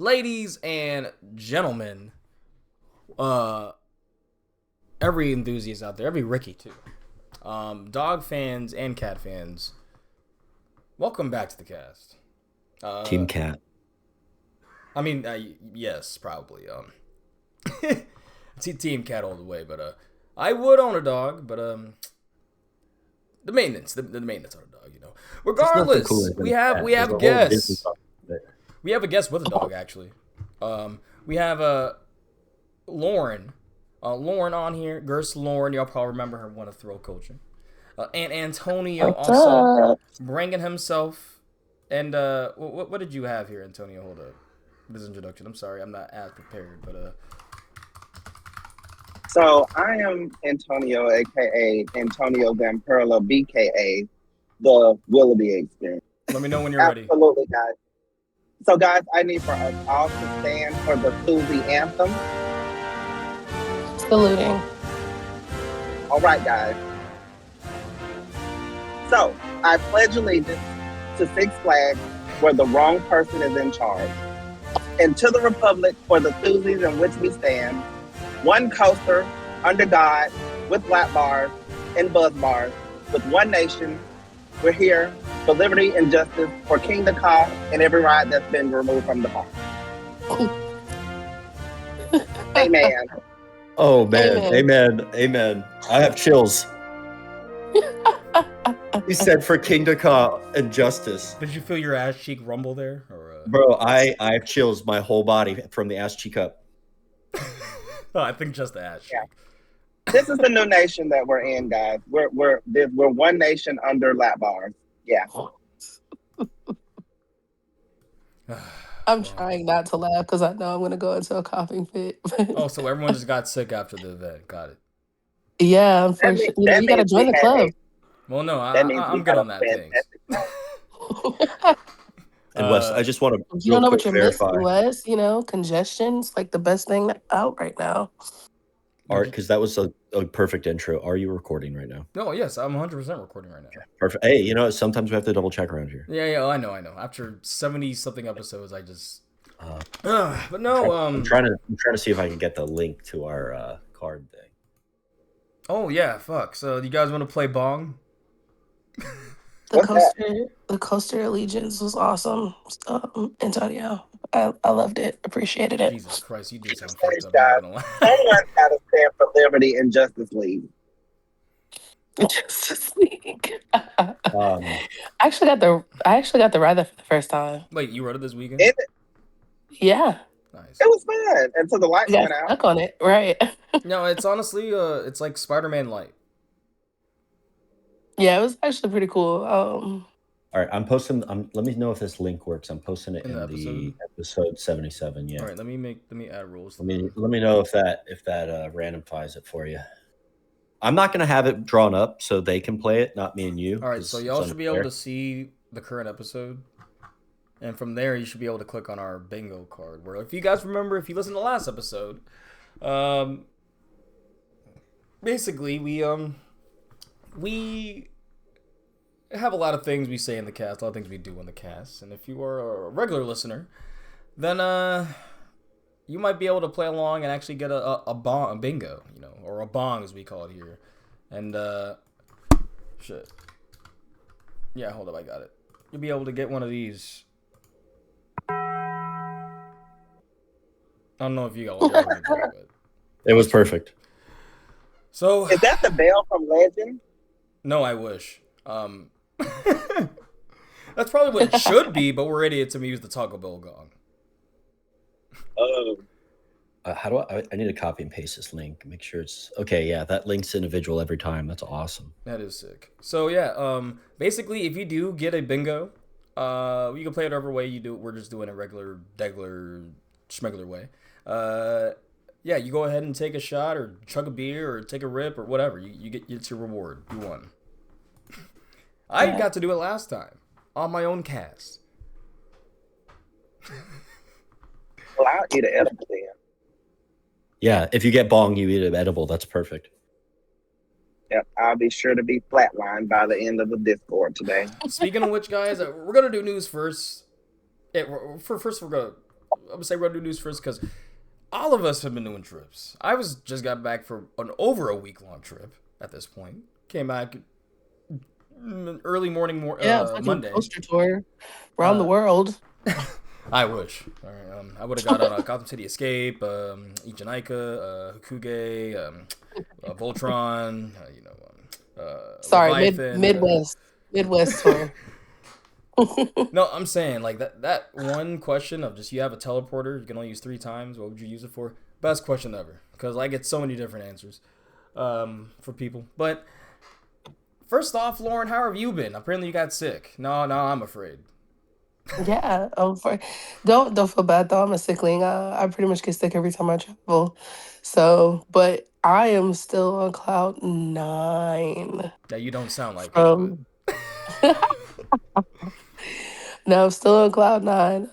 Ladies and gentlemen, uh, every enthusiast out there, every Ricky too, dog fans and cat fans, welcome back to the cast. Team Uh, Cat. I mean, yes, probably. Team cat all the way, but I would own a dog, but the maintenance on a dog, you know. There's nothing cooler Regardless, than we a have cat. we There's have a whole Disney guests. song there. We have a guest with a dog actually. We have Lauren. Lauren on here. Gerst Lauren. Y'all probably remember her one of throw coaching. And Antonio What's also up? bringing himself. And what did you have here, Antonio? Hold up. This introduction. I'm sorry, I'm not as prepared, but So I am Antonio, aka Antonio Vamperla, BKA the Willoughby Experience. let me know when you're ready. Absolutely, guys. So, guys, I need for us all to stand for the Susie anthem. Saluting. All right, guys. So, I pledge allegiance to Six Flags, where the wrong person is in charge, and to the Republic for the Susies in which we stand. One coaster, under God, with lap bars and buzz bars, with one nation. We're here for liberty and justice for King the Ka and every ride that's been removed from the park. Amen. Oh man, Amen. amen. I have chills. He said for Kingdom Come and justice. Did you feel your ass cheek rumble there, or? Bro, I have chills my whole body from the ass cheek up. Oh, I think just the ass cheek. Yeah. This is the new nation that we're in, guys. We're one nation under lap bars. Yeah. I'm trying not to laugh because I know I'm gonna go into a coughing fit. Oh, so everyone just got sick after the event. Got it. Yeah, That unfortunately, means, that you gotta means join we the had club. Well, no, that means I'm we good had on a that. Thanks. fantastic. And Wes, I just want to You real don't know quick what you're verify, missing, Wes. Congestion's like the best thing out right now. Art, because that was a perfect intro. Are you recording right now? No, yes, I'm 100% recording right now. Perfect. Hey, sometimes we have to double check around here. Yeah, I know. After 70 something episodes, I just. But no, I'm trying to see if I can get the link to our card thing. Oh yeah, fuck. So you guys want to play Bong? The coaster allegiance was awesome, Antonio. I loved it, appreciated it. Jesus Christ, you do sound Thanks, fucked up. I'm guys. not gonna lie. Someone's got to stand for liberty and Justice League. Justice League. I Um, actually got the ride there for the first time. Wait, you wrote it this weekend? It Yeah, Nice. was fun until the lights I went got out. stuck on it, right? No, it's honestly, it's like Spider-Man Light. Yeah, it was actually pretty cool. all right, I'm posting. Let me know if this link works. I'm posting it In in the the episode 77. Yeah. All right, let me add rules. Let me know if that randomize it for you. I'm not gonna have it drawn up so they can play it, not me and you. All right, so 'cause y'all it's should be able unfair. to see the current episode, and from there you should be able to click on our bingo card. Where, if you guys remember, if you listened to the last episode, basically we have a lot of things we say in the cast, a lot of things we do in the cast, and if you are a regular listener, then you might be able to play along and actually get a bingo, or a bong as we call it here, and shit. Yeah, hold up, I got it. You'll be able to get one of these. I don't know if you got one, but It was perfect. so Is that the bell from Legend? no, I wish. That's probably what it should be, but we're idiots and we use the Taco Bell gong. Oh. How do I need to copy and paste this link? Make sure it's okay. Yeah, that link's individual every time. That's awesome. That is sick. So yeah, basically, if you do get a bingo, you can play it whatever way you do it. We're just doing a regular, schmegler way. Yeah, you go ahead and take a shot or chug a beer or take a rip or whatever. It's your reward. You won. I got to do it last time on my own cast. Well, I'll eat an edible then. Yeah, if you get bong, you eat an edible. That's perfect. Yep, I'll be sure to be flatlined by the end of the Discord today. Speaking of which, guys, we're gonna do news first. First we're gonna gonna say road news first because all of us have been doing trips. I just got back for an over a week long trip at this point. Came back early morning Yeah, fucking Monday. coaster tour around the world. I wish. All right, I would have got on Gotham City Escape, Ijanika, Hakuge, Voltron, Sorry, Leviathan. Midwest tour. No, I'm saying like that one question of just you have a teleporter, you can only use 3 times. What would you use it for? Best question ever because I get so many different answers for people. But first off, Lauren, how have you been? Apparently you got sick. No, I'm afraid. Yeah, don't feel bad though. I'm a sickling. I pretty much get sick every time I travel. So, but I am still on cloud 9 Yeah, you don't sound like it, but from. No, I'm still on cloud 9.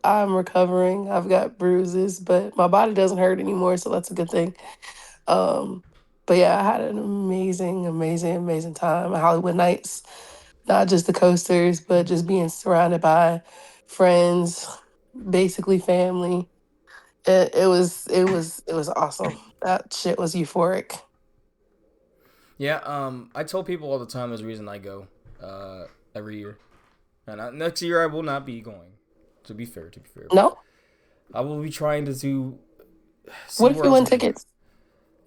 I'm recovering. I've got bruises, but my body doesn't hurt anymore, so that's a good thing. Um, but yeah, I had an amazing time at Hollywood Nights. Not just the coasters, but just being surrounded by friends, basically family. It was awesome. That shit was euphoric. yeah, I tell people all the time there's a reason I go every year. And next year I will not be going. To be fair, No, I will be trying to see what if where you else win I can go. tickets?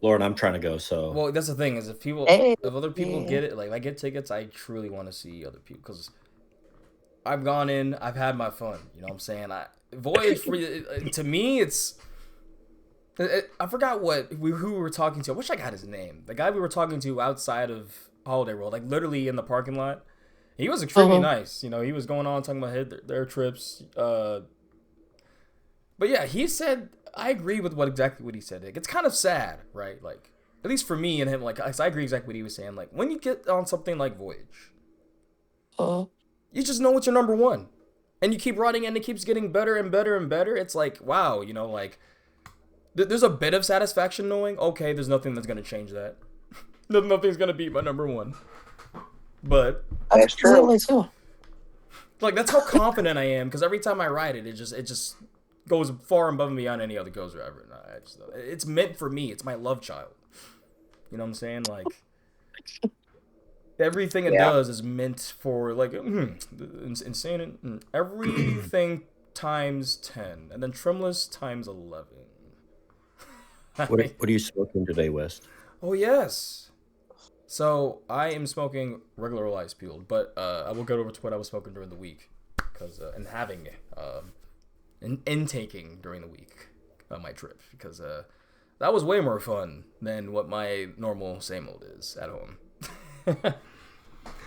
Lauren, I'm trying to go. So Well, that's the thing is Hey, if other people get it, like if I get tickets, I truly want to see other people because I've gone in, I've had my fun. You know what I'm saying? Voyage for to me, I forgot who we were talking to. I wish I got his name. The guy we were talking to outside of Holiday World, like literally in the parking lot. He was extremely nice. You know, he was going on talking about their trips. But yeah, he said I agree with exactly what he said. Like, it's kind of sad, right? Like at least for me and him, like I agree exactly what he was saying. Like when you get on something like Voyage, uh, you just know it's your number one, and you keep running, and it keeps getting better and better and better. It's like wow, you know, like there's a bit of satisfaction knowing okay, there's nothing that's gonna change that. Nothing's gonna beat my number one. But That's true. too. like that's how confident I am because every time I ride it, it just goes far above and beyond any other coaster ever. And it's meant for me. It's my love child. You know what I'm saying? Like everything it Yeah. does is meant for like insane. Everything times 10, and then trimless times 11. what are you smoking today, West? Oh yes. So I am smoking regular ice peeled, but I will get over to what I was smoking during the week, because and having intaking during the week of my trip, because that was way more fun than what my normal same old is at home.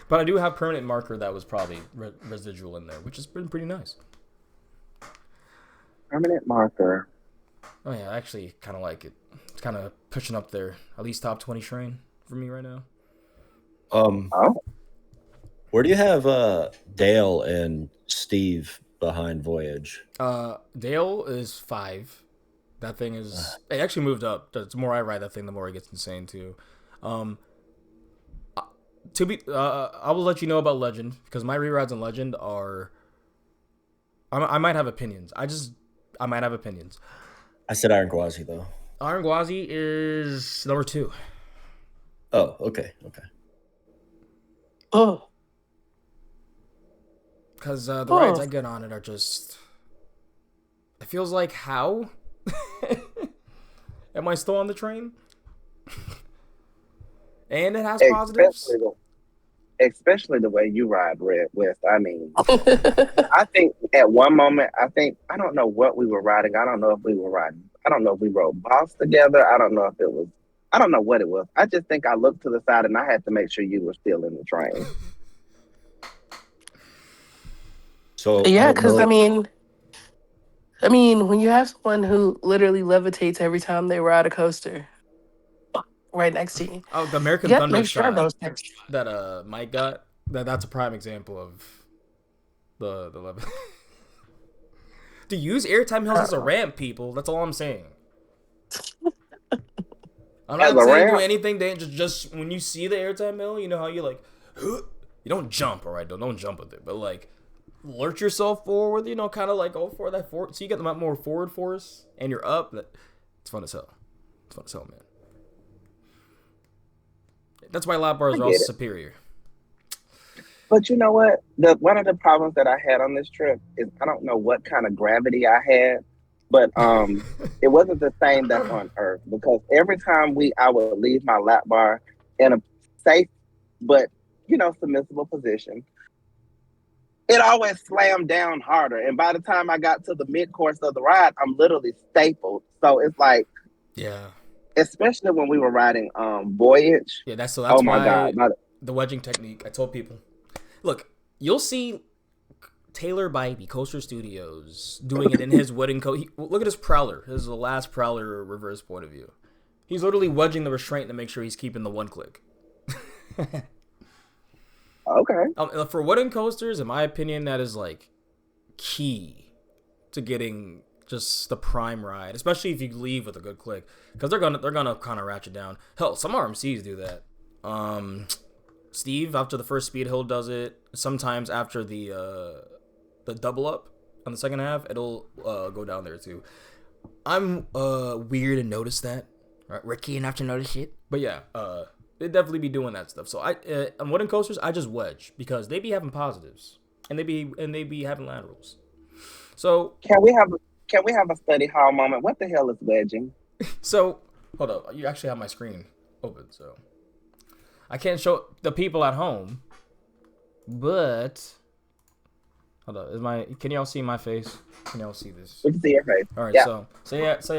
But I do have permanent marker that was probably residual in there, which has been pretty nice. Permanent marker. Oh yeah, I actually kind of like it. It's kind of pushing up there, at least top 20 strain for me right now. Oh, Where do you have Dale and Steve behind Voyage? Dale is 5. That thing is it actually moved up. The more I ride that thing, the more it gets insane too. I will let you know about Legend because my rerides on Legend are. I might have opinions. I might have opinions. I said Iron Gwazi though. Iron Gwazi is number 2. Oh, okay. Oh, Because the rides I get on it are just. It feels like how. Am I still on the train? And it has positives. especially the way you ride Red West. I mean, I think at one moment, I don't know what we were riding. I don't know if we rode Boss together. I don't know what it was. I just think I looked to the side and I had to make sure you were still in the train. So yeah, because I mean, when you have someone who literally levitates every time they ride a coaster right next to you, Oh, the you American got to Thunder make sure shot those things. that Mike got. That's a prime example of the level. To use airtime hills as a ramp, people. That's all I'm saying. I'm As not a saying ramp? do anything dangerous. Just when you see the airtime hill, you know how you like, you don't jump, all right? Don't jump with it, but like lurch yourself forward, kind of like go for that forward. So you get the more forward force and you're up. It's fun as hell. It's fun as hell, man. That's why lap bars I are also get it. superior. But you know what? One of the problems that I had on this trip is I don't know what kind of gravity I had, but it wasn't the same that's on Earth, because every time I would leave my lap bar in a safe but submissible position, it always slammed down harder. And by the time I got to the mid course of the ride, I'm literally stapled. So it's like, Yeah. especially when we were riding Voyage. Yeah, that's Oh my why God. the wedging technique. I told people, look, you'll see Taylor Bybee, Coaster Studios, doing it in his wooden coat. Look at his prowler. This is the last prowler reverse point of view. He's literally wedging the restraint to make sure he's keeping the one click. Okay. For wooden coasters, in my opinion, that is like key to getting just the prime ride, especially if you leave with a good click, because they're gonna kind of ratchet down. Hell, some RMCs do that. Steve, after the first speed hill, does it. Sometimes after the double up on the second half, it'll go down there too. I'm weird and notice that. Right, Ricky enough to notice it. But yeah, they definitely be doing that stuff. So on wooden coasters, I just wedge because they be having positives and they be having laterals. So Can we have a study hall moment? What the hell is wedging? So hold up, you actually have my screen open, so I can't show the people at home. But hold up, can y'all see my face? Can y'all see this? We can see your face. All right, Yeah. so say this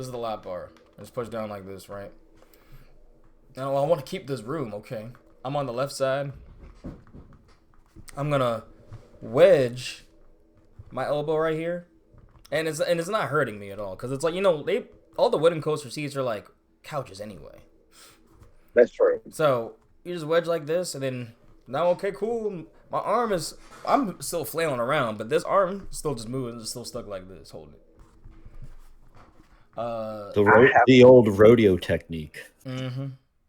is the lap bar. Just push down like this, right? Now I want to keep this room, okay? I'm on the left side. I'm gonna wedge my elbow right here, and it's not hurting me at all, because it's like all the wooden coaster seats are like couches anyway. That's true. So you just wedge like this, and then now okay, cool. I'm still flailing around, but this arm is still just moving, it's still stuck like this, holding it. The old rodeo technique. Mm-hmm.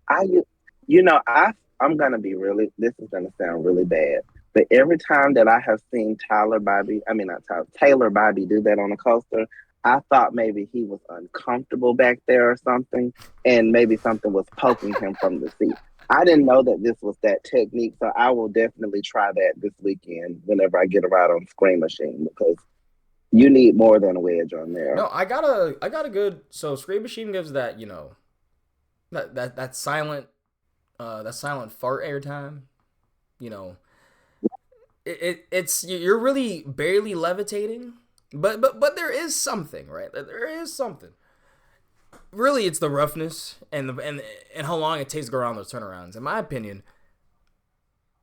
I'm gonna be really. This is gonna sound really bad, but every time that I have seen Taylor Bybee do that on a coaster, I thought maybe he was uncomfortable back there or something, and maybe something was poking him from the seat. I didn't know that this was that technique, so I will definitely try that this weekend whenever I get a ride on Scream Machine, because you need more than a wedge on there. No, I got a good. So Scream Machine gives that that silent fart airtime. It's you're really barely levitating, but there is something, right? There is something. Really, it's the roughness and how long it takes to go around those turnarounds. In my opinion,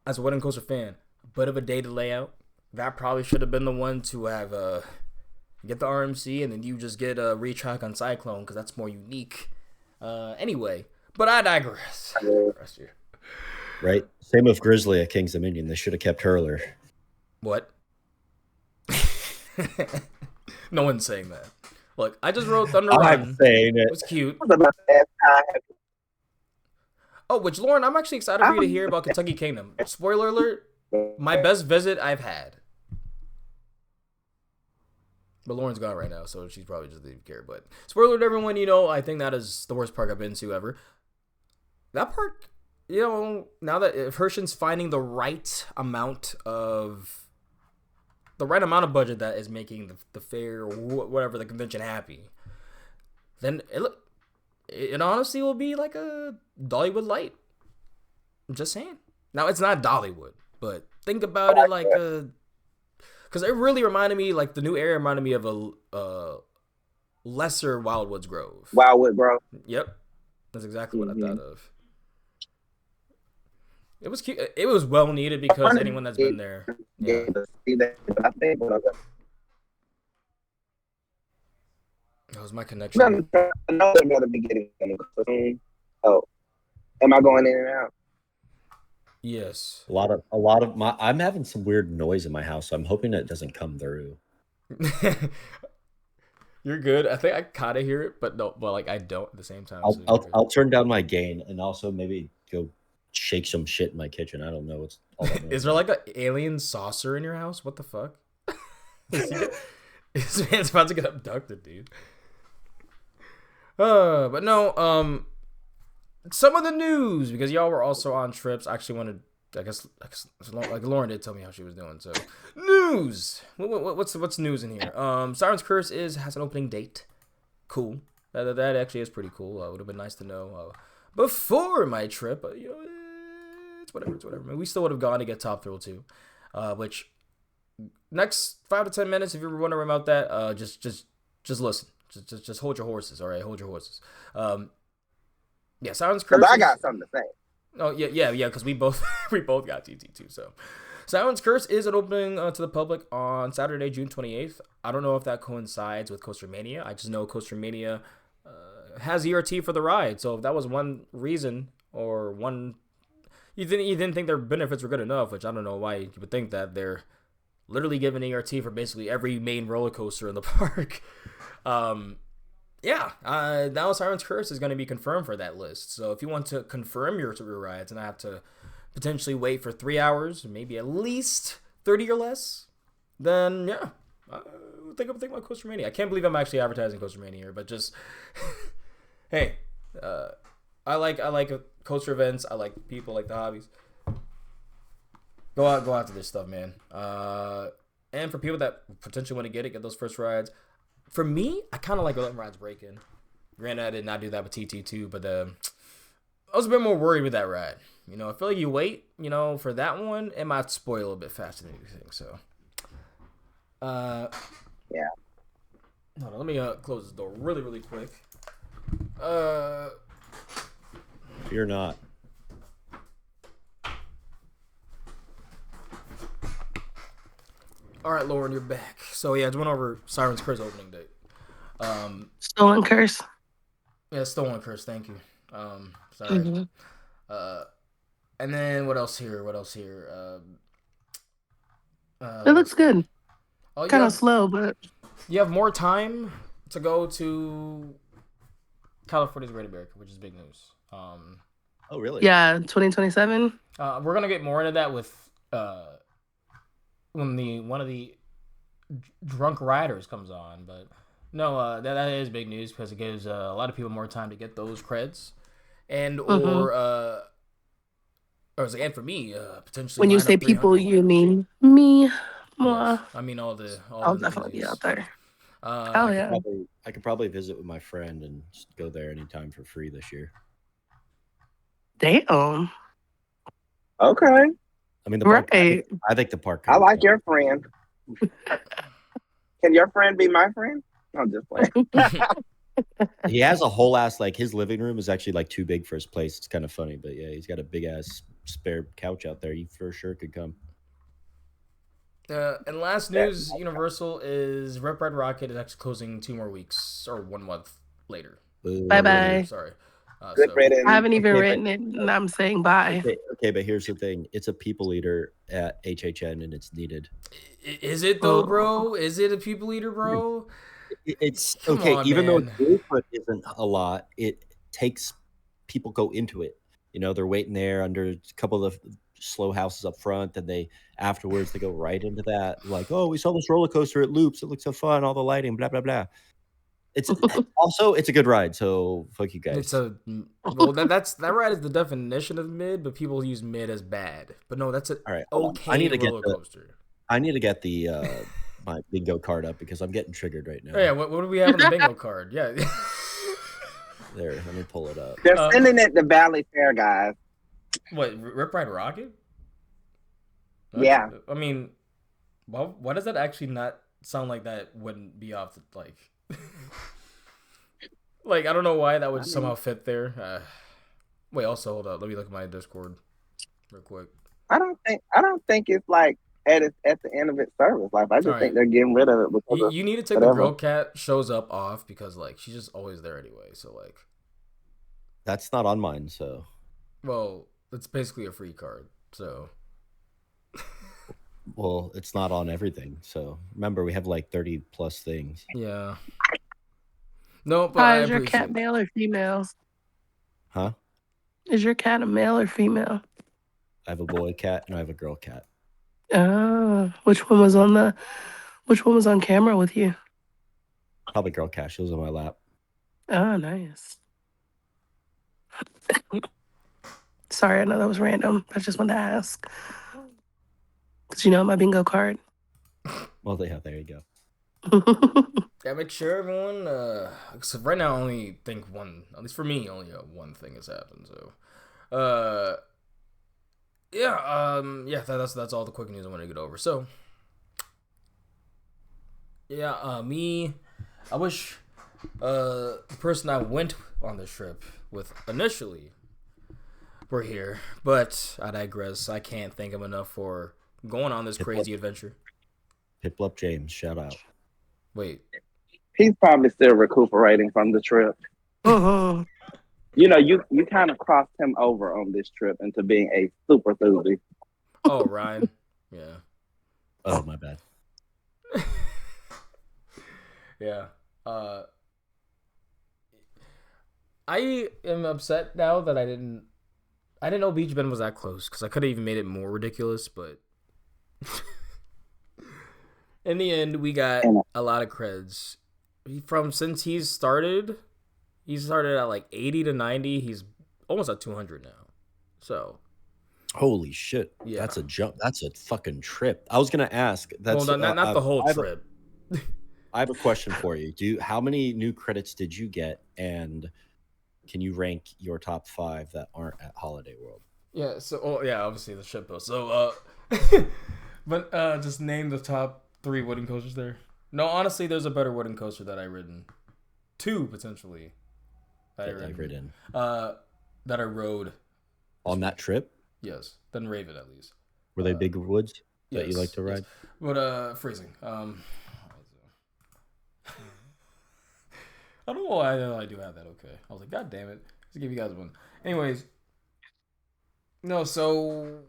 as a wooden coaster fan, a bit of a dated layout. That probably should have been the one to have get the RMC, and then you just get a retrack on Cyclone, because that's more unique. Anyway, but I digress. Right? Same with Grizzly at King's Dominion. They should have kept Hurler. What? No one's saying that. Look, I just wrote Thunder Run. I'm saying it. It was cute. It was about the last time. Oh, which, Lauren, I'm actually excited for you to hear about Kentucky Kingdom. Spoiler alert, my best visit I've had. But Lauren's gone right now, so she's probably just didn't care. But spoiler alert, everyone, I think that is the worst park I've been to ever. That park, now that if Hershen's finding the right amount of budget that is making the fair or whatever, the convention happy, then it honestly will be like a Dollywood light. I'm just saying. Now, it's not Dollywood, but think about it like because it really reminded me, like the new area reminded me of a lesser Wildwoods Grove. Wildwood Grove. Yep, that's exactly what I thought of. It was cute. It was well needed, because anyone that's been there. Yeah. I think That was my connection. I know they're going to be getting them. Oh, am I going in and out? Yes. A lot of my. I'm having some weird noise in my house, so I'm hoping it doesn't come through. You're good. I think I kind of hear it, but no, but like I don't at the same time. I'll turn down my gain and also maybe go shake some shit in my kitchen. I don't know. Is there like an alien saucer in your house? What the fuck? This man's about to get abducted, dude. But no, some of the news, because y'all were also on trips. I actually wanted, I guess like Lauren did tell me how she was doing. So news. What's news in here? Siren's Curse has an opening date. Cool. That actually is pretty cool. Would have been nice to know before my trip, but you know, it's whatever. It's whatever. I mean, we still would have gone to get Top Thrill 2, which next 5 to 10 minutes, if you're wondering about that, just listen. Just hold your horses. All right, hold your horses. Yeah, Siren's Curse. Because I got something to say. Oh yeah. Because we both got TT2. So, Siren's Curse is an opening to the public on Saturday, June 28th. I don't know if that coincides with Coaster Mania. I just know Coaster Mania has ERT for the ride. So if that was one reason or one, you didn't think their benefits were good enough, which I don't know why you would think that. They're literally giving ERT for basically every main roller coaster in the park. Now Siren's Curse is going to be confirmed for that list. So if you want to confirm your rides and I have to potentially wait for 3 hours, maybe at least 30 or less, then yeah, think about Coaster Mania. I can't believe I'm actually advertising Coaster Mania here, but just hey, I like coaster events. I like people, like the hobbies. Go out to this stuff, man. And for people that potentially want to get those first rides. For me, I kind of like letting rides break in. Granted, I did not do that with TT2, but I was a bit more worried with that ride. You know, I feel like you wait, for that one, it might spoil a little bit faster than you think. So, yeah. Hold on, let me close this door really, really quick. You're not. All right, Lauren, you're back. So yeah, I just went over Siren's Curse opening date. Stolen Curse. Yeah, Stolen Curse. Thank you. Sorry. Mm-hmm. And then what else here? It looks good. Oh, Kind of slow, but you have more time to go to California's Great America, which is big news. Oh, really? Yeah, 2027. We're gonna get more into that with when one of the drunk riders comes on, but no, that is big news because it gives a lot of people more time to get those creds, and and for me, potentially. When you say people, you mean me. Yes. I mean all the I'll definitely be out there. I could probably visit with my friend and just go there anytime for free this year. Okay. Damn. I mean, the park. Right. I think the park. I like your friend. Can your friend be my friend? I'm just playing. He has a whole ass, like, his living room is actually like too big for his place. It's kind of funny, but yeah, he's got a big ass spare couch out there. You for sure could come. And last news, Universal is Rip Ride Rocket is actually closing 2 more weeks or 1 month later. Bye. Sorry. Good riddance. I haven't even written it, and I'm saying bye. Okay, but here's the thing: it's a people eater at HHN, and it's needed. Is it though, bro? Is it a people eater, bro? It's Come okay. on, Even man. though throughput isn't a lot, it takes people go into it. They're waiting there under a couple of slow houses up front, and afterwards they go right into that. Like, oh, we saw this roller coaster. It loops. It looks so fun. All the lighting. Blah blah blah. It's also it's a good ride. So fuck you guys. That ride is the definition of mid, but people use mid as bad. But no, that's an okay roller coaster. I need to get the my bingo card up because I'm getting triggered right now. Oh, yeah, what do we have on the bingo card? Yeah. There, let me pull it up. They're sending it to Valley Fair, guys. What, Rip Ride Rocket? Yeah. I mean, well, why does that actually not sound like that wouldn't be off the, like... Like, I don't know why that would somehow fit there. Wait, also, hold up. Let me look at my Discord real quick. I don't think it's like at the end of its service life. I just think they're getting rid of it because you need to take the Girl Cat shows up off because, like, she's just always there anyway. So, like, that's not on mine. So, well, it's basically a free card. So, well, it's not on everything. So remember, we have like 30 plus things. Yeah. No, but is your cat male or female? Huh? Is your cat a male or female? I have a boy cat and I have a girl cat. Which one was on camera with you? Probably girl cat. She was on my lap. Oh, nice. Sorry, I know that was random. I just wanted to ask. Because you know my bingo card. Well, yeah, there you go. Yeah, make sure everyone. So right now, I only think one. At least for me, only one thing has happened. So, yeah. That's all the quick news I want to get over. So, yeah, me. I wish the person I went on this trip with initially were here, but I digress. I can't thank him enough for going on this crazy adventure. Pitbull James, shout out. Wait, He's probably still recuperating from the trip. Uh-huh. You know, you kind of crossed him over on this trip into being a super thuzy. oh Ryan, yeah, Oh, my bad. yeah. I am upset now that I didn't know Beach Ben was that close because I could have even made it more ridiculous, but in the end, we got a lot of creds. Since he's started at like 80 to 90. He's almost at 200 now. So, Holy shit. Yeah. That's a jump. That's a fucking trip. I was going to ask. That's well, not the whole I have trip. I have a question for you. How many new credits did you get, and can you rank your top 5 that aren't at Holiday World? Yeah. So, obviously the ship post. So, but just name the top 3 wooden coasters there. No, honestly, there's a better wooden coaster that I've ridden. 2 potentially. That I've ridden. That I rode on that trip. Yes, than Raven at least. Were they big woods that you like to ride? Yes. But freezing. I don't know why I do have that. Okay, I was like, God damn it, let's give you guys one. Anyways, no, so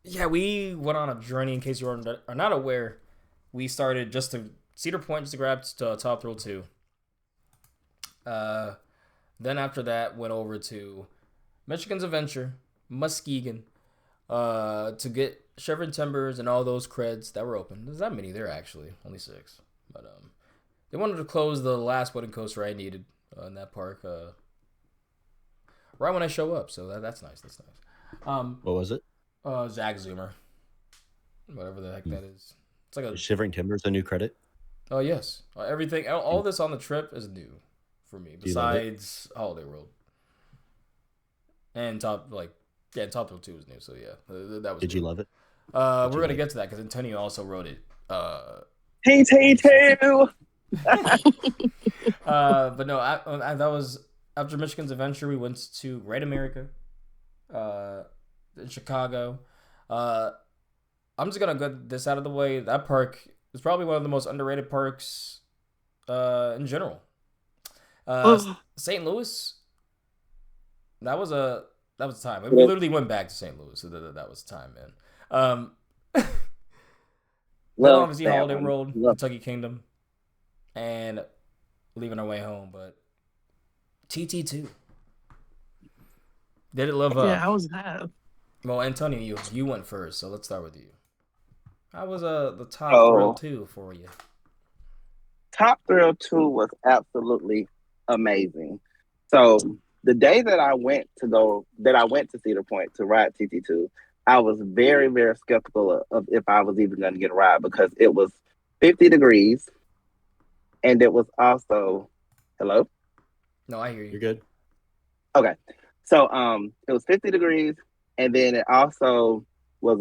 yeah, we went on a journey. In case you are not aware, we started just to Cedar Point just to grab Top Thrill 2. Then after that, went over to Michigan's Adventure, Muskegon, to get Chevron Timbers and all those creds that were open. There's not many there actually, only 6. But they wanted to close the last wooden coaster I needed in that park right when I show up. So that's nice. That's nice. What was it? Zag Zoomer, whatever the heck that is. It's like a Shivering Timbers, a new credit. Oh yes, everything. All this on the trip is new for me. Besides Holiday World and Top Thrill 2 was new. So yeah, that was. Did you love it? We're gonna get to that because Antonio also wrote it. T2. But no, that was after Michigan's Adventure. We went to Great America, in Chicago. I'm just gonna get this out of the way. That park is probably one of the most underrated parks, in general. St. Louis. That was a time. We literally went back to St. Louis. So that was time, man. Then obviously Holiday World, Kentucky Kingdom, and leaving our way home. But TT2. Did it live up? Yeah, how was that? Well, Antonio, you went first, so let's start with you. How was the Top Thrill 2 for you? Top Thrill 2 was absolutely amazing. So the day that I went to Cedar Point to ride TT2, I was very, very skeptical of if I was even going to get a ride because it was 50 degrees, and it was also, hello? No, I hear you. You're good. Okay, so it was 50 degrees, and then it also was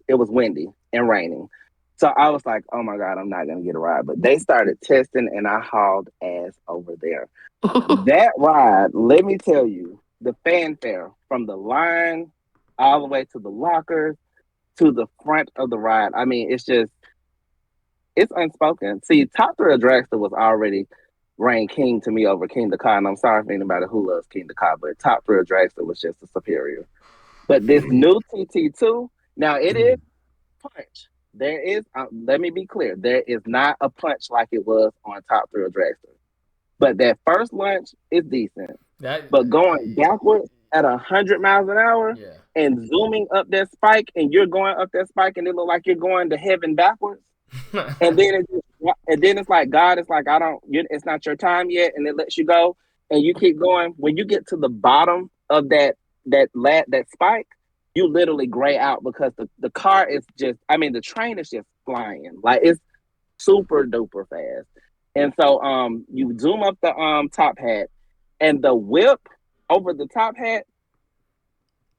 windy and raining. So I was like, oh my God, I'm not going to get a ride. But they started testing, and I hauled ass over there. That ride, let me tell you, the fanfare from the line all the way to the lockers to the front of the ride. I mean, it's unspoken. See, Top Thrill Dragster was already reigned king to me over King the Car, and I'm sorry for anybody who loves King the Car, but Top Thrill Dragster was just a superior. But this new TT2, now it is punch. There is, let me be clear, there is not a punch like it was on Top Thrill Dragster. But that first lunch is decent. But going backwards at 100 miles an hour and zooming up that spike, and you're going up that spike, and it look like you're going to heaven backwards. And then it's like God is like, it's not your time yet, and it lets you go, and you keep going. When you get to the bottom of that spike, you literally gray out because the car is just, I mean, the train is just flying, like it's super duper fast. And so you zoom up the top hat, and the whip over the top hat.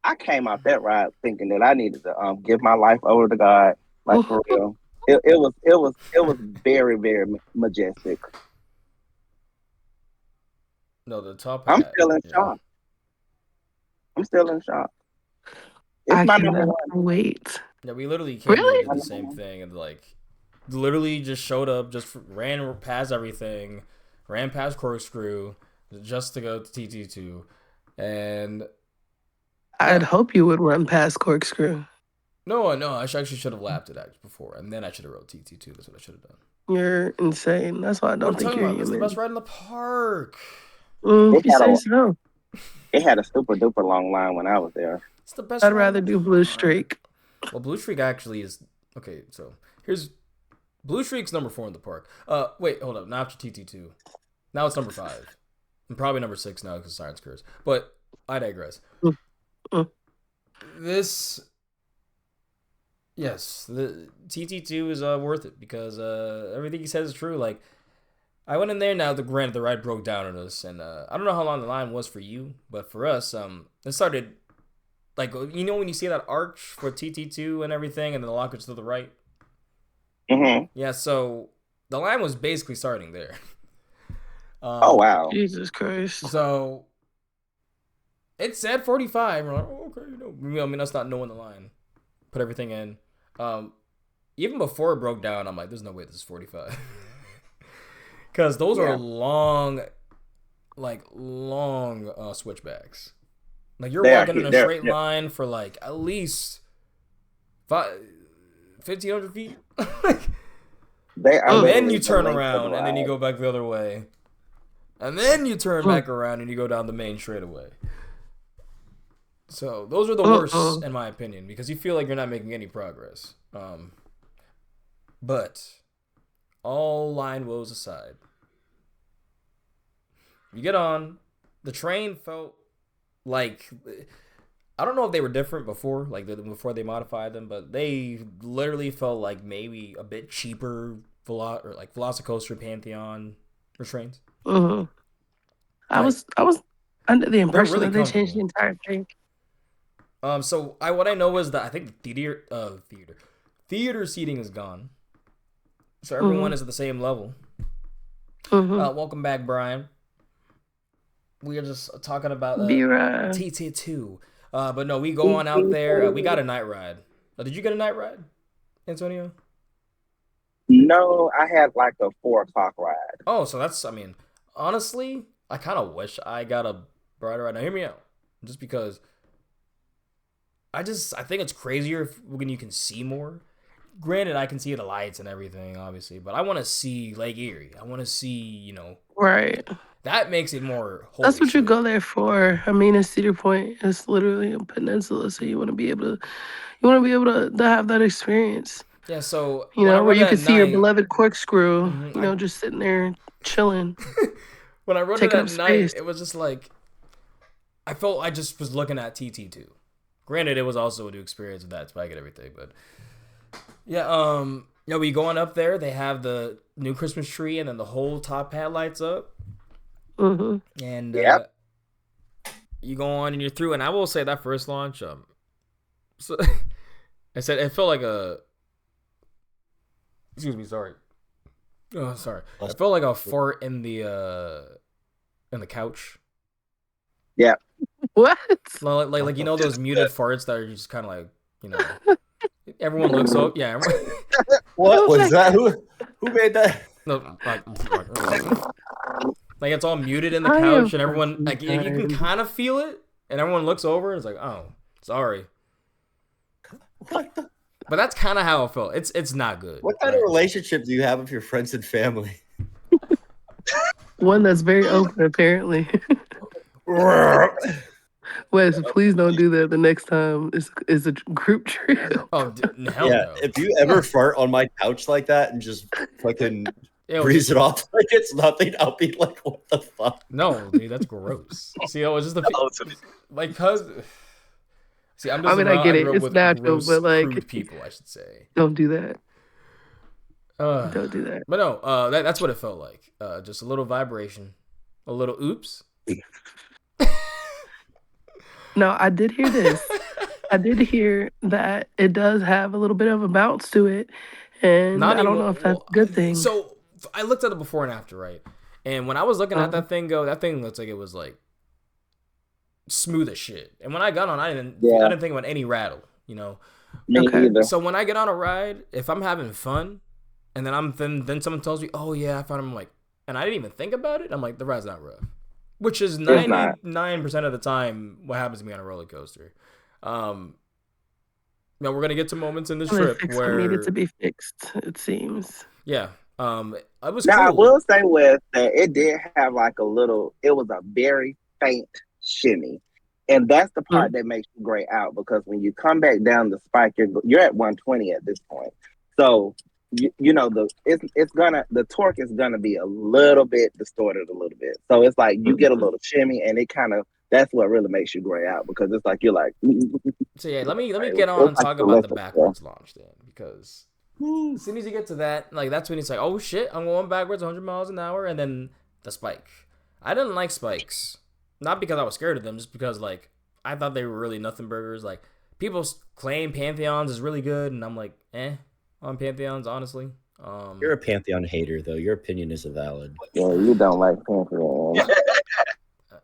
I came out that ride thinking that I needed to give my life over to God, like for real. It was very, very majestic. No, the top I'm hat. still in Yeah. shock. I'm still in shock. It's I my number cannot one. wait. Yeah, we literally came here, Really? did the same thing, and like, literally just showed up, just ran past everything, ran past Corkscrew, just to go to TT2, and I'd yeah, hope you would run past Corkscrew. no, I actually should have lapped it before, and then I should have rode TT2. That's what I should have done. You're insane. That's why I What don't are you think talking you're about? That's the best human. ride in the park. It If you had say a so. it had a super duper long line when I was there. It's the best I'd ride in rather the do Blue park. Streak. Well, Blue Streak actually is okay. So here's Blue Streak's number 4 in the park. Wait, hold up. Not after TT2. Now it's number 5, and probably number 6 now because Science Curse. But I digress. Mm, mm. This, yes, the TT2 is worth it because everything he says is true. Like, I went in there. Now, granted, the ride broke down on us, and I don't know how long the line was for you, but for us, it started like, you know, when you see that arch for TT2 and everything, and then the lockers to the right. Mm-hmm. Yeah, so the line was basically starting there. Oh wow! Jesus Christ. So it said 45. We're like, oh, okay, I mean, us not knowing the line, put everything in. Even before it broke down, I'm like, there's no way this is 45. Because those are long switchbacks. Like, you're walking in a straight line for like at least 1,500 feet. And then you turn around and then you go back the other way. And then you turn back around and you go down the main straightaway. So those are the worst, in my opinion, because you feel like you're not making any progress. But all line woes aside, you get on. The train felt like, I don't know if they were different before, like before they modified them, but they literally felt like maybe a bit cheaper or like Velocicoaster, Pantheon trains. Mm-hmm. I was under the impression really that they changed the entire thing. So what I know is that I think the theater seating is gone, so everyone is at the same level. Mm-hmm. Welcome back, Brian. We are just talking about TT2. But no, we go on out there. We got a night ride. Did you get a night ride, Antonio? No, I had like a 4 o'clock ride. Oh, so that's, I mean, honestly, I kind of wish I got a brighter ride. Now, hear me out. Just because I think it's crazier when you can see more. Granted, I can see the lights and everything, obviously, but I want to see Lake Erie. I want to see, Right. That makes it more. That's what you go there for. I mean, it's Cedar Point. It's literally a peninsula, so you want to be able to have that experience. Yeah. So where you can see your beloved Corkscrew. Just sitting there chilling. When I rode it at night, it was just like I felt I just was looking at TT2. Granted, it was also a new experience with that spike and everything, but yeah. We going up there. They have the new Christmas tree, and then the whole top hat lights up. Mm-hmm. And you go on and you're through. And I will say that first launch, so I said it felt like a. Excuse me, sorry. Oh, sorry. I felt like a fart in the couch. Yeah. What? Like those muted farts that are just kind of like everyone looks up. Yeah. What was that? Who made that? No, like it's all muted in the couch, and everyone like you can kind of feel it, and everyone looks over and it's like, oh, sorry. But that's kind of how it felt. It's not good. What kind of relationship do you have with your friends and family? One that's very open, apparently. Wes, please don't do that the next time it's a group trip. Oh, hell Yeah, no. if you ever fart on my couch like that and just fucking Ew, breeze it off like it's nothing, I'll be like, what the fuck? no, dude, that's gross. See, it was just like, cause. See, I'm I just mean, I around. I get it. grew up It's with natural, gross, but like, crude people, I should say. don't do that. Uh, Don't do that. but no, that's what it felt like. Just a little vibration, a little oops. No, I did hear this. I did hear that it does have a little bit of a bounce to it, and Not I don't even. know if that's Well, a good thing. so I looked at it before and after, right? And when I was looking at Um, that thing looks like it was like smooth as shit. And when I got on, I didn't think about any rattle, you know. Me Okay. either. So when I get on a ride, if I'm having fun, and then someone tells me, "Oh yeah, I found him," like, and I didn't even think about it. I'm like, the ride's not rough, which is It's not. 99% of the time what happens to me on a roller coaster. Now we're gonna get to moments in this They trip fixed what needed to where, be fixed, it seems. yeah, it was Now I cool. will say with that it did have like a little. It was a very faint shimmy, and that's the part that makes you gray out because when you come back down the spike, you're at 120 at this point. So you know the torque is gonna be a little bit distorted a little bit. So it's like you get a little shimmy, and it kind of that's what really makes you gray out because it's like you're like. So yeah, let me Like, get on and it's like talk the about the electric backwards launch then, because as soon as you get to that, like that's when it's like, oh shit, I'm going backwards 100 miles an hour, and then the spike. I didn't like spikes, not because I was scared of them, just because like I thought they were really nothing burgers. Like people claim Pantheons is really good, and I'm like, on Pantheons, honestly. You're a Pantheon hater, though. Your opinion isn't valid. Yeah, you don't like Pantheon.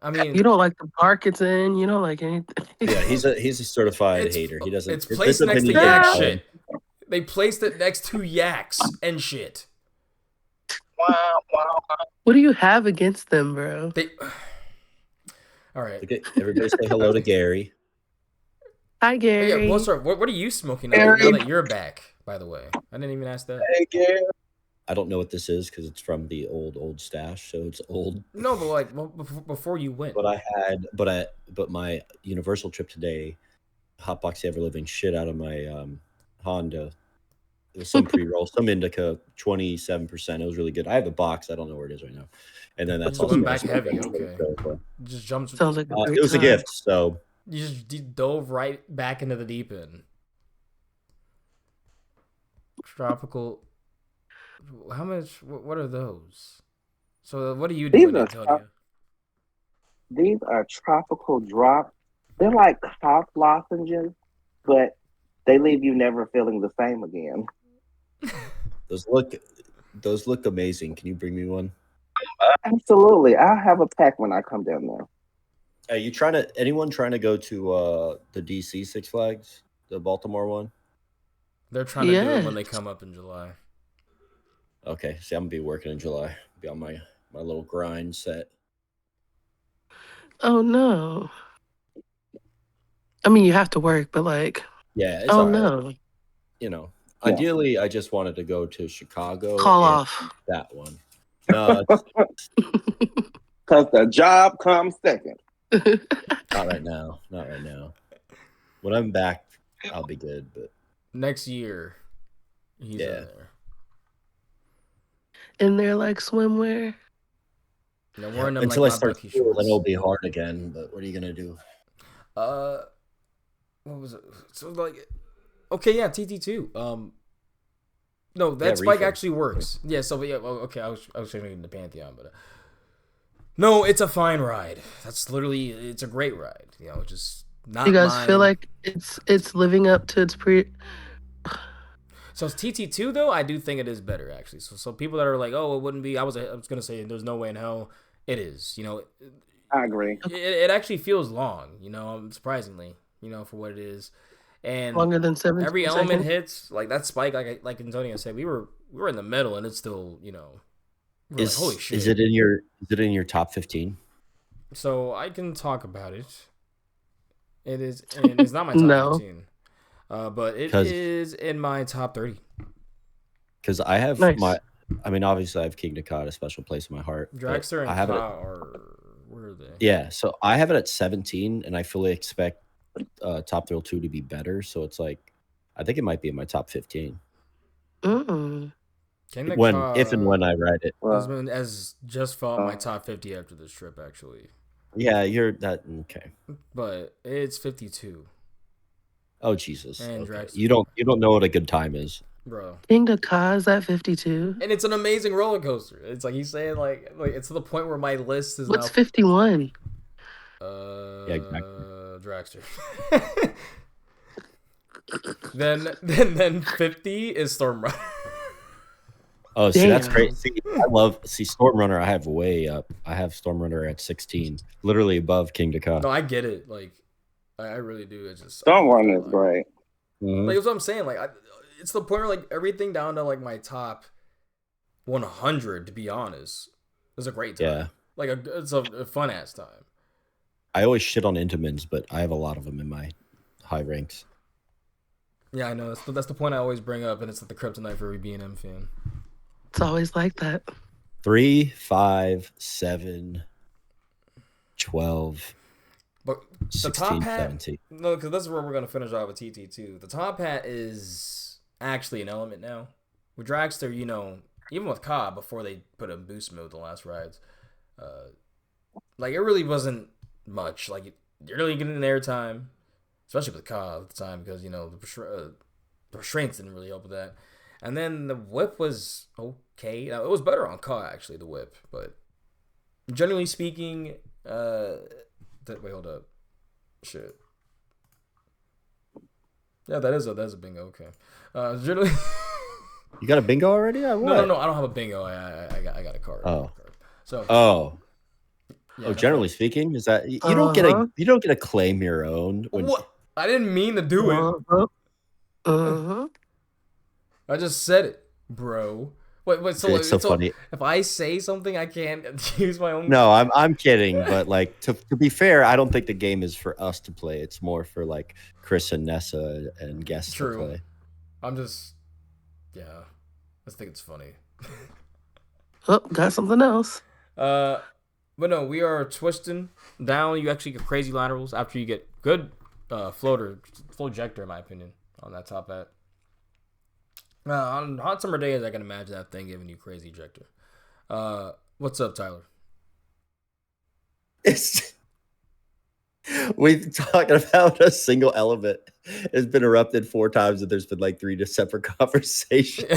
I mean, You don't like the park it's in. You don't like anything. Yeah, he's a certified it's hater. He doesn't. it's this placed next to opinion yak isn't valid. shit. They placed it next to yaks and shit. What do you have against them, bro? They. All right. Okay, everybody say hello to Gary. Hi, Gary. Yeah, well, sir, what are you smoking now that you're back, by the way? I didn't even ask that. Hey, Gary. I don't know what this is because it's from the old stash, so it's old. No, but like before you went. But my Universal trip today, hotbox the ever living shit out of my Honda. It was some pre-roll, some indica, 27%. It was really good. I have the box. I don't know where it is right now. And then that's Just also went back heavy. Okay. So, Just jumped. Sounds like a great it was a time. gift, so You just dove right back into the deep end. Tropical. How much? What are those? So what are you doing, Antonio? These are tropical drops. They're like cough lozenges, but they leave you never feeling the same again. those look amazing. Can you bring me one? Absolutely. I'll have a pack when I come down there. Are anyone trying to go to the DC Six Flags, the Baltimore one? They're trying to do it when they come up in July. Okay, see, I'm gonna be working in July. Be on my little grind set. Oh no. I mean, you have to work, but like, Yeah, it's oh all right. no. You know, ideally, I just wanted to go to Chicago. Call and off. that one. No, Because the job comes second. not right now. Not right now. When I'm back, I'll be good. But next year, he's in there. In there like swimwear. No, we're in them until like I start school, then it'll be hard again. But what are you gonna do? What was it? So like, okay, yeah, TT2. No, that spike actually works. Yeah, so yeah, well, okay, I was thinking the Pantheon, but no, it's a fine ride. That's literally, it's a great ride. You know, just not. You guys feel like it's living up to its pre. So it's TT2 though. I do think it is better actually. So people that are like, oh, it wouldn't be. I was gonna say there's no way in hell it is. You know, I agree. It actually feels long. You know, surprisingly. You know, for what it is. And longer than 7 every element hits like that spike, like Antonio said, we were in the middle, and it's still, you know, like, holy shit. Is it in your top 15? So I can talk about it. It is, and it's not my top 15, but it is in my top 30. Because I have nice. I mean, obviously, I have King Dakota, a special place in my heart. Dragster and Ka are where are they? Yeah, so I have it at 17, and I fully expect Top Thrill 2 to be better. So it's like, I think it might be in my top 15 Mm. Kingdom if and when I write it. has just fought my top 50 after this trip, actually. Yeah, you're that okay. But it's 52. Oh Jesus! And Okay. Drax, You don't know what a good time is, bro. Kingdom Ka's at 52. And it's an amazing roller coaster. It's like he's saying, like it's to the point where my list is What's now 51? Yeah, exactly. Dragster. then 50 is Stormrunner. Oh, see, that's Damn. great. See, Stormrunner. I have way up. I have Stormrunner at 16, literally above King Ka. No, I get it. Like, I really do. It's just Stormrunner is great. Mhm. That's what I'm saying. Like, it's the point where like everything down to like my top 100. To be honest, is a great time. Yeah. Like it's a fun ass time. I always shit on Intamins, but I have a lot of them in my high ranks. Yeah, I know. That's the point I always bring up, and it's like the kryptonite for every B&M fan. It's always like that. 3, 5, 7, 12, But the 16, top hat, 17. no, because this is where we're gonna finish off with TT2. The top hat is actually an element now. With Dragster, you know, even with Cobb before they put a boost mode the last rides, like it really wasn't much. Like you're really getting airtime, especially with Cobb at the time because you know the restraints didn't really help with that. And then the whip was okay. Now, it was better on Cobb actually, the whip, but generally speaking, wait, hold up. Shit. Yeah, that is a bingo. Okay. Generally. You got a bingo already? No. I don't have a bingo. I got a card. Oh. So. Yeah, generally speaking, is that you don't get a claim your own. What? I didn't mean to do it. I just said it, bro. Wait. So it's so funny. If I say something, I can't use my own. No, I'm kidding. But like to be fair, I don't think the game is for us to play. It's more for like Chris and Nessa and guests to play. I'm just, yeah. I just think it's funny. Oh, got something else. But no, we are twisting down. You actually get crazy laterals after you get good flow ejector, in my opinion, on that top hat. On hot summer days, I can imagine that thing giving you crazy ejector. What's up, Tyler? We've talked about a single element. It's been erupted 4 times, and there's been like 3 separate conversations.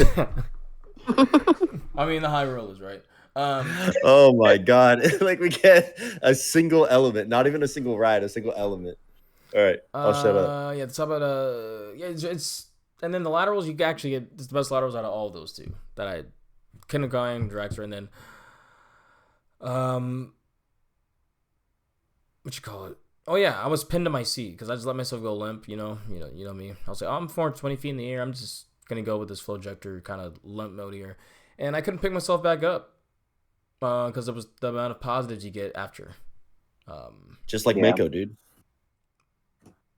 I mean, the high rollers, right? Oh my god! Like we get a single element, not even a single ride, a single element. All right, I'll shut up. Yeah, it's about it's and then the laterals you actually get. It's the best laterals out of all of those two that I Kindergarten, Dragster, and then what you call it? Oh yeah, I was pinned to my seat because I just let myself go limp. You know me. I was like, I'm 420 feet in the air. I'm just gonna go with this flow ejector kind of limp mode here, and I couldn't pick myself back up because it was the amount of positives you get after. Just like Mako, dude.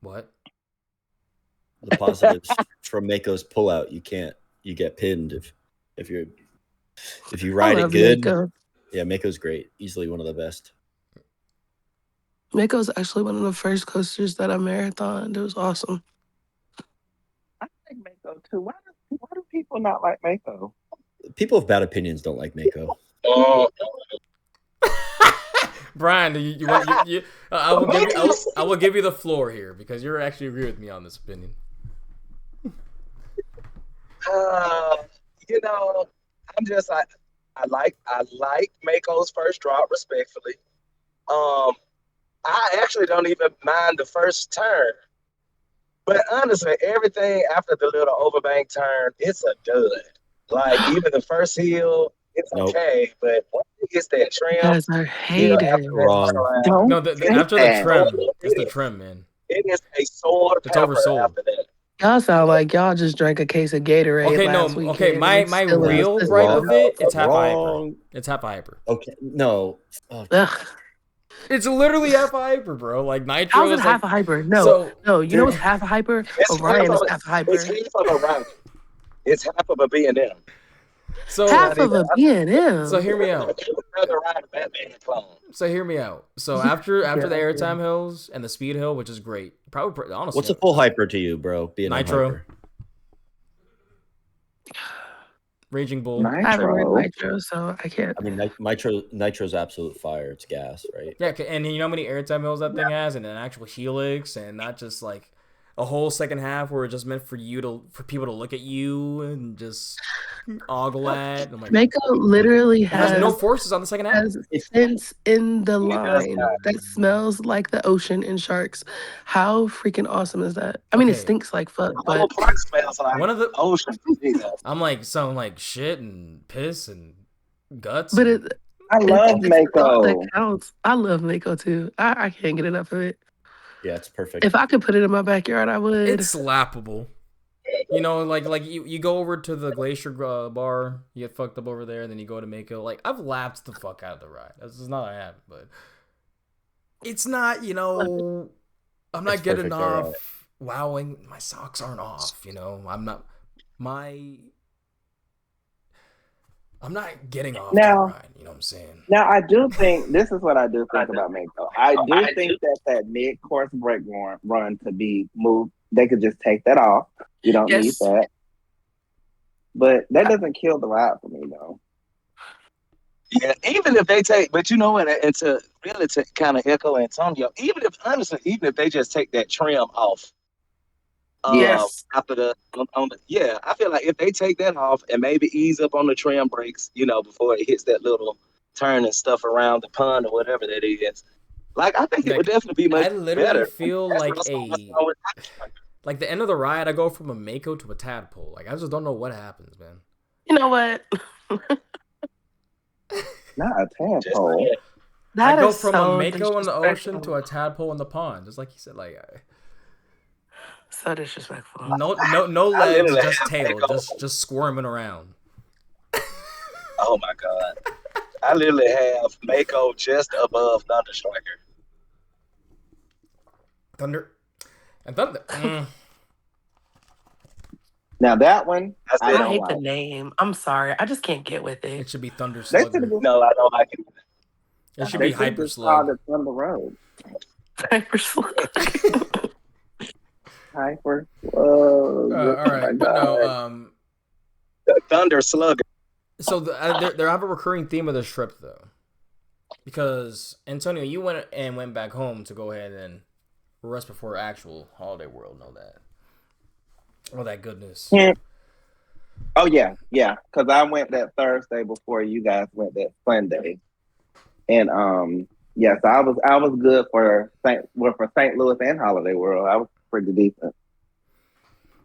What? The positives from Mako's pullout, you get pinned if you ride it good. Mako. Yeah, Mako's great. Easily one of the best. Mako's actually one of the first coasters that I marathoned. It was awesome. I like Mako too. Why do people not like Mako? People with bad opinions don't like Mako. Brian, I will give you the floor here because you're actually agree with me on this opinion. I like Mako's first drop respectfully. I actually don't even mind the first turn, but honestly, everything after the little overbank turn, it's a dud. Like even the first hill, it's okay, but once it gets that trim, you guys are hating. Wrong. No, after the trim, it's the trim, man. It is a sword. It's oversold. After that. Y'all sound like y'all just drank a case of Gatorade last weekend. Okay, my real gripe with it, it's half a hyper. It's half a hyper. Okay, no. It's literally half a hyper, bro. Like Nitro is half a hyper. No, you know what's half a hyper? Orion is half a hyper. It's half of a ride. It's half of a B&M. So Half of a B&M. hear me out. Rather ride a Batman clone. So hear me out. So after Yeah, the airtime hills and the speed hill, which is great, probably honestly, What's a full hyper to you, bro? Being Nitro. hyper. Raging Bull. I haven't ridden Nitro. Nitro, so I can't. I mean, Nitro's absolute fire. It's gas, right? Yeah, and you know how many airtime hills that thing has, and an actual helix, and not just like a whole second half where it's just meant for people to look at you and just ogle at. I'm like, Mako literally it has has no forces on the second half. has scents in the It does line not. that smells like the ocean and sharks. How freaking awesome is that? I mean, it Okay. stinks like fuck, Whole but park smells like One of the ocean. Jesus. I'm like some like shit and piss and guts. but and- it. I love It's the thought that Mako. counts. I love Mako too. I can't get enough of it. Yeah, it's perfect. If I could put it in my backyard, I would. It's slappable. You know, like you go over to the Glacier bar, you get fucked up over there, and then you go to Mako. Like, I've lapped the fuck out of the ride. This is not a habit, but it's not, you know, I'm not It's getting perfect, off alright. wowing. My socks aren't off, you know. I'm not getting off Now- the ride, you know what I'm saying? Now, I do think this is what I do think about Mako. I do think that mid-course brake run to be moved, they could just take that off. You don't need Yes. that. But that doesn't kill the ride for me, though. Yeah, even if they take, but you know what, and to really to kind of echo Antonio, even if they just take that trim off, Yes. after yeah, I feel like if they take that off and maybe ease up on the trim brakes, you know, before it hits that little turn and stuff around the pond or whatever that is, like I think it would definitely be much I literally better. feel That's like what's a wrong with- like the end of the ride, I go from a Mako to a tadpole. Like, I just don't know what happens, man. You know what? Not a just tadpole. like- That I go is from so a Mako in the ocean disrespectful. to a tadpole in the pond, just like you said. Like, So disrespectful. no I legs, literally just have tail, Mako. just squirming around. Oh my god, I literally have Mako just above Thunder Striker. Thunder. Now, that one, That's I it. I don't hate the like. name. I'm sorry. I just can't get with It it. should be Thunder They Slugger. should have just, No, I don't like it. It should they be should Hyper just called Slug. it Thunder Road. Hyper slug. Hyper Slug. All Oh right, my but no. God. Thunder Slugger. So they have a recurring theme of this trip though, because Antonio, you went back home to go ahead and rest before actual Holiday World and all that. All that goodness. Yeah. Oh yeah, because I went that Thursday before you guys went that Sunday, and yes, I was good for St. Louis and Holiday World. I was pretty decent.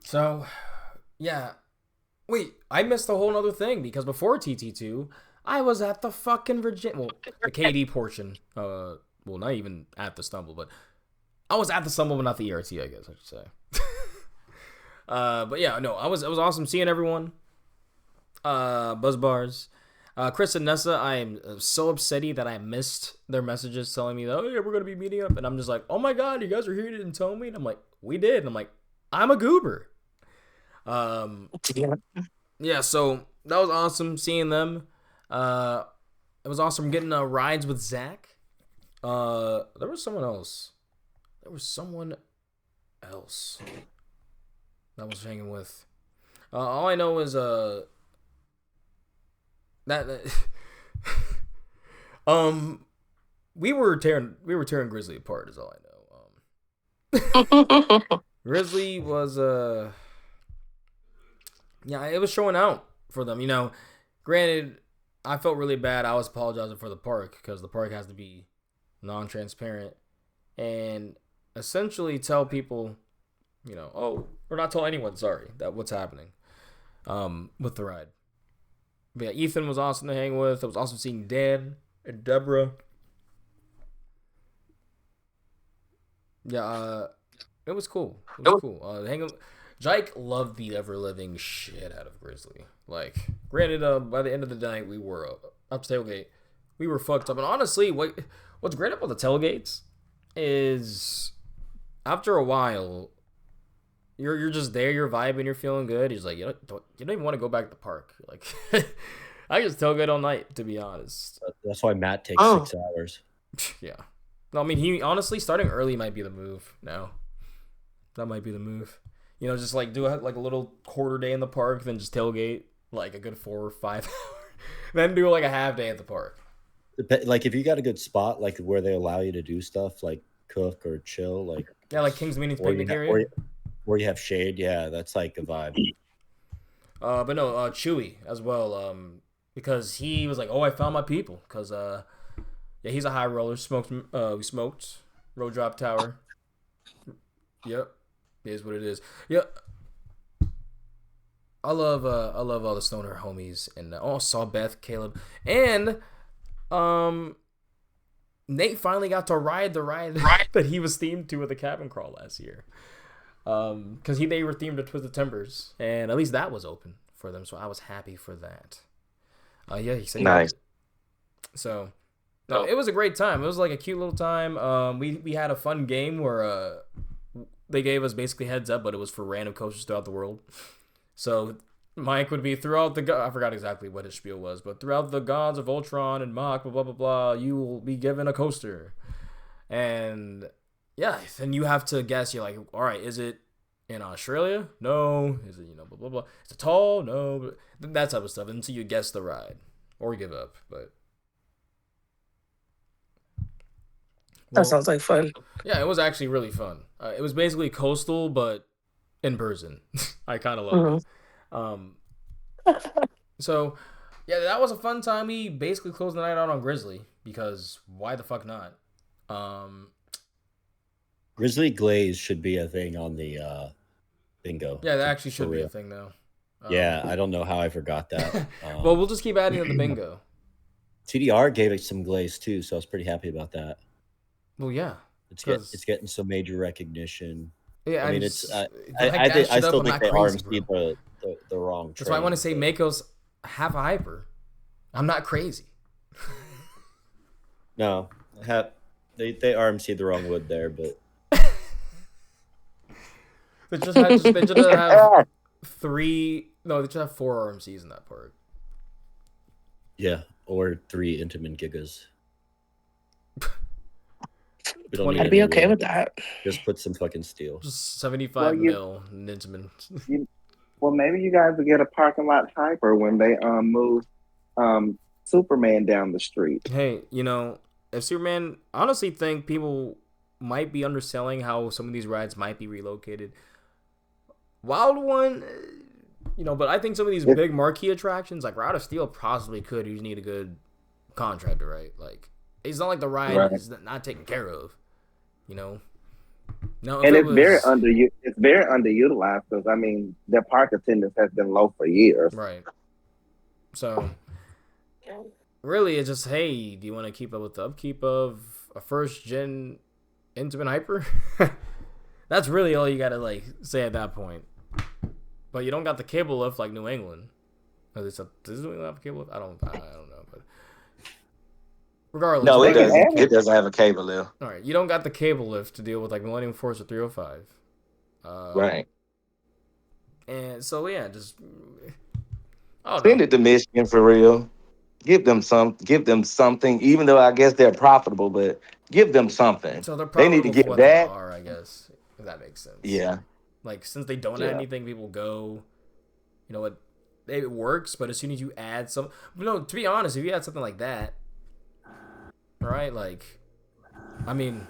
So, yeah. Wait, I missed a whole nother thing because before TT2, I was at the fucking the KD portion. Well, not even at the stumble, but I was at the stumble, but not the ERT, I guess I should say. But yeah, no, it was awesome seeing everyone. Buzz bars. Chris and Nessa, I am so upsetty that I missed their messages telling me that, oh yeah, we're gonna be meeting up, and I'm just like, oh my god, you guys are here, you didn't tell me, and I'm like, we did, and I'm like, I'm a goober. Yeah, so that was awesome seeing them. It was awesome getting rides with Zach. There was someone else. That was hanging with. All I know is that we were tearing Grizzly apart is all I know. Grizzly was yeah, it was showing out for them. You know, granted, I felt really bad. I was apologizing for the park because the park has to be non-transparent and essentially tell people, you know, oh, or not tell anyone, sorry, that what's happening with the ride. But yeah, Ethan was awesome to hang with. It was awesome seeing Dan and Deborah. Yeah, it was cool. It was cool. Hanging. Jike loved the ever-living shit out of Grizzly. Like, granted, by the end of the night, we were up to tailgate. We were fucked up. And honestly, what's great about the tailgates is after a while, you're just there, you're vibing, you're feeling good. He's like, you don't even want to go back to the park. Like, I just tailgate all night, to be honest. That's why Matt takes Oh, 6 hours. Yeah. No, I mean, he honestly starting early might be the move now. That might be the move. Just like do like a little quarter day in the park, then just tailgate like a good 4 or 5 hours, then do like a half day at the park. Like if you got a good spot, like where they allow you to do stuff like cook or chill, like Yeah, like King's Meetings or you picnic have area. or you have shade, yeah, that's like a vibe. But no, Chewy as well. Because he was like, "Oh, I found my people." Because yeah, he's a high roller. We smoked. Road drop tower. Yep, it is what it is. Yep. I love all the stoner homies and saw Beth, Caleb, and um Nate finally got to ride the ride that he was themed to with the cabin crawl last year. Because they were themed to Twisted Timbers, and at least that was open for them, so I was happy for that. Yeah, he said he Nice. liked it. So, no, it was a great time. It was like a cute little time. We had a fun game where they gave us basically heads up, but it was for random coasters throughout the world. So Mike would be throughout I forgot exactly what his spiel was, but throughout the gods of Ultron and Mach, blah blah blah blah, you will be given a coaster, and yeah, then you have to guess. You're like, all right, is it in Australia? No. Is it blah blah blah? Is it tall? No. That type of stuff until you guess the ride or give up. But that well, sounds like fun. yeah, it was actually really fun. It was basically coastal, but in person. I kind of loved it. Um, so yeah, that was a fun time. We basically closed the night out on Grizzly because why the fuck not? Um, Grizzly Glaze should be a thing on the bingo. yeah, that actually For should be a real. thing now. Yeah, I don't know how I forgot that. Well, we'll just keep adding to the bingo. TDR gave it some glaze too, so I was pretty happy about that. Well, yeah, It's getting some major recognition. yeah. I mean, just, I I still I'm think not they crazy, RMC bro. the wrong. That's why I want to say train, Mako's half a hyper. I'm not crazy. No, they RMC the wrong wood there, but They just have three. No, they just have 4 RMCs in that park. yeah, or 3 Intamin Gigas. We don't 20 need I'd be any okay wood. with that. Just put some fucking steel. Just 75 mil Ninjamin. Well, maybe you guys will get a parking lot hyper when they move Superman down the street. Hey, if Superman, I honestly think people might be underselling how some of these rides might be relocated. Wild One, but I think some of these big marquee attractions, like Route of Steel, possibly could. You just need a good contractor, right? Like, it's not like the ride is not taken care of, No, and it's very underutilized because I mean their park attendance has been low for years. Right. So, really, it's just, hey, do you want to keep up with the upkeep of a first gen Intamin Hyper? That's really all you gotta say at that point. But you don't got the cable lift like New England. Does New England have a cable lift? I don't know, but regardless. No, it right? doesn't. It doesn't have a cable lift. All right, you don't got the cable lift to deal with like Millennium Force or 305. Right. And so yeah, just I don't Send know. it to Michigan for real. Give them something. Even though I guess they're profitable, but give them something. So they're They need to profitable for get what they that. are, I guess. If that makes sense. Yeah. Like, since they don't Yeah. add anything, people go. You know what? It works, but as soon as you add some, no. To be honest, if you add something like that, right? Like, I mean,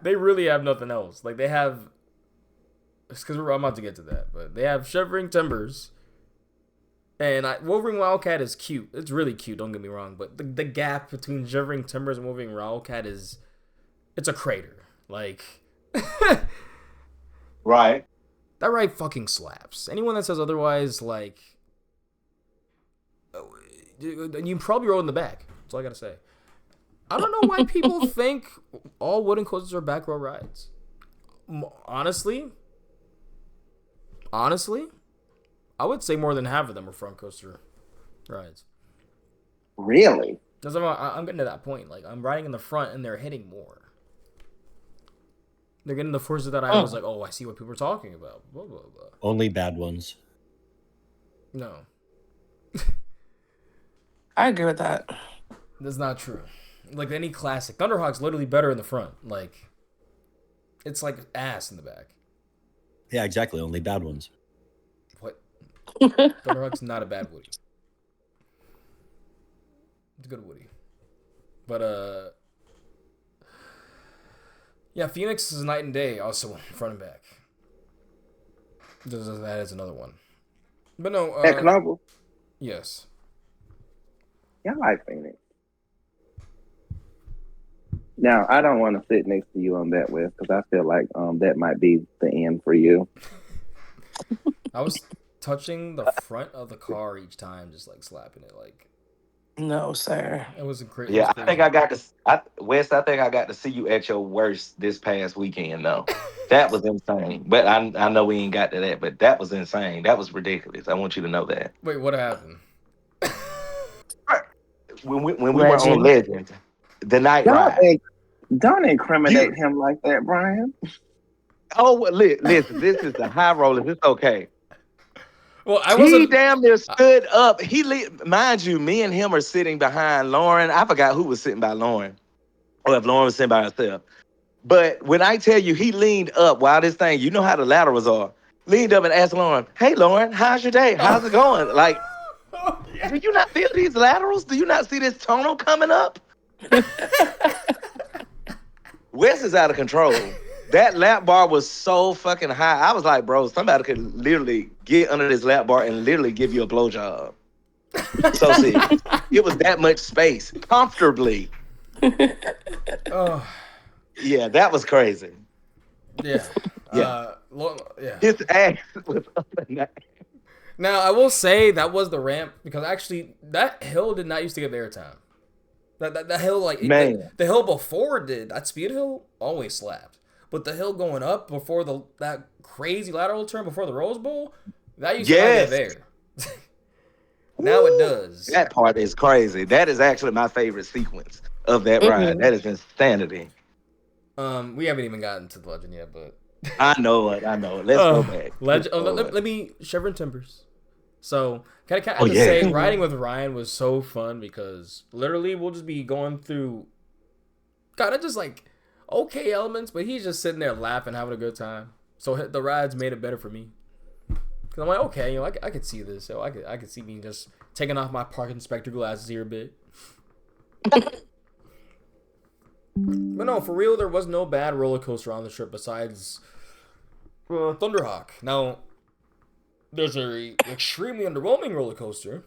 they really have nothing else. Like, they have. It's because I'm about to get to that, but they have Shivering Timbers. And Wolverine Wildcat is cute. It's really cute. Don't get me wrong, but the gap between Shivering Timbers and Wolverine Wildcat it's a crater. Like. Right. That ride fucking slaps. Anyone that says otherwise, you probably rode in the back. That's all I gotta say. I don't know why people think all wooden coasters are back row rides. Honestly, I would say more than half of them are front coaster rides. Really? Because I'm getting to that point. Like, I'm riding in the front and they're hitting more. They're getting the forces that I was like, oh, I see what people are talking about. Blah blah blah. Only bad ones. No, I agree with that. that's not true. Like any classic, Thunderhawk's literally better in the front. Like, it's like ass in the back. Yeah, exactly. Only bad ones. What? Thunderhawk's not a bad Woody. It's a good Woody. But yeah, Phoenix is night and day also front and back. That is another one. But no, At Knoble, yes. yeah, I like Phoenix. Now, I don't want to sit next to you on that, Wes, because I feel like that might be the end for you. I was touching the front of the car each time, just like slapping it. Like, No, sir. it was great. Yeah, I think I got to. Wes, I think I got to see you at your worst this past weekend. Though, that was insane. But I know we ain't got to that. But that was insane. That was ridiculous. I want you to know that. Wait, what happened? When we were on Legend, the night ride. Don't incriminate him like that, Brian. Oh, well, listen, this is the high roller. It's okay. Well, I He wasn't. damn near stood up. Mind you, me and him are sitting behind Lauren. I forgot who was sitting by Lauren, or if Lauren was sitting by herself. But when I tell you, he leaned up while this thing, you know how the laterals are. Leaned up and asked Lauren, "Hey, Lauren, how's your day? How's it going?" Like, do you not feel these laterals? Do you not see this tonal coming up? Wes is out of control. That lap bar was so fucking high. I was like, bro, somebody could literally get under this lap bar and literally give you a blowjob. So serious. It was that much space, comfortably. Oh, Yeah, that was crazy. yeah. Yeah. Yeah. His ass was up in that. Now, I will say that was the ramp because actually that hill did not used to get airtime. That hill, like, Man. the hill before did. That speed hill always slapped. But the hill going up before that crazy lateral turn before the Rose Bowl, that used to not get there. Now it does. That part is crazy. That is actually my favorite sequence of that ride. That is insanity. We haven't even gotten to the legend yet, but I know it. Let's go back. Legend. Let me Chevron Timbers. So can I Oh, just yeah. say riding with Ryan was so fun because literally we'll just be going through kind of just like okay elements, but he's just sitting there laughing, having a good time. So the rides made it better for me. Cause I'm like, okay, you know, I could see this. So I could see me just taking off my park inspector glasses here a bit. But no, for real, there was no bad roller coaster on the trip besides Thunderhawk. Now, there's a extremely underwhelming roller coaster,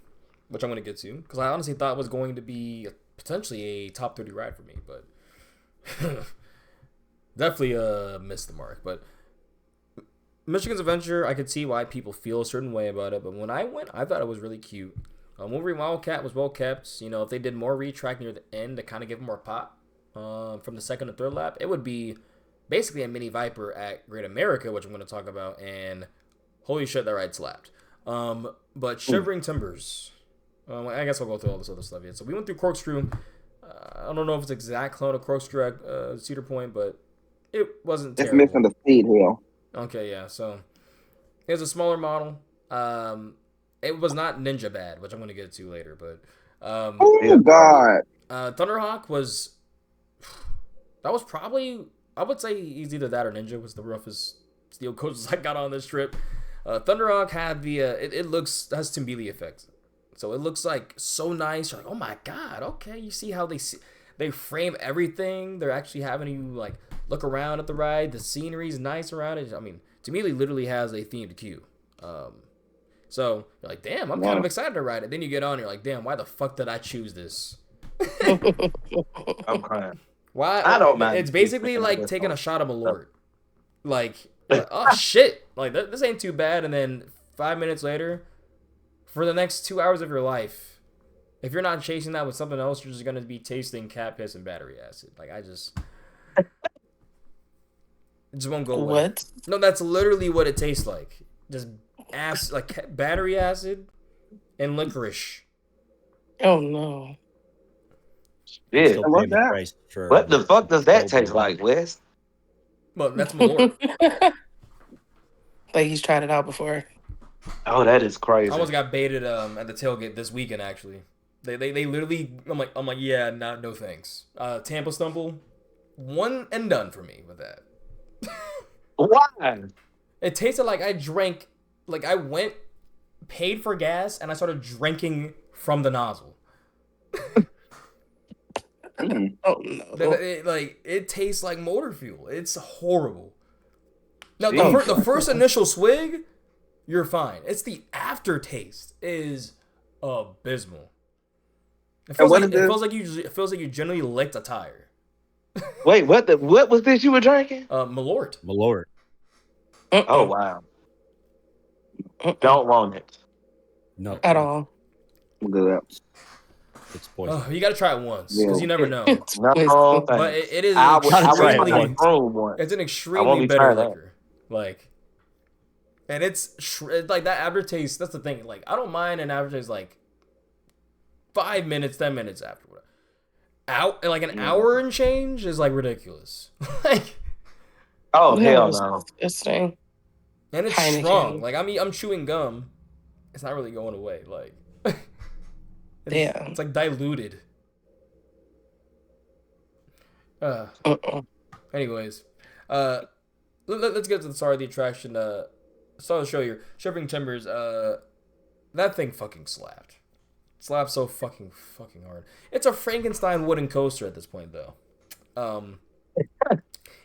which I'm going to get to, because I honestly thought it was going to be potentially a top 30 ride for me, but definitely missed the mark. But Michigan's Adventure, I could see why people feel a certain way about it, but when I went, I thought it was really cute. Wolverine Wildcat was well kept. You know, if they did more retrack near the end to kind of give them more pop from the second and third lap, it would be basically a mini Viper at Great America, which I'm going to talk about, and holy shit, that ride slapped. But Shivering Timbers, I guess I'll go through all this other stuff yet. So we went through Corkscrew. I don't know if it's exact clone of Corkscrew at Cedar Point, but it wasn't terrible. It's missing the speed hill. Okay, yeah. So it was a smaller model. It was not ninja bad, which I'm going to get to later. But Oh God! Thunderhawk was probably, I would say he's either that or Ninja was the roughest steel coaches I got on this trip. Thunderhawk had the it has Timbili effect, so it looks like so nice. You're like, oh my god, okay. You see how they frame everything. They're actually having you like look around at the ride. The scenery's nice around it. I mean, Timbili literally has a themed queue. So you're like, damn, I'm kind of excited to ride it. Then you get on, you're like, damn, why the fuck did I choose this? I'm crying. Why? I don't mind. It's basically like taking a shot of Malort. Like, oh shit, like this ain't too bad. And then 5 minutes later, for the next 2 hours of your life, if you're not chasing that with something else, you're just gonna be tasting cat piss and battery acid. Like it just won't go away. What? No, that's literally what it tastes like. Just acid, like battery acid and licorice. Oh no. Yeah. Still paying the price for What the fuck does that taste like, Wes? Well, that's Malort. Like he's tried it out before. Oh, that is I crazy. almost got baited at the tailgate this weekend. Actually, they literally. I'm like, yeah, no thanks. Tampa Stumble, one and done for me with that. Why? It tasted like I drank, like I went, paid for gas, and I started drinking from the nozzle. Oh no. It tastes like motor fuel. It's horrible. Now Jeez. the first initial swig, you're fine. It's the aftertaste is abysmal. It feels what like is this? it feels like you generally licked a tire. Wait, what was this you were drinking? Malort. Malort. Oh wow. Don't want it. No. At all. Good. It's poison. You got to try it once because Yeah. you never know. It's No, poison. But it is. I Gotta try it was once. once. It's an I extremely won't be bitter trying that. liquor. Like, and it's like that aftertaste. That's the thing. Like, I don't mind an aftertaste like 5 minutes, 10 minutes afterward. Like an hour and change is like ridiculous. Like, Oh Yeah, hell it's no. disgusting. and it's Heineken. strong. Like, I'm chewing gum. It's not really going away. Like, it's like diluted. Anyways, let's get to the start of the attraction. Start of the show here. Shivering Timbers. That thing fucking slapped. Slapped so fucking hard. It's a Frankenstein wooden coaster at this point, though.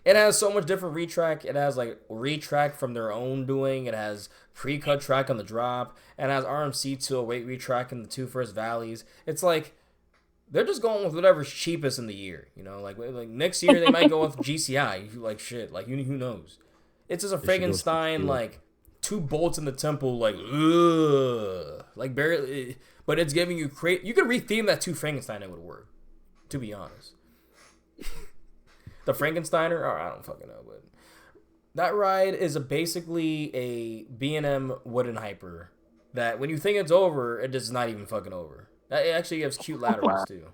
It has so much different retrack. It has like retrack from their own doing. It has pre-cut track on the drop. And it has RMC 208 retrack in the two first valleys. It's like they're just going with whatever's cheapest in the year. You know, like next year they might go with GCI. Like shit. Like who knows? It's just a Frankenstein like 2 bolts in the temple. Like ugh. Like barely. But it's giving you you could retheme that to Frankenstein. It would work. To be honest. The Frankensteiner? Oh, I don't fucking know, but that ride is basically a B&M wooden hyper that when you think it's over, it is not even fucking over. It actually gives cute laterals too.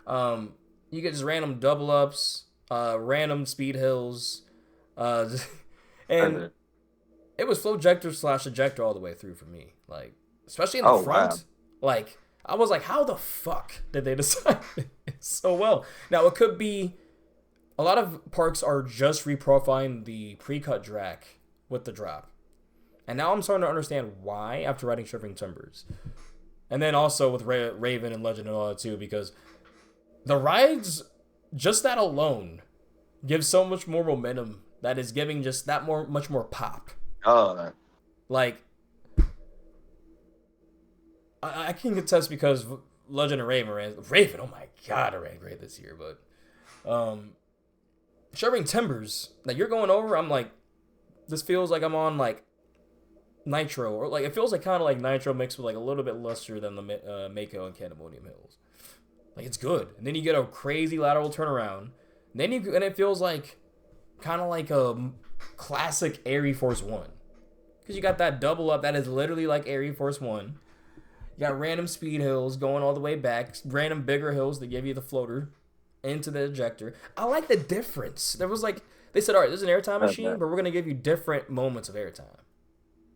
You get just random double ups, random speed hills, and it was flow ejector / ejector all the way through for me. Like, especially in the front. Wow. Like, I was like, how the fuck did they decide it so well? Now, it could be a lot of parks are just reprofiling the pre-cut track with the drop. And now I'm starting to understand why after riding Shivering Timbers. And then also with Raven and Legend and all that too, because the rides, just that alone, gives so much more momentum that is giving just that much more pop. Oh. Like, I can attest because Legend and Raven, oh my god, I ran great this year, but Shivering Timbers, like you're going over, I'm like, this feels like I'm on like Nitro, or like it feels like kind of like Nitro mixed with like a little bit luster than the Mako and Candemonium Hills. Like it's good, and then you get a crazy lateral turnaround, and it feels like kind of like a classic Air Force One, because you got that double up that is literally like Air Force One. You got random speed hills going all the way back, random bigger hills that give you the floater into the ejector. I like the difference. There was like, they said, all right, this is an airtime machine, but we're going to give you different moments of airtime.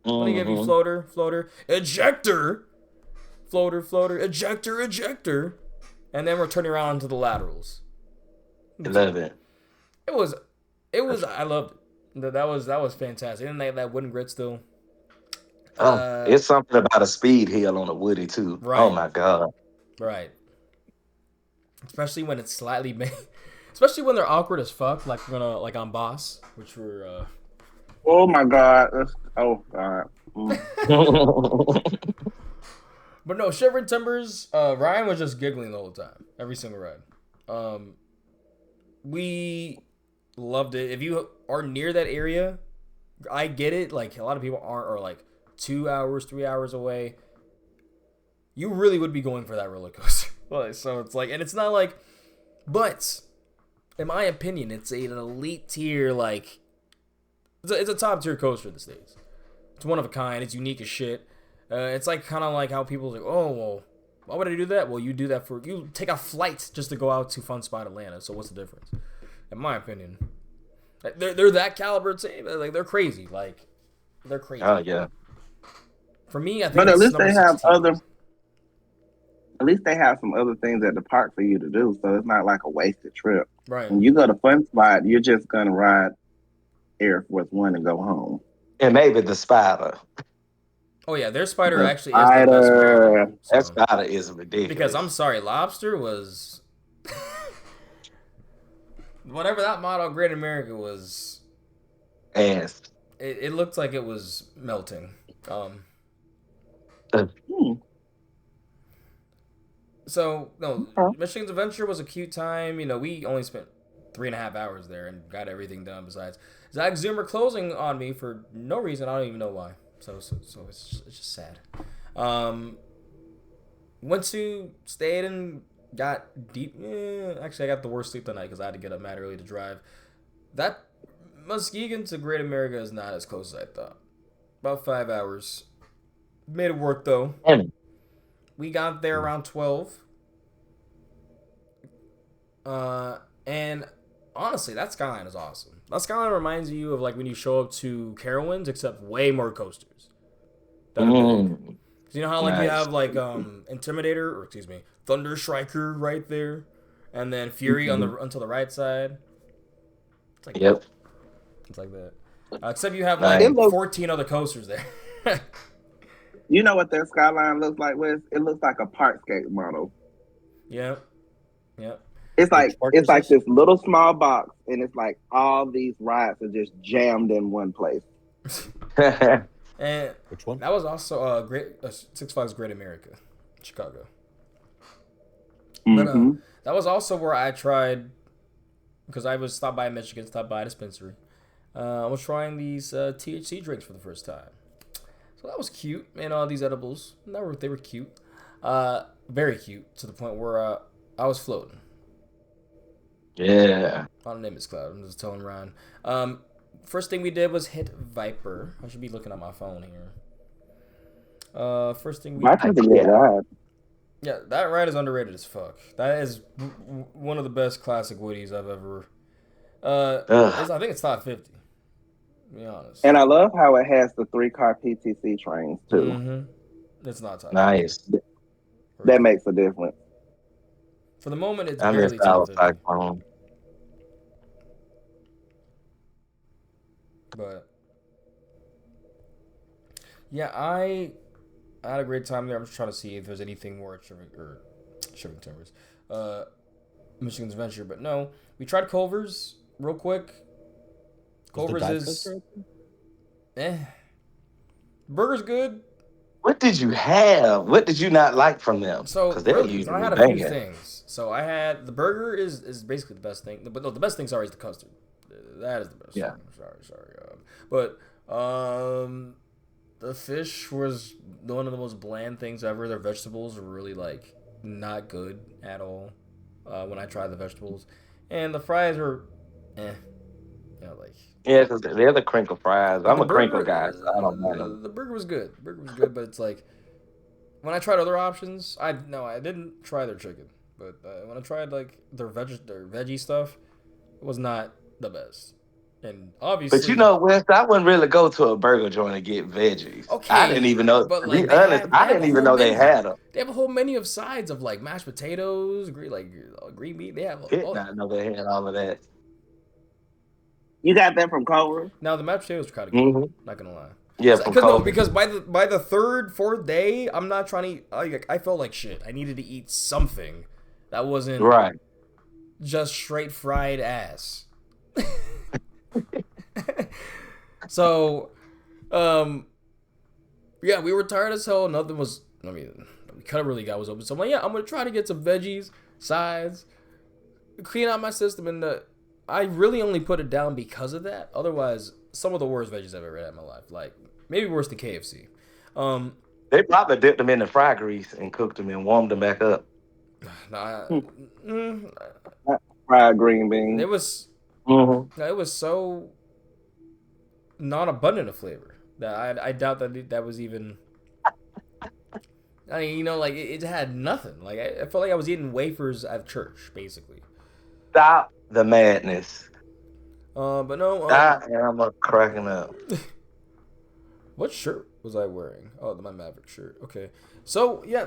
I'm going to give you floater, ejector, floater, ejector, and then we're turning around to the laterals. I love it. It was, I loved it. That was fantastic. And that wooden grit still. It's something about a speed hill on a woody too. Right. Oh my god. Right. Especially when it's slightly especially when they're awkward as fuck, like we're gonna like on Boss, which were oh my god. Oh god. But no, Shivering Timbers, Ryan was just giggling the whole time. Every single ride. We loved it. If you are near that area, I get it. Like a lot of people are like 2 hours, 3 hours away. You really would be going for that roller coaster. So it's like, and it's not like, but in my opinion, it's an elite tier, like, it's a top tier coaster in the States. It's one of a kind. It's unique as shit. It's like kind of like how people are like, oh, well, why would I do that? Well, you do that you take a flight just to go out to Fun Spot Atlanta. So what's the difference? In my opinion, Like, they're that caliber team. Like they're crazy. Like they're crazy. Oh yeah. For me, I think But at it's least number they have 16. other. At least they have some other things at the park for you to do, so it's not like a wasted trip. Right. When you go to Fun Spot, you're just gonna ride Air Force One and go home. And maybe the spider. Oh yeah, their spider The actually is their best model. spider. That So spider is because I'm ridiculous. sorry, lobster was whatever that model of Great America was. Ass. It looked like it was melting. Um, Hmm. so no, Okay. Michigan's Adventure was a cute time. You know, we only spent 3.5 hours there and got everything done. Besides, Zach Zoomer closing on me for no reason. I don't even know why. So it's just sad. Um, went to stayed and got deep. Actually, I got the worst sleep that night because I had to get up mad early to drive. That Muskegon to Great America is not as close as I thought. About 5 hours. Made it work though. And We got there around 12. And honestly, that skyline is awesome. That skyline reminds you of like when you show up to Carowinds, except way more coasters that are big. mm, 'Cause you know how like you nice. have like Intimidator or excuse me Thunder Striker right there, and then Fury on Mhm. the onto the right side. It's like that. Yep. It's like that. Except you have It Nice. like looks. 14 other coasters there. You know what their skyline looks like, Wes? It looks like a parkscape model. Yeah. Yeah. Which park It's is like this? this little small box, and it's like all these rides are just jammed in one place. And Which one? that was also Six Flags Great America, Chicago. But Mm-hmm. that was also where I tried because I was stopped by Michigan, stopped by a dispensary. I was trying these THC drinks for the first time, so that was cute. And all these edibles, they were cute, very cute to the point where I was floating Yeah. on an image cloud. I'm just telling Ryan. First thing we did was hit Viper. I should be looking at my phone here. First thing we Viper's a good Yeah. ride. Yeah, that ride is underrated as fuck. That is one of the best classic Woodies I've ever. Ugh. I think it's top 50. To be honest. And I love how it has the 3-car PTC trains too. Mm-hmm. It's not top 50. Nice. That makes a difference. For the moment, it's I miss barely top our 50. cyclone. But yeah, I had a great time there. I'm just trying to see if there's anything more at Shivering Timbers, Michigan's Adventure. But no, we tried Culver's real quick. Was the Culver's dive is coaster open? burger's good. What did you have? What did you not like from them? So Because they're really, so I usually had a few banging. things. So I had the burger is basically the best thing, but no, the best thing sorry is the custard. That is the best. Yeah. Thing. Sorry. But the fish was one of the most bland things ever. Their vegetables were really like not good at all. When I tried the vegetables, and the fries were, like. Yeah, because they're the crinkle fries. But I'm a crinkle guy, so I don't mind them. the burger was good. The burger was good, but it's like when I tried other options, I didn't try their chicken, but when I tried like their veggie stuff, it was not the best. And obviously, But you know, West, I wouldn't really go to a burger joint to get veggies. I didn't okay, even know. but To like be honest, they I have a didn't even whole know they menu. had them. They have a whole menu of sides of like mashed potatoes, green meat. They have Did not know they had all of that. You got that from Culver? now the mashed potatoes were kind of good. Hmm. Not gonna lie. Yeah, from Because no, Culver. because by the third, fourth day, I'm not trying to eat. I felt like shit. I needed to eat something that wasn't Right. just straight fried ass. So, yeah, we were tired as hell. Nothing was. I mean, we could have really got was open. So I'm like, yeah, I'm gonna try to get some veggies, sides, clean out my system, and I really only put it down because of that. Otherwise, some of the worst veggies I've ever had in my life, like maybe worse than KFC. They probably dipped them in the fry grease and cooked them and warmed them back up. Nah, Fried green beans. it was Mm-hmm. it was so non abundant of flavor that I doubt that was even. I mean, like it had nothing. Like I felt like I was eating wafers at church, basically. Stop the madness. But no. I am cracking up. What shirt was I wearing? Oh, my Maverick shirt. Okay. So yeah,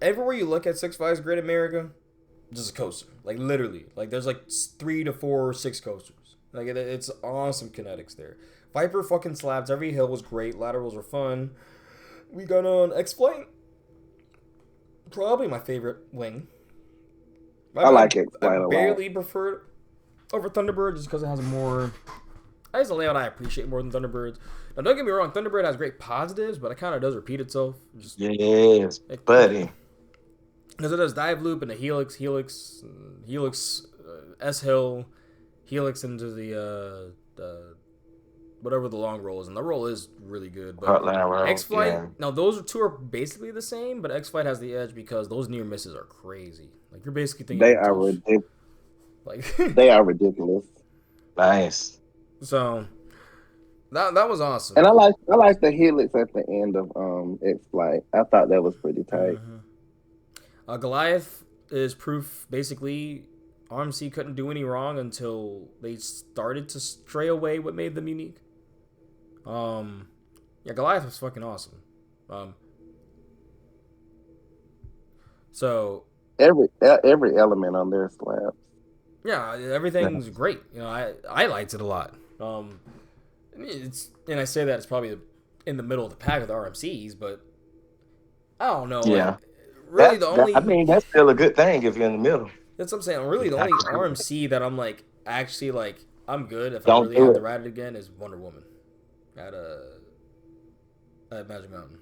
everywhere you look at Six Flags Great America, just a coaster. Like literally, like there's like 3 to 4 or 6 coasters. Like it's awesome kinetics there. Viper fucking slaps. Every hill was great. Laterals are fun. We got on X-Flight. Probably my favorite wing. I like I X-Flight a lot. barely prefer it over Thunderbird just because it has more. It's a layout I appreciate more than Thunderbirds. Now, don't get me wrong, Thunderbird has great positives, but it kind of does repeat itself. Yes, buddy. Because it does dive loop and a helix, S hill, helix into the whatever the long roll is, and the roll is really good. But Heartland Road, X Flight, yeah. now those two are basically the same, but X Flight has the edge because those near misses are crazy. Like you're basically thinking They are ridiculous. like They are ridiculous. Nice. So that was awesome. And I like the helix at the end of X-Flight. I thought that was pretty tight. Goliath is proof basically RMC couldn't do any wrong until they started to stray away what made them unique. Yeah, Goliath was fucking awesome. So Every element on there slaps. yeah, everything's great. You know, I liked it a lot. And I say that it's probably in the middle of the pack of the RMCs, but I don't know. Yeah. Like, really, the only I mean, that's still a good thing if you're in the middle. that's what I'm saying. Really, the only RMC that I'm like actually like I'm good if I Don't really do have it. to ride it again is Wonder Woman at Magic Mountain.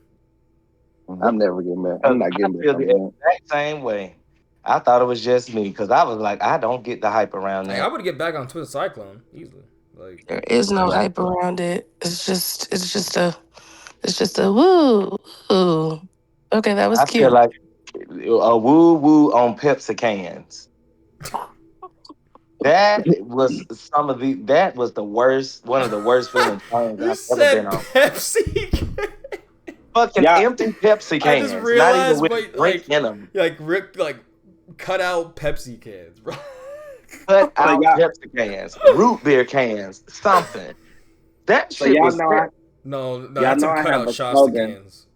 I'm never getting mad. I'm not I getting feel mad. the exact same way. I thought it was just me because I was like, I don't get the hype around Like, I that. would get back on Twisted Cyclone easily. Like There is no hype around it. It's just a woo woo. Okay, that was I feel cute. like a woo woo on Pepsi cans. That was that was the worst, one of the worst feeling times you I've ever been said on. Pepsi. Fucking Yeah. empty Pepsi I just cans, not even realized, with but drink in them. like cut out Pepsi cans, bro. Cut So out y'all, Pepsi cans, root beer cans, something. That so shit y'all was know I No, y'all that's know some I cut have out a Shasta slogan. cans.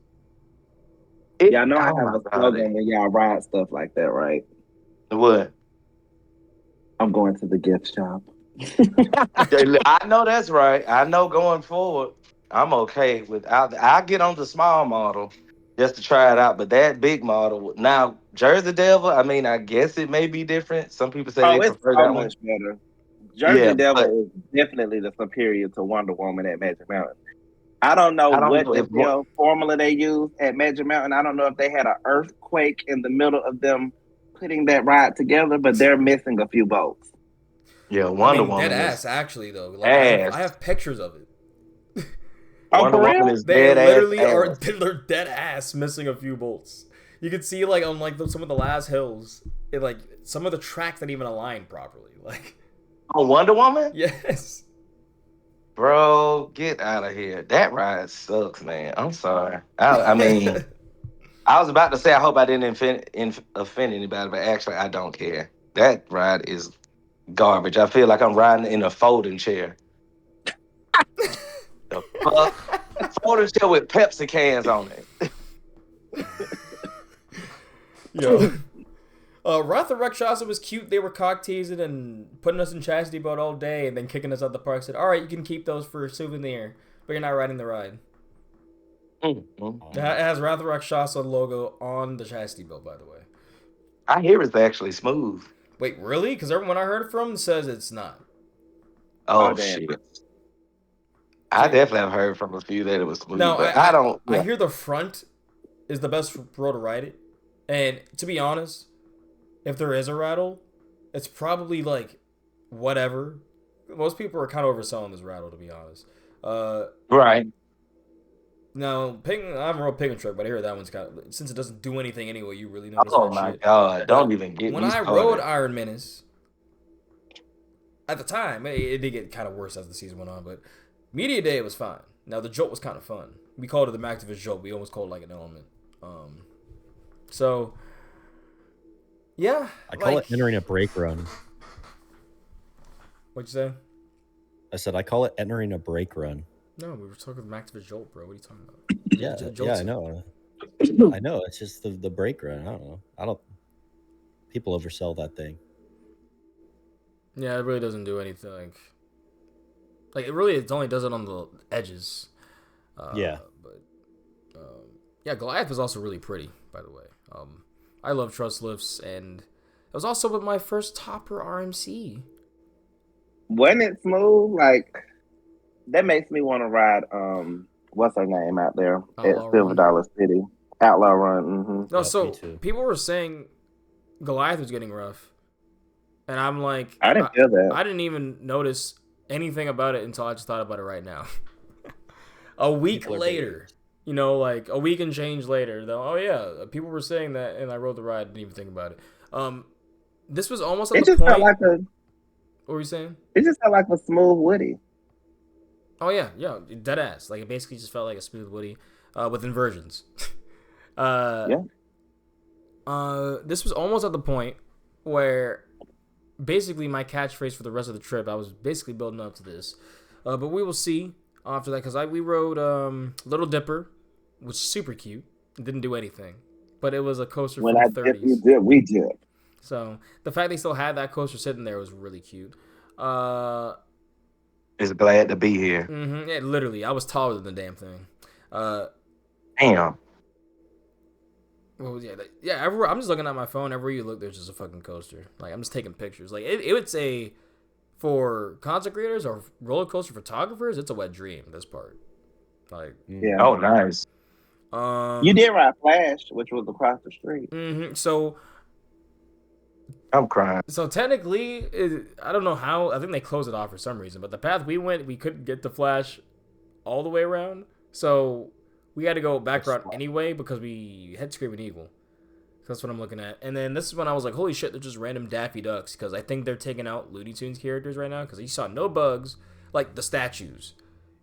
Y'all know I Oh have my a God, slogan when y'all ride stuff like that, right? what? I'm going to the gift shop. I know that's right. I know going forward, I'm okay without. I get on the small model just to try it out, but that big model now, Jersey Devil. I mean, I guess it may be different. Some people say they Oh, it's prefer so that one. much better. Yeah, Jersey Devil but is definitely the superior to Wonder Woman at Magic Mountain. I don't know I don't what know the if hell formula they used at Magic Mountain. I don't know if they had an earthquake in the middle of them putting that ride together, but they're missing a few bolts. I Wonder mean, dead Woman is ass actually though. Like I ass. have pictures of it. Oh, Wonder for Woman real? is They dead ass literally are ass. they're dead ass missing a few bolts. You can see like on like some of the last hills, like some of the tracks that even align properly. Like On Wonder Woman, yes. bro, get out of here. That ride sucks, man. I'm sorry. I mean, I was about to say I hope I didn't offend anybody, but actually I don't care. That ride is garbage. I feel like I'm riding in a folding chair. The fuck? Folding chair with Pepsi cans on it. Yo. Wrath of Rakshasa was cute. They were cock teasing and putting us in chastity boat all day and then kicking us out the park. Said, all right, you can keep those for a souvenir, but you're not riding the ride. It has Wrath of Rakshasa logo on the chastity boat, by the way. I hear it's actually smooth. Wait, really? Because everyone I heard it from says it's not. Oh, damn. shit. I definitely have heard from a few that it was smooth, No, but I don't. I hear the front is the best road to ride it. And to be honest, if there is a rattle, it's probably like whatever. Most people are kind of overselling this rattle, to be honest. Right. No, I'm a real pig and truck, but I hear that one's kind of, since it doesn't do anything anyway, you really notice Oh that my shit. God! Don't But even get when me I started. rode Iron Menace, at the time, it did get kind of worse as the season went on, but Media Day was fine. Now, the jolt was kind of fun. We called it the Mactivist jolt. We almost called it like an element. So, yeah. I call it entering a break run. What'd you say? I said I call it entering a brake run. No, we were talking about Max Jolt, bro. What are you talking about? Yeah, I know. I know. It's just the brake run. I don't know. People oversell that thing. Yeah, it really doesn't do anything. Like it only does it on the edges. Yeah. But yeah, Goliath was also really pretty, by the way. I love truss lifts, and it was also with my first topper RMC. Wasn't it smooth? Like, that makes me want to ride, what's her name out there Outlaw at Silver Run. Dollar City? Outlaw Run. Mm-hmm. No, Yeah, so me too. people were saying Goliath was getting rough, and I'm like, I didn't feel that. I didn't even notice anything about it until I just thought about it right now. A week People are later, you know, like a week and change later, though. Oh yeah, people were saying that, and I rode the ride. Didn't even think about it. This was almost at It the just point. felt like What were you saying? it just felt like a smooth Woody. Oh yeah, dead ass. Like it basically just felt like a smooth Woody, with inversions. Yeah. This was almost at the point where basically my catchphrase for the rest of the trip, I was basically building up to this. But we will see after that, because we rode Little Dipper, which was super cute. It didn't do anything, but it was a coaster When from I the dip, 30s. you dip, we dip. So the fact they still had that coaster sitting there was really cute. Is glad to be here. Yeah, literally, I was taller than the damn thing. Damn. Well, yeah. Everywhere, I'm just looking at my phone. Everywhere you look, there's just a fucking coaster. Like I'm just taking pictures. Like it would say, for content creators or roller coaster photographers, it's a wet dream. This part, like, Yeah. Oh, nice. You did ride Flash, which was across the street. So I'm crying. technically, I don't know how. I think they closed it off for some reason. But the path we went, we couldn't get the Flash all the way around. So we had to go back around anyway because we had Screaming Eagle. That's what I'm looking at. And then this is when I was like, holy shit, they're just random Daffy Ducks. Because I think they're taking out Looney Tunes characters right now. Because you saw no bugs, like the statues.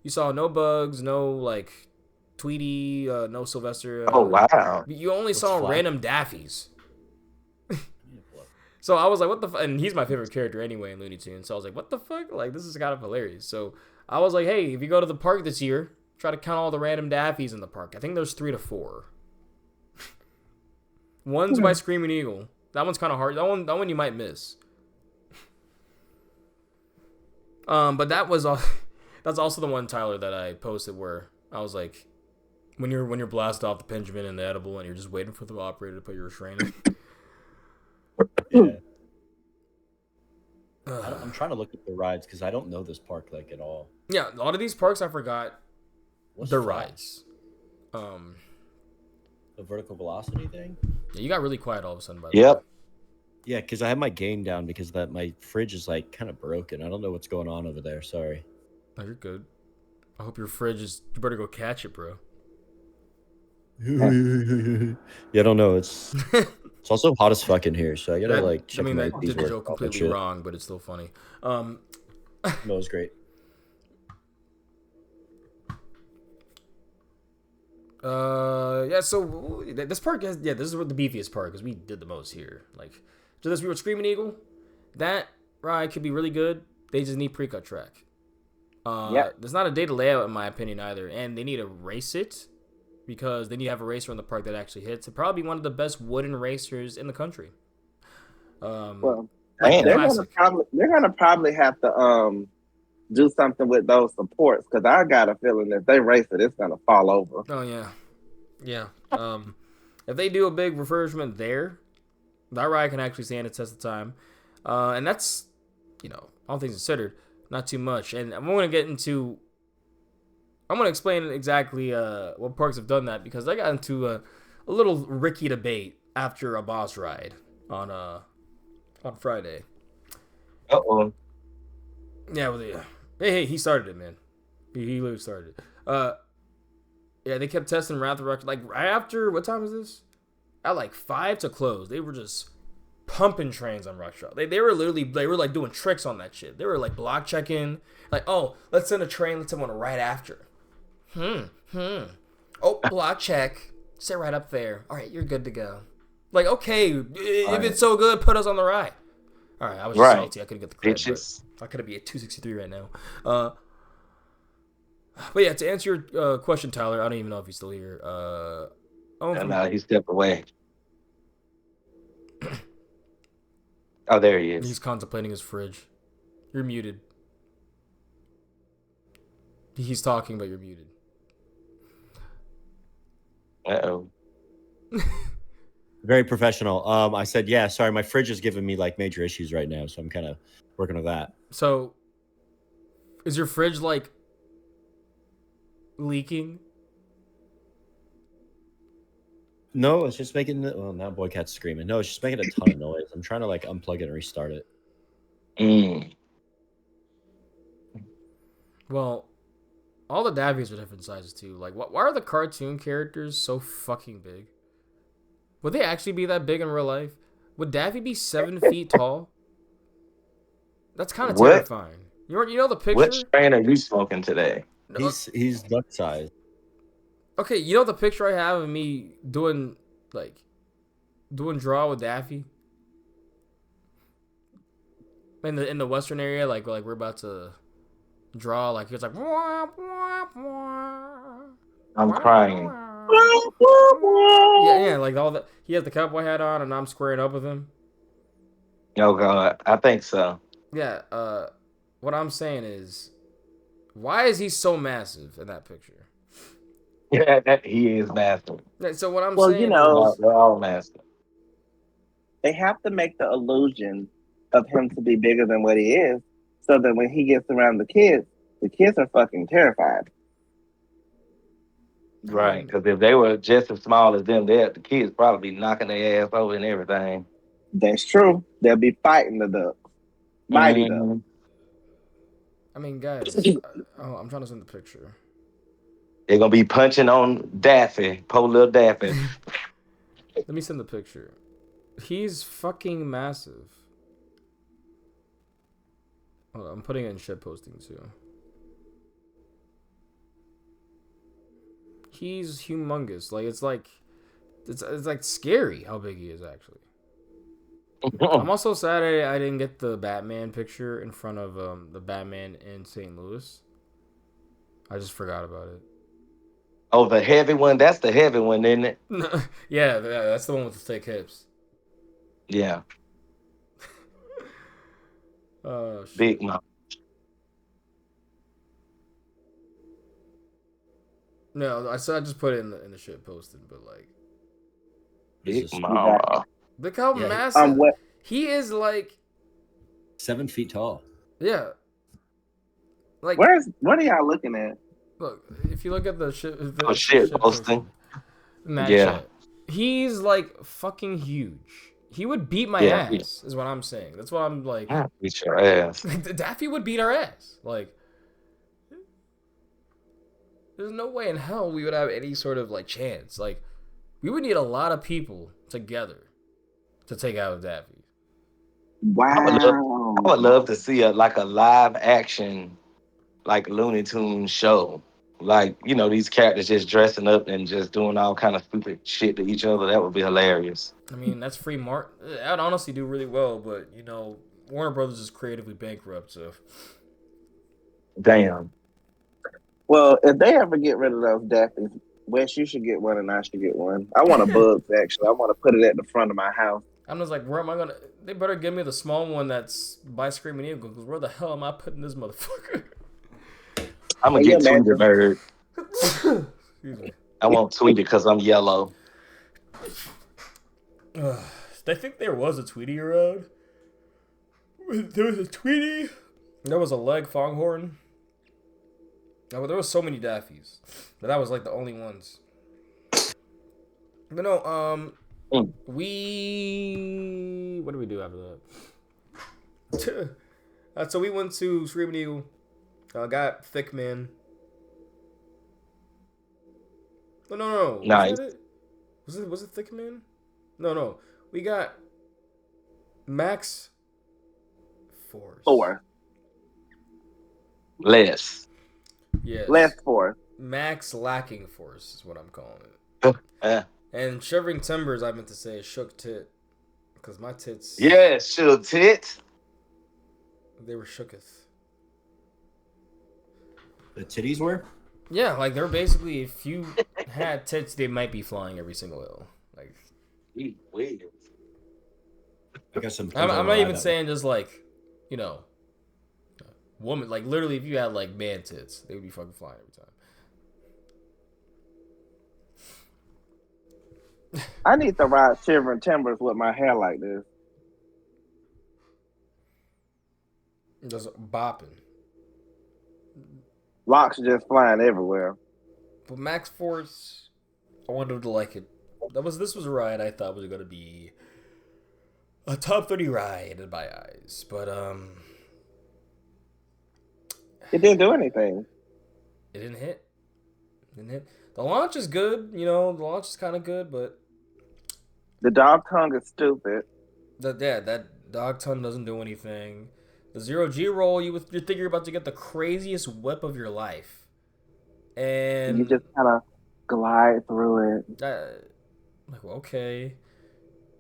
You saw no bugs, no like Tweety, no Sylvester. Oh, wow. You only saw Flash? random Daffies. So I was like, what the fuck? And he's my favorite character anyway in Looney Tunes. So I was like, what the fuck? Like, this is kind of hilarious. So I was like, hey, if you go to the park this year, try to count all the random Daffies in the park. I think there's 3 to 4. One's by Screaming Eagle. That one's kind of hard. That one you might miss. But that's also the one, Tyler, that I posted where I was like, when you're blasted off the Benjamin and the edible and you're just waiting for the operator to put your restraint in. Yeah. I'm trying to look at the rides because I don't know this park like at all. Yeah, a lot of these parks I forgot What's the Flash? rides. The vertical velocity thing? Yeah, you got really quiet all of a sudden. By the way. Yep. Yeah, because I have my gain down because my fridge is like kind of broken. I don't know what's going on over there. Sorry. Oh, you're good. I hope your fridge is. You better go catch it, bro. Yeah, I don't know. It's also hot as fuck in here, so I gotta check my that did the joke completely wrong, but it's still funny. No, it was great. Yeah. So this park has. Yeah, this is the beefiest part because we did the most here. Like, to this, we were Screaming Eagle. That ride could be really good. They just need pre-cut track. There's not a data layout in my opinion either, and they need to race it. Because they need to have a racer in the park that actually hits. It'd probably be one of the best wooden racers in the country. Well, like they're classic. gonna probably have to do something with those supports because I got a feeling if they race it, it's gonna fall over. Oh yeah. If they do a big refurbishment there, that ride can actually stand the test of time. And that's, all things considered, not too much. And I'm going to explain exactly what parks have done that because I got into a little Ricky debate after a boss ride on Friday. Uh-oh. Yeah, hey, he started it, man. He literally started it. Yeah, they kept testing Wrath of Rush. Like, right after, what time is this? At like 5 to close. They were just pumping trains on Rush Hour. They were like doing tricks on that shit. They were like block checking. Like, oh, let's send a train. Let's send one right after. Oh, block check. Sit right up there. All right, you're good to go. Like, okay, if it's so good, put us on the ride. All right, I was just salty. I couldn't get the credit, Bitches. but I could be at 263 right now. But yeah, to answer your question, Tyler, I don't even know if he's still here. And he stepped away. Oh, there he He's is. contemplating his fridge. You're muted. He's talking, but you're muted. Uh-oh. Very professional. I said, yeah, sorry, my fridge is giving me like major issues right now, so I'm kind of working with that. So, is your fridge like leaking? No, it's just making. Well, now Boycat's screaming. No, it's just making a ton of noise. I'm trying to like unplug it and restart it. Well, all the Daffies are different sizes too. Like, why are the cartoon characters so fucking big? Would they actually be that big in real life? Would Daffy be 7 feet tall? That's kind of What? terrifying. You know the picture? What strain are you smoking today? He's duck size. Okay, you know the picture I have of me doing draw with Daffy in the western area, like we're about to draw, like he was like, wah, wah, wah, I'm wah, crying. wah. Yeah, like all that. He has the cowboy hat on, and I'm squaring up with him. Oh God, I think so. Yeah. What I'm saying is, why is he so massive in that picture? Yeah, he is massive. So what I'm Well, saying you know, is, They're all massive. they have to make the illusion of him to be bigger than what he is, so that when he gets around the kids are fucking terrified. Right, because if they were just as small as them, the kids probably be knocking their ass over and everything. That's true. They'll be fighting the ducks. Mighty ducks. Mhm. I mean, guys, I'm trying to send the picture. They're gonna be punching on Daffy, poor little Daffy. Let me send the picture. He's fucking massive. Hold on, I'm putting it in shit posting too. He's humongous. Like it's like scary how big he is actually. I'm also sad I didn't get the Batman picture in front of the Batman in St. Louis. I just forgot about it. Oh, the heavy one. That's the heavy one, isn't it? Yeah, that's the one with the thick hips. Yeah, Oh shit. big mom. No, I just put it in the shit posted, but like, Big This is mama. look how Yeah, massive What? he is. Like, 7 feet tall. yeah, like What are y'all looking at? look. If you look at the shit, Oh shit, posting. in that Yeah. chat, he's like fucking huge. He would beat my Yeah, ass, is what I'm saying. That's why I'm like, Beat your ass. Daffy would beat our ass. Like, there's no way in hell we would have any sort of like chance. Like, we would need a lot of people together to take out Daffy. Wow. I would love to see a live action like Looney Tunes show. Like, these characters just dressing up and just doing all kind of stupid shit to each other. That would be hilarious. I mean, that's free mark. I'd honestly do really well, but Warner Brothers is creatively bankrupt, so. Damn. Well, if they ever get rid of those Daffys, Wes, you should get one and I should get one. I want a Bugs, actually. I want to put it at the front of my house. I'm just like, where am I gonna? They better give me the small one that's by Screaming Eagle, because where the hell am I putting this motherfucker? I'm gonna Can you get Tweety imagine? Bird. Excuse me. I want Tweety because I'm yellow. They think there was a Tweety around. There was a Tweety. There was a leg foghorn. No, there was so many Daffies, but that was like the only ones. But no, what do we do after that? So we went to Screaming Eagle. Got Thick Man. Oh, no. Nice. Was that it? Was it Thick Man? No. We got Max Force. 4. Less. Yes. Less 4. Max Lacking Force is what I'm calling it. And Shivering Timbers, I meant to say, Shook Tit. Because my tits. Yeah, sure, tit. They were shooketh. The titties were? Yeah, like they're basically, if you had tits, they might be flying every single hill. Like, Wait. I guess it I'm, depends on I'm the not ride even that saying just like, you know, woman. Like literally, if you had like man tits, they would be fucking flying every time. I need to ride Shivering Timbers with my hair like this. Just bopping. Locks just flying everywhere. But Max Force, I wanted to like it. This was a ride I thought was gonna be a top 30 ride in my eyes, but It didn't do anything. it didn't hit. Didn't hit. The launch is good, you know. The launch is kind of good, but The dog tongue is stupid. that dog ton doesn't do anything. The 0G roll, you're thinking you're about to get the craziest whip of your life, And you and just kind of glide through it. like well, okay.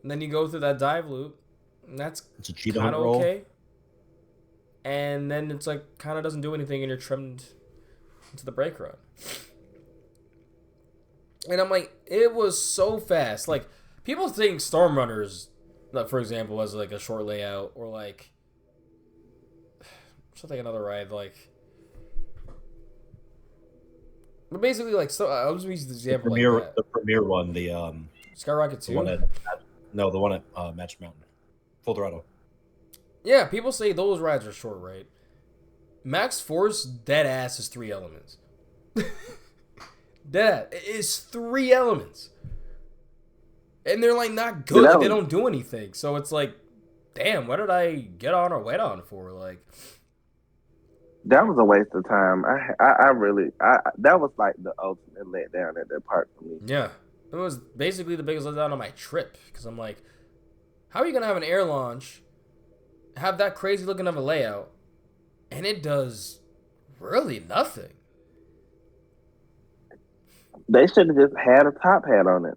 And then you go through that dive loop, and that's it's a cheetah kind hunt of roll. okay. And then it's like kind of doesn't do anything, and you're trimmed into the brake run. And I'm like, it was so fast. Like people think Storm Runners, like, for example, has like a short layout, or like something another ride like. But basically, like, so I'll just use the example like that. The premier one, the Skyrocket the one 2? at the one at Magic Mountain, Full Throttle. Yeah, people say those rides are short, right? Max Force, dead ass is 3 elements. Dead ass. It's 3 elements. And they're like not good. Like, they don't do anything. So it's like, damn, what did I get on or wait on for? Like, That was a waste of time. I really, that was like the ultimate letdown at that park for me. yeah. It was basically the biggest letdown on my trip. Because I'm like, how are you going to have an air launch, have that crazy looking of a layout, and it does really nothing? They should have just had a top hat on it,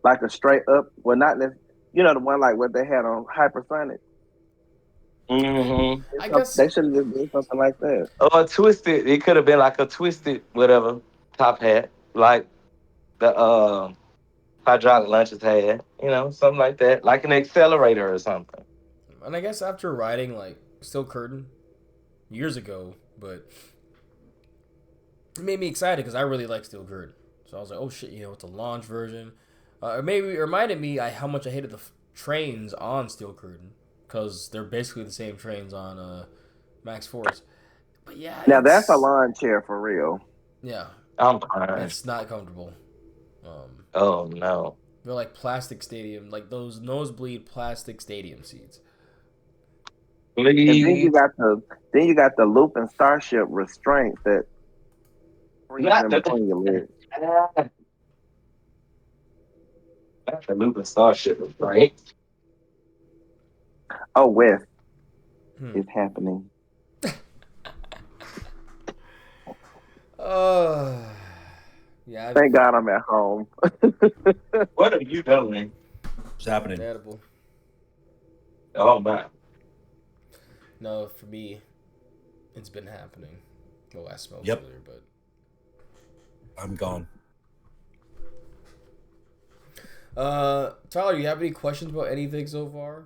like a straight up. Well, not necessarily, you know, the one like what they had on Hypersonic. Mm-hmm. I guess They should have just did something like that. Or a twisted. It could have been like a twisted whatever top hat, like the hydraulic lunches had. You know, something like that, like an accelerator or something. And I guess after riding like Steel Curtain years ago, but it made me excited because I really like Steel Curtain. So I was like, oh shit, you know, it's a launch version. It reminded me how much I hated the trains on Steel Curtain because they're basically the same trains on Max Force. But yeah, Now that's a lawn chair for real. Yeah, I'm crying. it's not comfortable. Oh no. They're like plastic stadium, like those nosebleed plastic stadium seats. And then you Please. got the loop and starship restraints that freeze Not in the between your legs. not the Lupin Starship, right? Oh, West Hmm. is happening. Yeah. Thank God I'm at home. What are you doing? What's happening? Edible. Oh my. No, for me, it's been happening. Well, I smoked Yep. earlier, but I'm gone. Tyler, you have any questions about anything so far?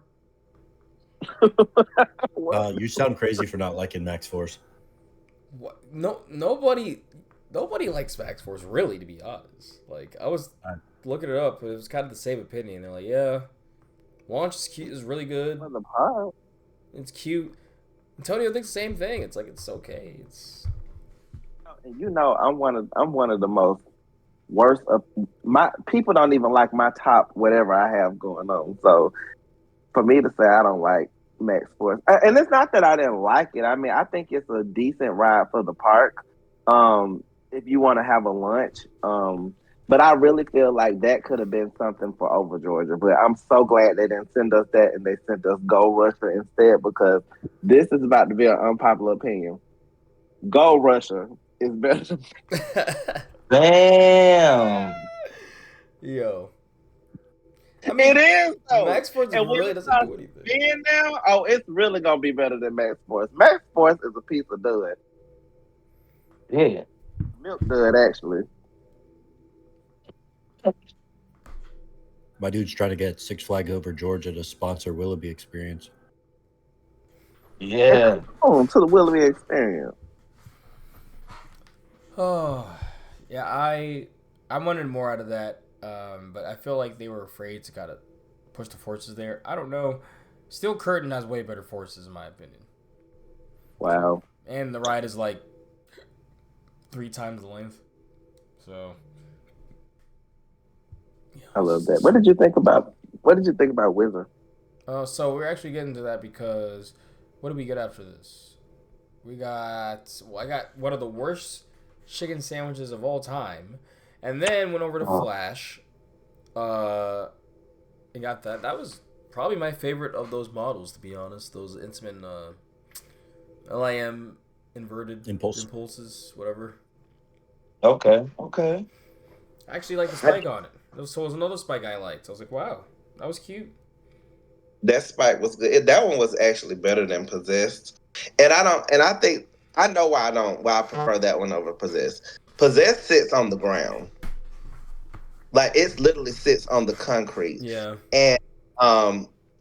You sound crazy for not liking Max Force. What? No, nobody likes Max Force, really, to be honest. Like, I was looking it up, it was kind of the same opinion. They're like, yeah, launch is cute, is really good. For the park. It's cute. Antonio thinks the same thing. It's like it's okay. It's You know, I'm one of the most worst of my people don't even like my top whatever I have going on. So for me to say I don't like Max Force, and it's not that I didn't like it. I mean, I think it's a decent ride for the park. If you want to have a lunch. But I really feel like that could have been something for Over Georgia. But I'm so glad they didn't send us that and they sent us Gold Rusher instead because this is about to be an unpopular opinion. Gold Rusher is better. Damn. yo. I mean, It is though. Max Force And when really it doesn't starts do anything. being now, oh, it's really gonna be better than Max Force. Max Force is a piece of dud. Yeah. Milk dud, actually. My dude's trying to get Six Flags Over Georgia to sponsor Willoughby Experience. And Yeah. come on to the Willoughby experience. Oh, yeah. I wanted more out of that, but I feel like they were afraid to kind of push the forces there. I don't know. Steel Curtain has way better forces in my opinion. Wow. And the ride is like 3 times the length. So I love that. What did you think about Wizard? so we're actually getting to that because what do we get after this? I got one of the worst chicken sandwiches of all time, and then went over to Oh. Flash, and got that. That was probably my favorite of those models, to be honest. Those intimate LIM inverted impulses, whatever. Okay. Okay. I actually like the spike on it. So was another spike I liked. I was like, wow, that was cute. That spike was good. That one was actually better than Possessed. And I think I know why I prefer that one over Possessed. Possessed sits on the ground. Like it literally sits on the concrete. Yeah. And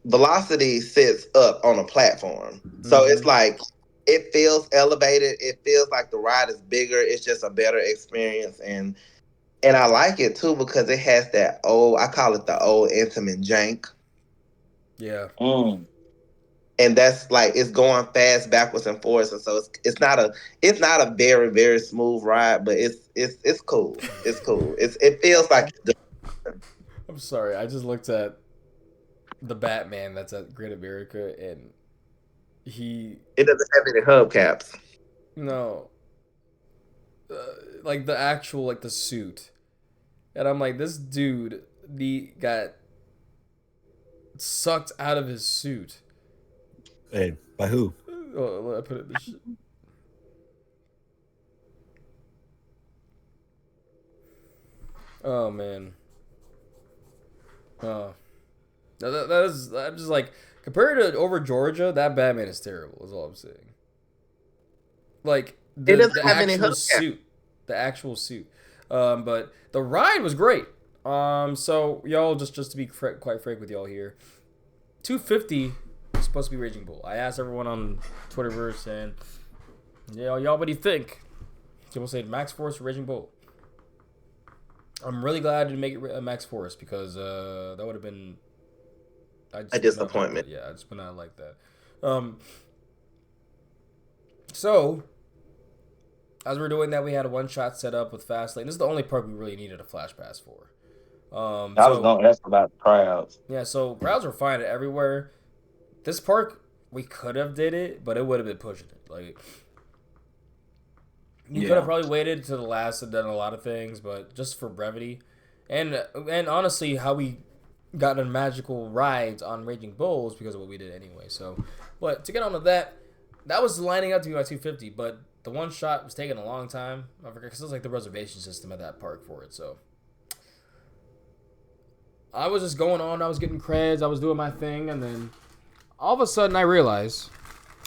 Velocity sits up on a platform. So it's like it feels elevated. It feels like the ride is bigger. It's just a better experience. And I like it too because it has that I call it the old intimate jank. Yeah. And that's like it's going fast backwards and forwards, and so it's not a very very smooth ride, but it's cool. It's cool. It feels like I'm sorry. I just looked at the Batman that's at Great America, and it doesn't have any hubcaps. no, like the actual like the suit, and I'm like, this dude got sucked out of his suit. Hey, by who? Oh, I put it in the Oh man. Oh. That is. I'm just like compared to Over Georgia, that Batman is terrible. Is all I'm saying. Like It doesn't the have any actual hubcaps. suit, the actual suit. But the ride was great. So y'all just to be quite frank with y'all here, 250 is supposed to be Raging Bull. I asked everyone on Twitterverse, and y'all, what do you think? People say Max Force or Raging Bull. I'm really glad I didn't make it a Max Force because that would have been A disappointment. Yeah, I just would not like that. So as we're doing that, we had a one-shot set up with Fastlane. This is the only park we really needed a flash pass for. I was going to ask about crowds. Yeah, so crowds were fine everywhere. This park, we could have did it, but it would have been pushing it. Like, you could have probably waited to the last and done a lot of things, but just for brevity, and honestly, how we got on magical rides on Raging Bulls because of what we did anyway. So, but to get on to that was lining up to be my 250, but the one shot was taking a long time. I forget because it was like the reservation system at that park for it. So I was just going on. I was getting creds. I was doing my thing, and then all of a sudden I realized,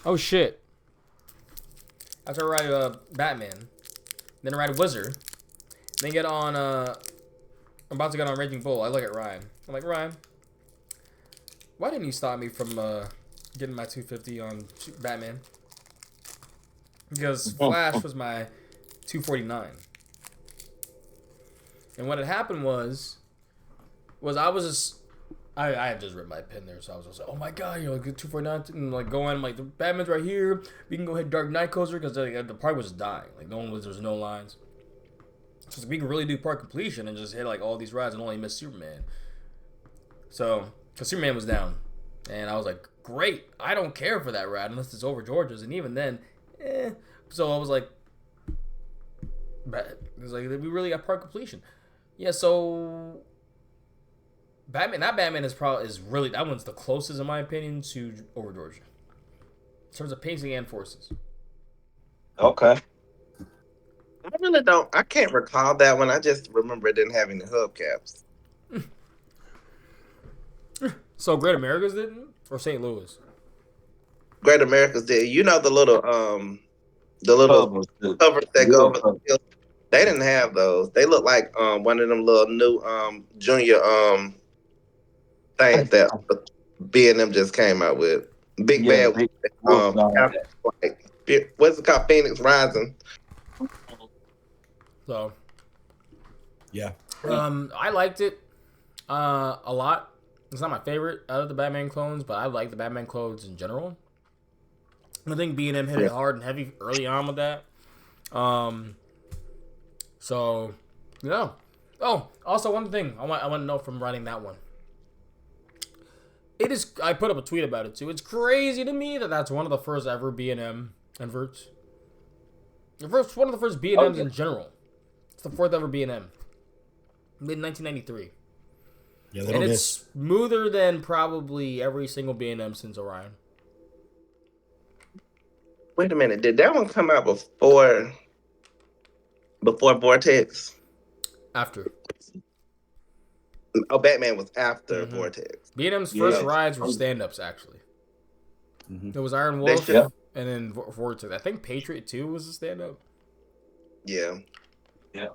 oh shit. After I ride Batman, then I ride Wizard, then get on. I'm about to get on Raging Bull. I look at Ryan. I'm like, Ryan, why didn't you stop me from getting my 250 on Batman? Because Flash was my 249. And what had happened was I was just I had just ripped my pin there, so I was just like, oh my god, you know, like 249, and like going like the Batman's right here. We can go hit Dark Knight Coaster because the park was just dying. Like there was no lines. So we can really do park completion and just hit like all these rides and only miss Superman. So because Superman was down, and I was like, great, I don't care for that ride unless it's over Georgia's, and even then, So I was like, it was like we really got park completion. Yeah, so Batman is really that one's the closest in my opinion to Over Georgia in terms of pacing and forces. Okay. I can't recall that one. I just remember it didn't have any hubcaps. So Great Americas didn't, or St. Louis? Great Americas did. You know the little Bubbles, the covers that go zero over bubbles. the hills? They didn't have those. They look like one of them little new junior things that B&M just came out with. Big Yeah, the Bad big wolf and all that. like what's it called? Phoenix Rising. So, Yeah. I liked it a lot. It's not my favorite out of the Batman clones, but I like the Batman clones in general. I think B&M hit it hard and heavy early on with that. So, yeah. Oh, also one thing I want to know from writing that one. It is. I put up a tweet about it too. It's crazy to me that that's one of the first ever B&M inverts. One of the first B&Ms in general. It's the fourth ever B&M. Mid 1993. Yeah, And it's smoother than probably every single B&M since Orion. Wait a minute. Did that one come out before Vortex? After. Oh, Batman was after Vortex. B&M's Yeah. first rides were stand-ups, actually. There was Iron They Wolf, should- and then Vortex. I think Patriot 2 was a stand-up. Yeah. Yeah.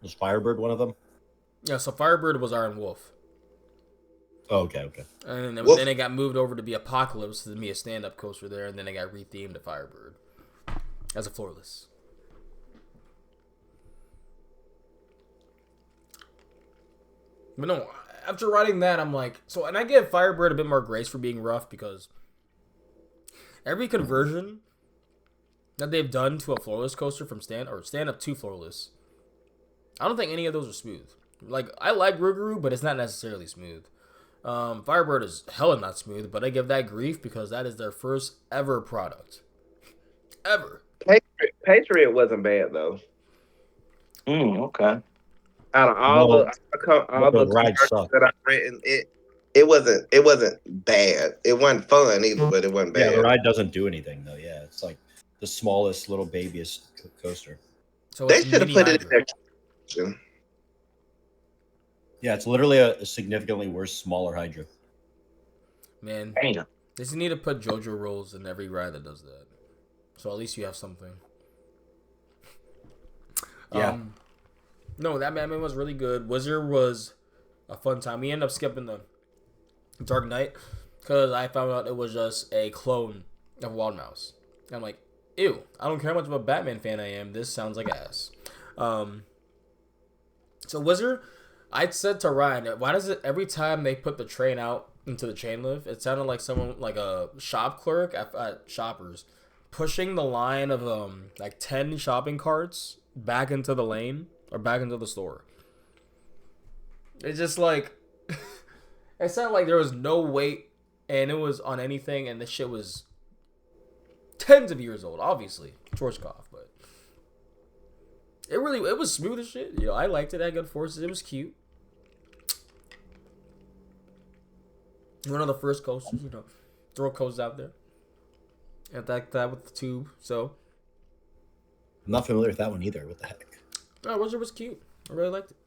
Was Firebird one of them? Yeah, so Firebird was Iron Wolf. Oh, okay. And then, Wolf. then it got moved over to be Apocalypse to be a stand-up coaster there, and then it got rethemed to Firebird as a floorless. But no, after writing that, I'm like, so, and I give Firebird a bit more grace for being rough because every conversion that they've done to a floorless coaster from stand-up to floorless, I don't think any of those are smooth. Like, I like Rougarou, but it's not necessarily smooth. Firebird is hella not smooth, but I give that grief because that is their first ever product. Ever. Patriot wasn't bad though. Okay. Out of all Well, the the ride commercials sucked. that I've written, it wasn't bad. It wasn't fun either, but it wasn't Yeah, bad. the ride doesn't do anything though. Yeah, it's like the smallest little babyest coaster. So They it's should have mini put it in Hydra. their. Yeah, it's literally a significantly worse, smaller Hydra. Man, Damn. they just need to put JoJo rolls in every ride that does that. So at least you have something. Yeah. No, that Batman was really good. Wizard was a fun time. We ended up skipping the Dark Knight because I found out it was just a clone of Wild Mouse. And I'm like, ew, I don't care how much of a Batman fan I am. This sounds like ass. So Wizard, I said to Ryan, why does it every time they put the train out into the chain lift, it sounded like someone like a shop clerk at Shoppers pushing the line of like 10 shopping carts back into the lane or back into the store. It's just like it sounded like there was no weight and it was on anything, and this shit was tens of years old, obviously. Schwarzkopf, but it was smooth as shit. You know, I liked it. It had good forces. It was cute. One of the first coasters, you know, throw coasters out there. And that with the tube. So, I'm not familiar with that one either. What the heck? Wizard was cute. I really liked it.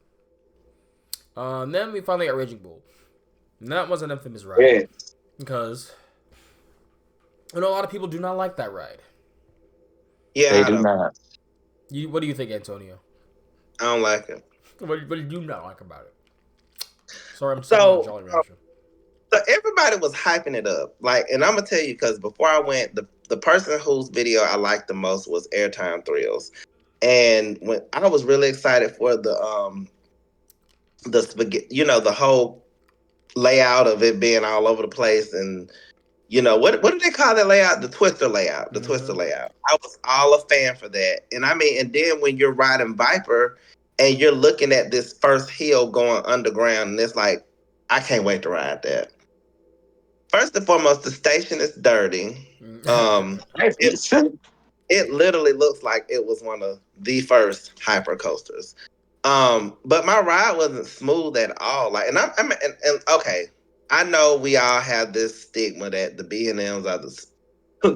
Then we finally got Raging Bull. And that was an infamous ride. Yeah. Because I know a lot of people do not like that ride. Yeah, They I do don't, not. What do you think, Antonio? I don't like it. What do you not like about it? Sorry, I'm So, sorry, Jolly Rancher. So everybody was hyping it up, like, and I'm gonna tell you because before I went, the person whose video I liked the most was Airtime Thrills, and when I was really excited for the spaghetti, you know, the whole layout of it being all over the place, and you know what do they call that layout? The Twister layout, the Twister layout. I was all a fan for that, and I mean, and then when you're riding Viper and you're looking at this first hill going underground, and it's like, I can't wait to ride that. First and foremost, the station is dirty. It literally looks like it was one of the first hyper coasters. But my ride wasn't smooth at all. Like, and and okay, I know we all have this stigma that the B&Ms are the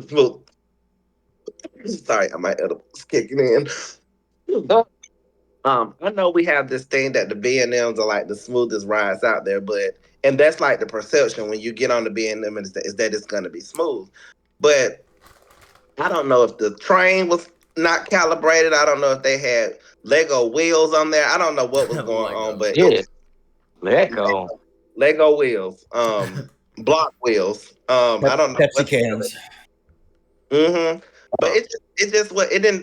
smooth. Sorry, my edible's kicking in. I know we have this thing that the B&Ms are like the smoothest rides out there, and that's like the perception when you get on the B&M is that it's gonna be smooth. But I don't know if the train was not calibrated. I don't know if they had Lego wheels on there. I don't know what was going on, Lego. but it Yeah, was let go. Lego wheels, block wheels. I don't know Pepsi what. cans. Mm-hmm. But it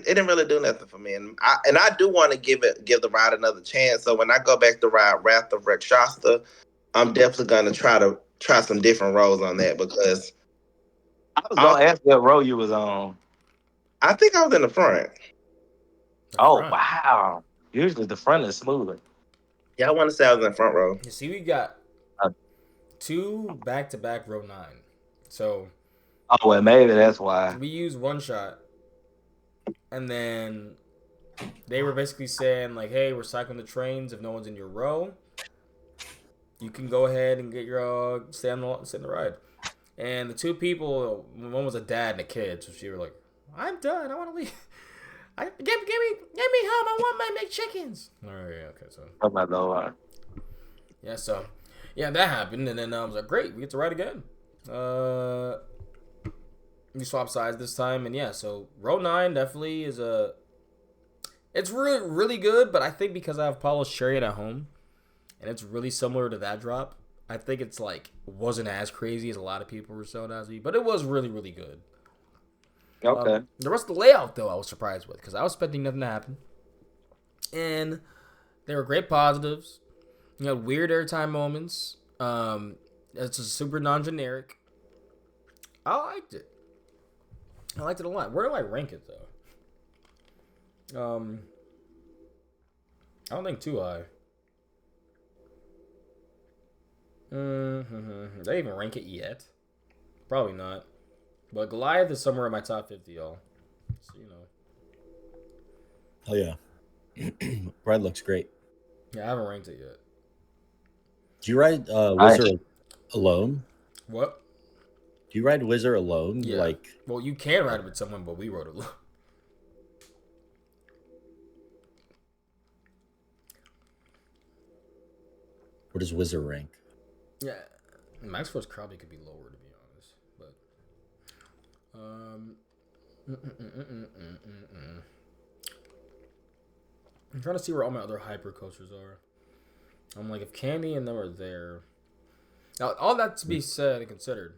didn't really do nothing for me, and I do want to give the ride another chance. So when I go back to ride Wrath of Rakshasa, I'm definitely gonna try some different rows on that because I was I gonna ask what row you was on. I think I was in the front. The Oh front. wow. Usually the front is smoother. Yeah, I want to say I was in the front row. You see, we got Uh, 2 back-to-back row 9. So Oh well, maybe that's why. we used one shot, and then they were basically saying like, "Hey, we're cycling the trains. If no one's in your row, you can go ahead and get your sit in the ride." And the 2 people, one was a dad and a kid, so she were like, "I'm done. I want to leave. Get me home. I want my McChickens." All right, okay, so Oh my lord. yeah, so yeah, that happened, and then I was like, "Great, we get to ride again." Uh, we swap sides this time, and yeah, so row 9 definitely is a. It's really really good, but I think because I have Paulo's Chariot at home, and it's really similar to that drop. I think it's like wasn't as crazy as a lot of people were showing as me, but it was really really good. Okay. The rest of the layout though, I was surprised with because I was expecting nothing to happen, and there were great positives. You know, weird airtime moments. It's just super non-generic. I liked it. I liked it a lot. Where do I rank it though? I don't think too high. Did I even rank it yet? Probably not. But Goliath is somewhere in my top 50, y'all. So, you know. Oh yeah, ride looks great. Yeah, I haven't ranked it yet. Do you ride Nice. Wizard alone? What? Do you ride Wizard alone? Yeah. Like, Well, you can ride it with someone, but we rode it. what does Wizard rank? Yeah. Maxwell's probably could be lower, to be honest. But, I'm trying to see where all my other hyper coasters are. I'm like, if Candy and them are there. Now, all that to be said and considered.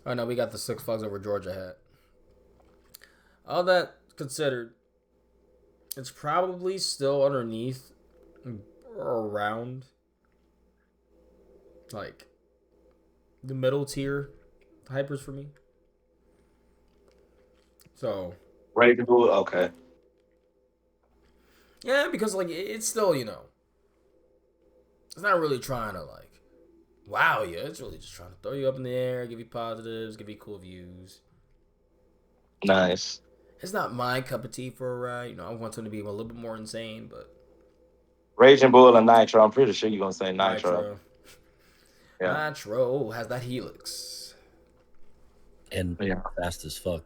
Oh, no, we got the Six Flags Over Georgia hat. All that considered, it's probably still underneath or around like the middle tier hypers for me. So Ready to do it? Okay. yeah, because like it's still it's not really trying to like wow you. It's really just trying to throw you up in the air, give you positives, give you cool views. Nice. It's not my cup of tea for a ride. You know, I want them to be a little bit more insane, but Raging Bull and Nitro. I'm pretty sure you're gonna say Nitro. Nitro. Yeah. Nitro has that helix. And Yeah. fast as fuck.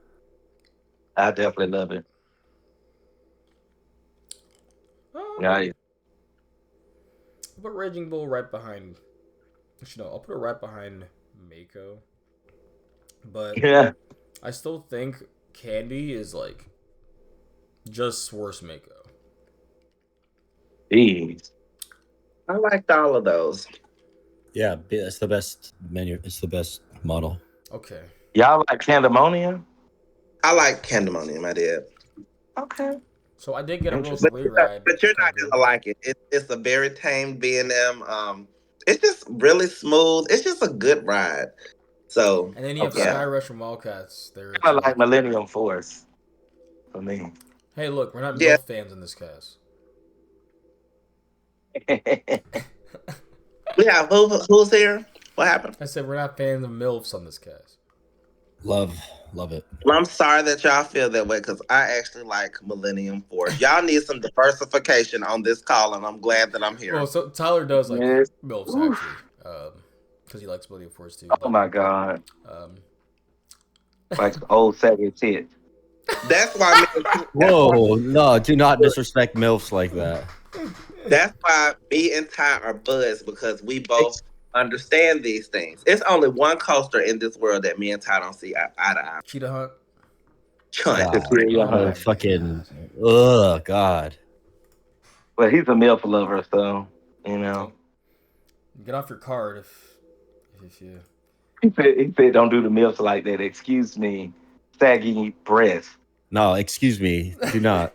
I definitely love it. Yeah. I'll put Raging Bull right behind. Actually, no, I'll put it right behind Mako. But Yeah. I still think Candy is like just worse Mako. Jeez. I liked all of those. Yeah, it's the best menu. It's the best model. Okay. Y'all like Candemonium? I like Candemonium. I did. Okay. So I did get a Rose Interesting. 3 ride. But you're not Kagu. gonna like it. It's a very tame B&M. It's just really smooth. It's just a good ride. So And then you have Okay. Sky Rush from Wildcats. There Kind of too. like Millennium Force for me. Hey, look, we're not Yeah. MILF fans in this cast. we have who's here? What happened? I said we're not fans of MILFs on this cast. Love it. Well, I'm sorry that y'all feel that way because I actually like Millennium Force. Y'all need some diversification on this call, and I'm glad that I'm here. Well, so Tyler does like Yes. MILFs Oof. actually, because he likes Millennium Force too. Oh But, my god. like Like old savage shit. That's why. Whoa, no, do not disrespect MILFs like that. That's why me and Ty are buds because we both understand these things. It's only one coaster in this world that me and Ty don't see eye to eye. Cheetah Hunt. Cunt. It's God. really Oh Oh, my hard. fucking. god. Ugh, God. But he's a MILF lover, so you know. Oh, get off your card if you. He said don't do the MILFs like that. Excuse me, saggy breasts. No, excuse me. Do not.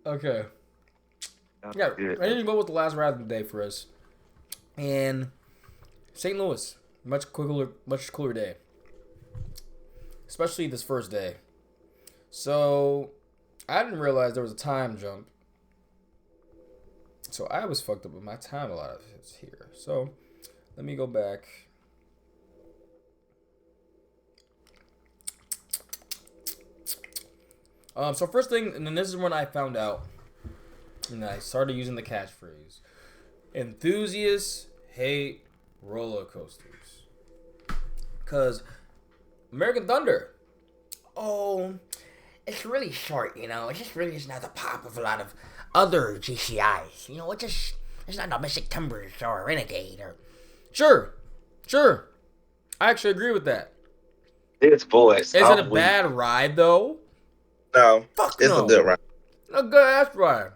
Okay. That's Yeah, good. I need to go with the last ride of the day for us. And St. Louis, much cooler day. Especially this first day. So I didn't realize there was a time jump. So I was fucked up with my time a lot of it's here. So let me go back. So first thing, and then this is when I found out, and I started using the catchphrase: enthusiasts hate roller coasters. Cause American Thunder, oh, it's really short, you know. It just really isn't at the pop of a lot of other GCIs. You know, it's not Domestic Timbers or Renegade or. Sure. I actually agree with that. This voice. Is it a bad ride though? No, Fuck it's no. a good ride. A good ass ride.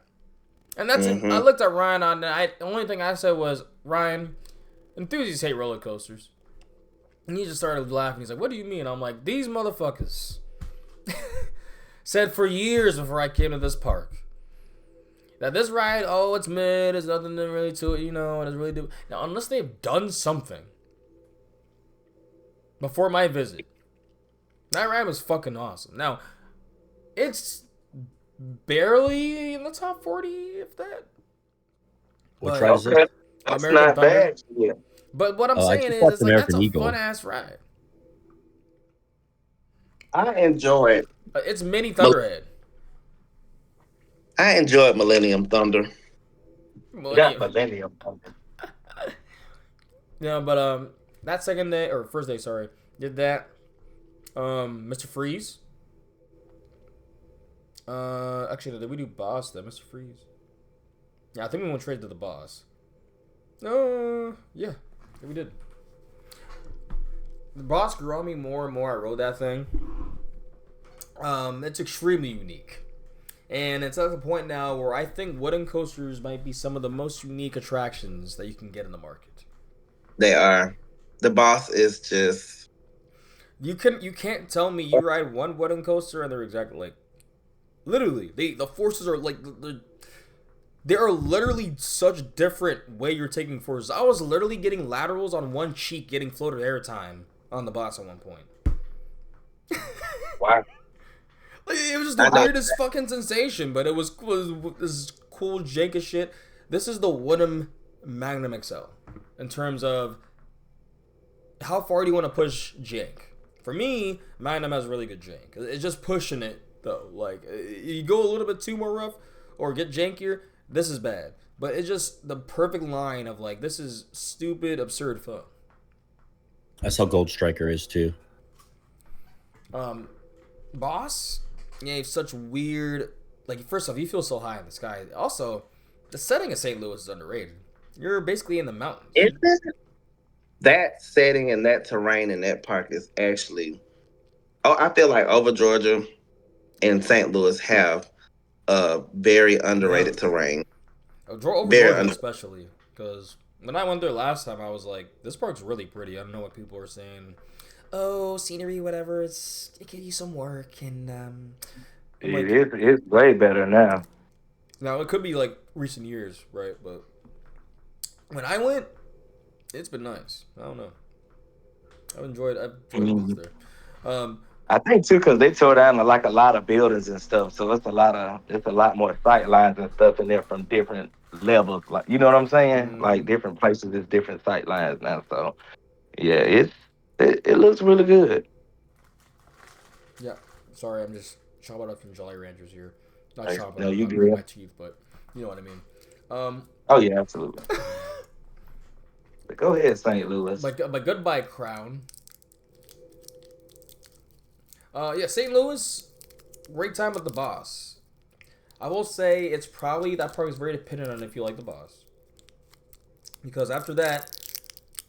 And that's it. I Mhm. looked at Ryan on that. The only thing I said was, Ryan, enthusiasts hate roller coasters. And he just started laughing. He's like, what do you mean? I'm like, these motherfuckers said for years before I came to this park that this ride, oh, it's mid, there's nothing really to it, you know, and it's really do. Now, unless they've done something before my visit, that ride was fucking awesome. Now, it's barely in the top 40, if that. Which But ride is Okay, it? that's American not Thunder. bad. Yeah. But what I'm Oh, I saying just is, watched it's like that's American a Eagle. fun ass ride. I enjoyed. It's mini Thunderhead. I enjoyed Millennium Thunder. Got Millennium. Millennium. Yeah, but that second day or first day, sorry, did that. Mr. Freeze. Actually, did we do boss then, Mr. Freeze? Yeah, I think we went straight to the boss. Yeah, we did. The boss grew on me more and more. I rode that thing. It's extremely unique. And it's at the point now where I think wooden coasters might be some of the most unique attractions that you can get in the market. They are. The boss is just. You can't tell me you ride one wooden coaster and they're exactly like, literally the forces are like they are literally such different way you're taking forces. I was literally getting laterals on one cheek, getting floated airtime on the boss at one point. Wow. It was just I the know. weirdest fucking sensation, but it was this cool jank as shit. This is the Woodham Magnum XL in terms of how far do you want to push jank. For me, Magnum has really good jank. It's just pushing it though. Like you go a little bit too more rough or get jankier, this is bad. But it's just the perfect line of like this is stupid, absurd fun. That's how Gold Striker is too. Boss, yeah, you have such weird. Like first off, you feel so high in the sky. Also, the setting of St. Louis is underrated. You're basically in the mountains. Is it? That setting and that terrain in that park is actually. Oh, I feel like over Georgia and St. Louis have a very Yeah, underrated terrain. over Very Georgia under. especially because when I went there last time, I was like, this park's really pretty. I don't know what people are saying. Oh, scenery, whatever. It could use some work, and I'm like, It's way better now. now it could be like recent years, right? But when I went, it's been nice. I don't know. I've enjoyed the Mhm. visit there. I think too, because they tore down like a lot of buildings and stuff, so it's a lot more sight lines and stuff in there from different levels. Like you know what I'm saying? Like Mhm. different places, there's different sight lines now. So yeah, it looks really good. Yeah. Sorry, I'm just chopping up some Jolly Ranchers here. Not Like, chopping no, up. you I'm gritting my good? teeth, but you know what I mean. Um, Oh yeah, absolutely. But go ahead, St. Louis. my goodbye crown. Yeah, St. Louis. great time with the boss. I will say it's probably that part is very dependent on if you like the boss. Because after that,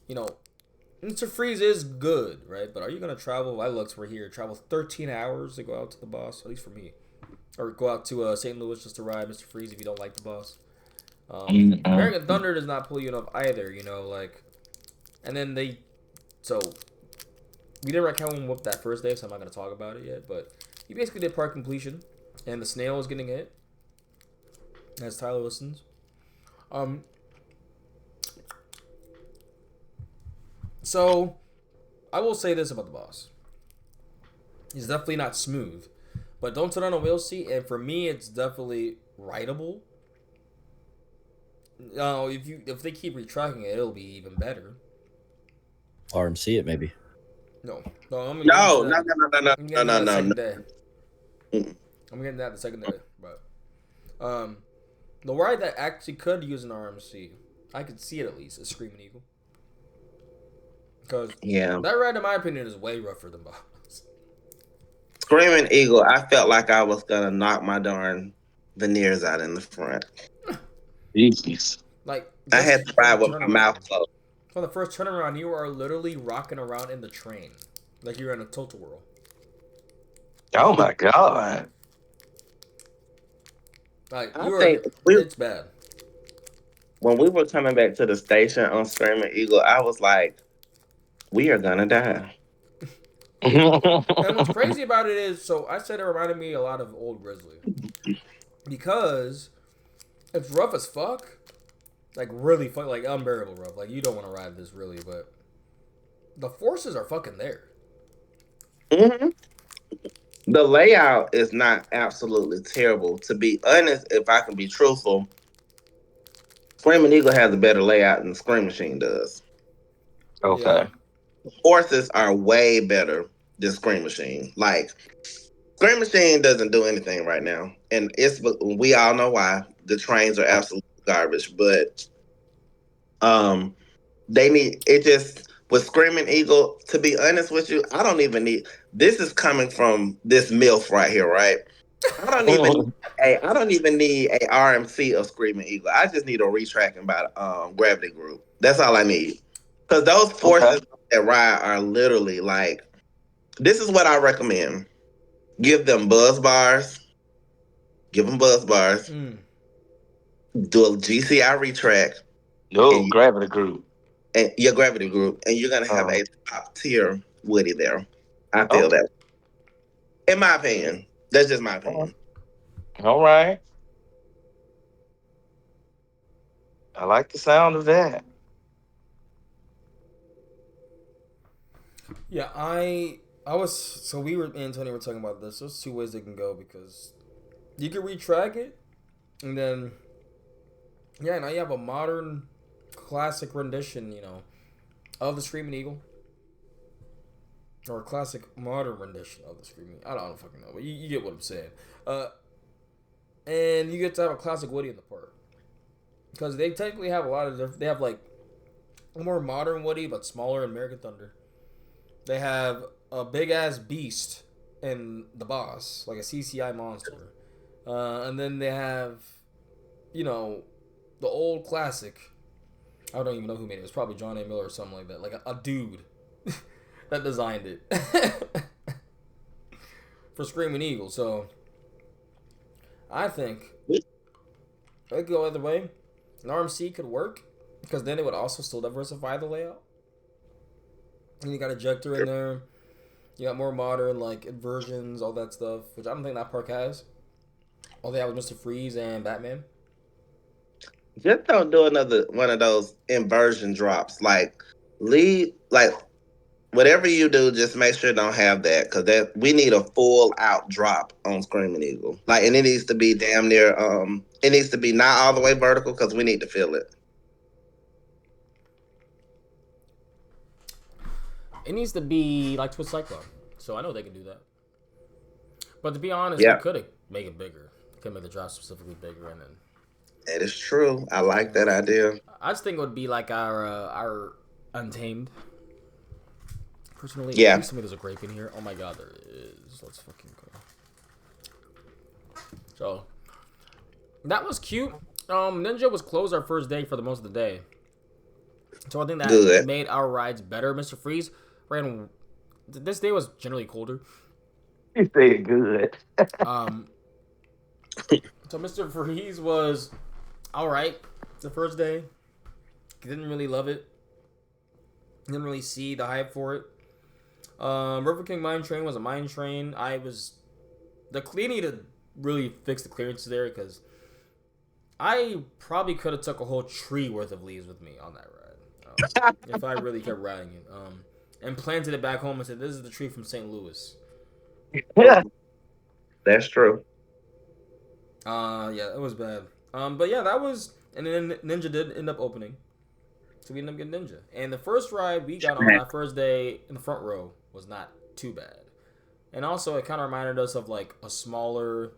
you know, Mr. Freeze is good, right? But are you gonna travel? I looked for here. Travel 13 hours to go out to the boss, at least for me, or go out to St. Louis just to ride Mr. Freeze if you don't like the boss. American Thunder does not pull you enough either, you know, like, and then so we didn't count him with that first day, so I'm not gonna talk about it yet. But he basically did part completion, and the snail is getting hit as Tyler listens. So I will say this about the boss: he's definitely not smooth, but don't sit on a wheel seat. And for me, it's definitely rideable. If they keep retracking it, it'll be even better. RMC it maybe. No, I'm gonna No, get into that. no, I'm no, getting no, into that no, second no. day. Mm. I'm getting that the second day, but the ride that actually could use an RMC, I could see it at least, is Screaming Eagle, because Yeah. that ride, in my opinion, is way rougher than Bob's. Screaming Eagle, I felt like I was gonna knock my darn veneers out in the front. Jesus. Like I had just to from the ride with my mouth turnaround, closed. from the first turnaround, you are literally rocking around in the train, like you're in a tilt-a-whirl. Oh my God. Like I think we it's bad. when we were coming back to the station on Screaming Eagle, I was like, we are gonna die. And what's crazy about it is, so I said it reminded me a lot of Old Grizzly because it's rough as fuck, like really fuck, like unbearable rough. Like you don't want to ride this really, but the forces are fucking there. Hmm. The layout is not absolutely terrible. To be honest, if I can be truthful, Screaming Eagle has a better layout than Scream Machine does. Yeah, Okay. Horses are way better than Scream Machine. Like Scream Machine doesn't do anything right now, and we all know why. The trains are absolute garbage, but um, they need it. Just with Screaming Eagle, to be honest with you, I don't even need. This is coming from this MILF right here, right? I don't even need a RMC of Screaming Eagle. I just need a retracking by Gravity Group. That's all I need. Because those Okay. forces that ride are literally like. This is what I recommend. Give them buzz bars. Give them buzz bars. mm. Do a GCI retrack No, and, gravity group. and your Gravity Group, and you're gonna have Uh, a top tier Woody there. I feel okay. that. In my opinion, that's just my opinion. All right. I like the sound of that. Yeah, I was so we were me and Tony were talking about this. There's two ways they can go because you can retrack it, and then yeah, now you have a modern, classic rendition, you know, of the Screaming Eagle, or a classic modern rendition of the Screaming. I don't fucking know, but you get what I'm saying. And you get to have a classic Woody in the park because they technically have a lot of they have like a more modern Woody but smaller American Thunder. They have a big ass beast in the boss, like a CCI monster. And then they have, you know, the old classic. I don't even know who made it. It was probably John A. Miller or something like that. Like a dude that designed it for Screaming Eagle. So I think it could go either way. An RMC could work because then it would also still diversify the layout. And you got ejector in there. You got more modern like inversions, all that stuff, which I don't think that park has. All they have was Mr. Freeze and Batman. Just don't do another one of those inversion drops. Like leave like whatever you do, just make sure don't have that because that we need a full out drop on Screaming Eagle. Like, and it needs to be damn near. It needs to be not all the way vertical because we need to feel it. It needs to be like Twist Cyclone, so I know they can do that. But to be honest, they Yeah, could make it bigger. They could make the drop specifically bigger, and then that is true. I like that idea. I just think it would be like our Untamed. Personally, Yeah, please tell me there's a grape in here. Oh my god, there is. Let's fucking go. So that was cute. Ninja was closed our first day for the most of the day. So I think that Good. made our rides better. Mr. Freeze ran. This day was generally colder. You said good. Um, so Mr. Freeze was all right the first day. Didn't really love it. Didn't really see the hype for it. River King Mine Train was a mine train. They need to really fix the clearances there because I probably could have took a whole tree worth of leaves with me on that ride if I really kept riding it. And planted it back home and said, "This is the tree from St. Louis." Yeah. That's true. Yeah, it was bad. But yeah, that was, and then Ninja did end up opening, so we ended up getting Ninja. And the first ride we got on that first day in the front row was not too bad, and also it kind of reminded us of like a smaller,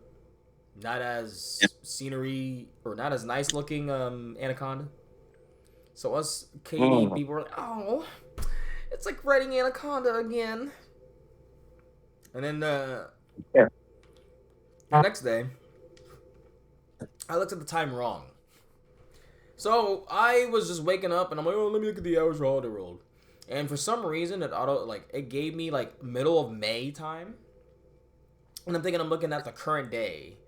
not as scenery or not as nice looking Anaconda. So us Katie Mm. people were like, "Oh, it's like riding Anaconda again." And then Yeah. the next day, I looked at the time wrong. So I was just waking up and I'm like, oh, let me look at the hours for holiday rolled. And for some reason, it gave me like middle of May time. And I'm thinking I'm looking at the current day.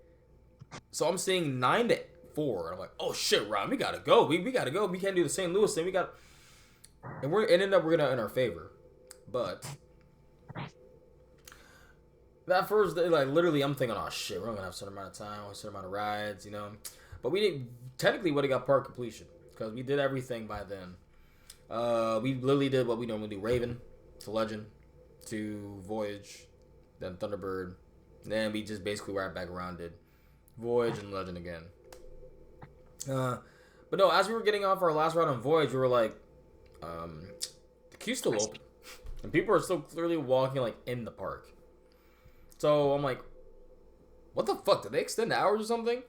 So I'm seeing 9 to 4. And I'm like, oh shit, Ron, we gotta go. We gotta go. We can't do the St. Louis thing. And it ended up we're gonna in our favor. But that first day, like literally, I'm thinking, oh shit, we're gonna have a certain amount of time, a certain amount of rides, you know. But we didn't technically would have got park completion because we did everything by then. We literally did what we normally do: Raven to Legend to Voyage, then Thunderbird, then we just basically right back around did Voyage and Legend again. But no, as we were getting off our last ride on Voyage, we were like, the queue's still open, and people are still clearly walking like in the park. So I'm like, what the fuck? Did they extend the hours or something?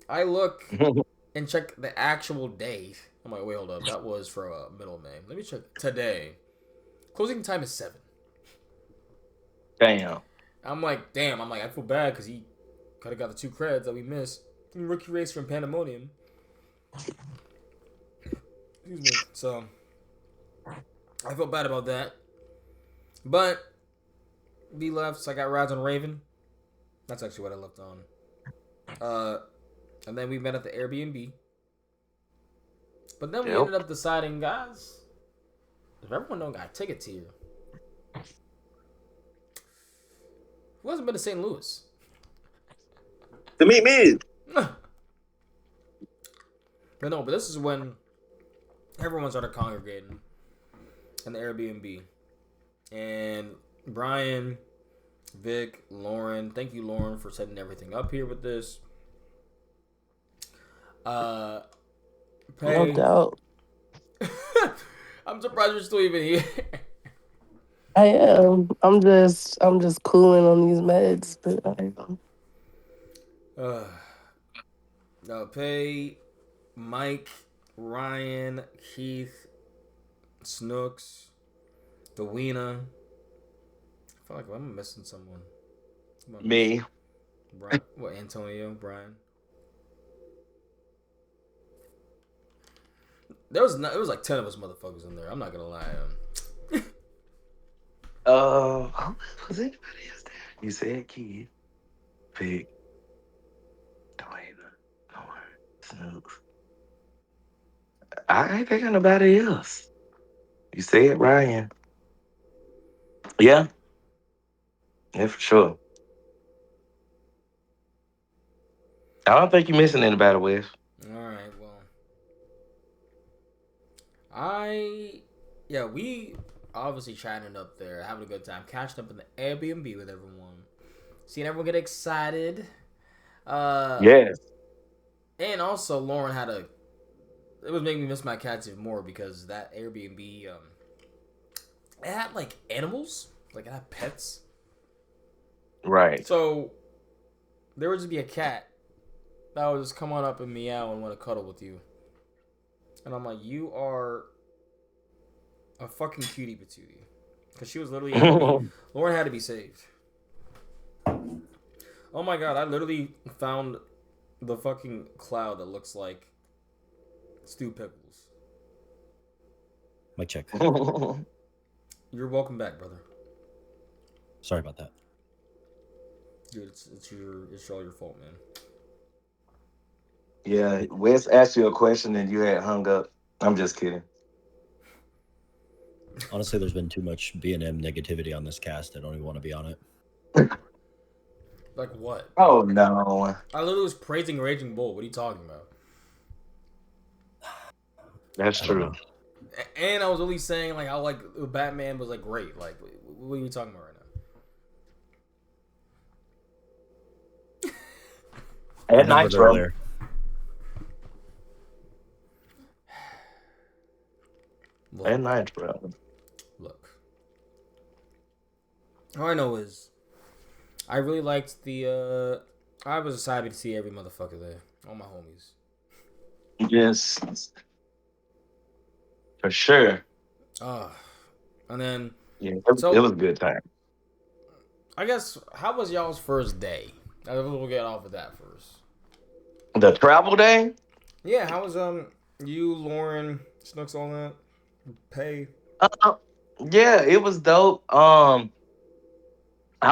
I look and check the actual date. I'm like, wait, hold up. That was for middle of May. Let me check today. Closing time is 7. Damn. I'm like, damn. I feel bad because he could have got the 2 creds that we missed. Rookie race from Pandemonium. Excuse me. So I feel bad about that. But we left. So I got rides on Raven. That's actually what I left on. And then we met at the Airbnb. But then we ended up deciding, guys, if everyone don't got tickets here, who hasn't been to St. Louis? To meet me. But this is when everyone started congregating in the Airbnb. And Brian, Vic, Lauren, thank you, Lauren, for setting everything up here with this. No doubt. I'm surprised you're still even here. I am. I'm just cooling on these meds, but I am. Pay, Mike, Ryan, Keith, Snooks, Dewena. I feel like I'm missing someone. Me. Brian, what, Antonio, Brian? It was like 10 of us motherfuckers in there. I'm not gonna lie. Was anybody else there? You said Keith, Vic, Dwayne, Lauren, Snooks. I ain't thinking nobody else. You said Ryan. Yeah. Yeah, for sure. I don't think you're missing anybody, Wes. All right, well, we obviously chatting up there, having a good time, catching up in the Airbnb with everyone, seeing everyone get excited. Yes. And also Lauren it was making me miss my cats even more because that Airbnb, it had like animals, like it had pets. Right. So there would just be a cat that would just come on up and meow and want to cuddle with you. And I'm like, you are a fucking cutie patootie. Because she was literally Lauren had to be saved. Oh my god, I literally found the fucking cloud that looks like Stew Pickles. Mic check. You're welcome back, brother. Sorry about that. Dude, it's all your fault, man. Yeah, Wes asked you a question and you had hung up. I'm just kidding. Honestly, there's been too much B&M negativity on this cast. I don't even want to be on it. Like what? Oh no. I literally was praising Raging Bull. What are you talking about? That's I don't true. know. And I was really saying like how like Batman was like great. Like what are you talking about right now? I At never go Nitro. there. At Look, Nitro. look. All I know is I really liked the. I was just happy to see every motherfucker there. All my homies. Yes. For sure. And then Yeah, it so was a good time. I guess how was y'all's first day? We'll get off of that first. The travel day? Yeah, how was you, Lauren, Snooks, all that? Pay. Uh, yeah, it was dope. I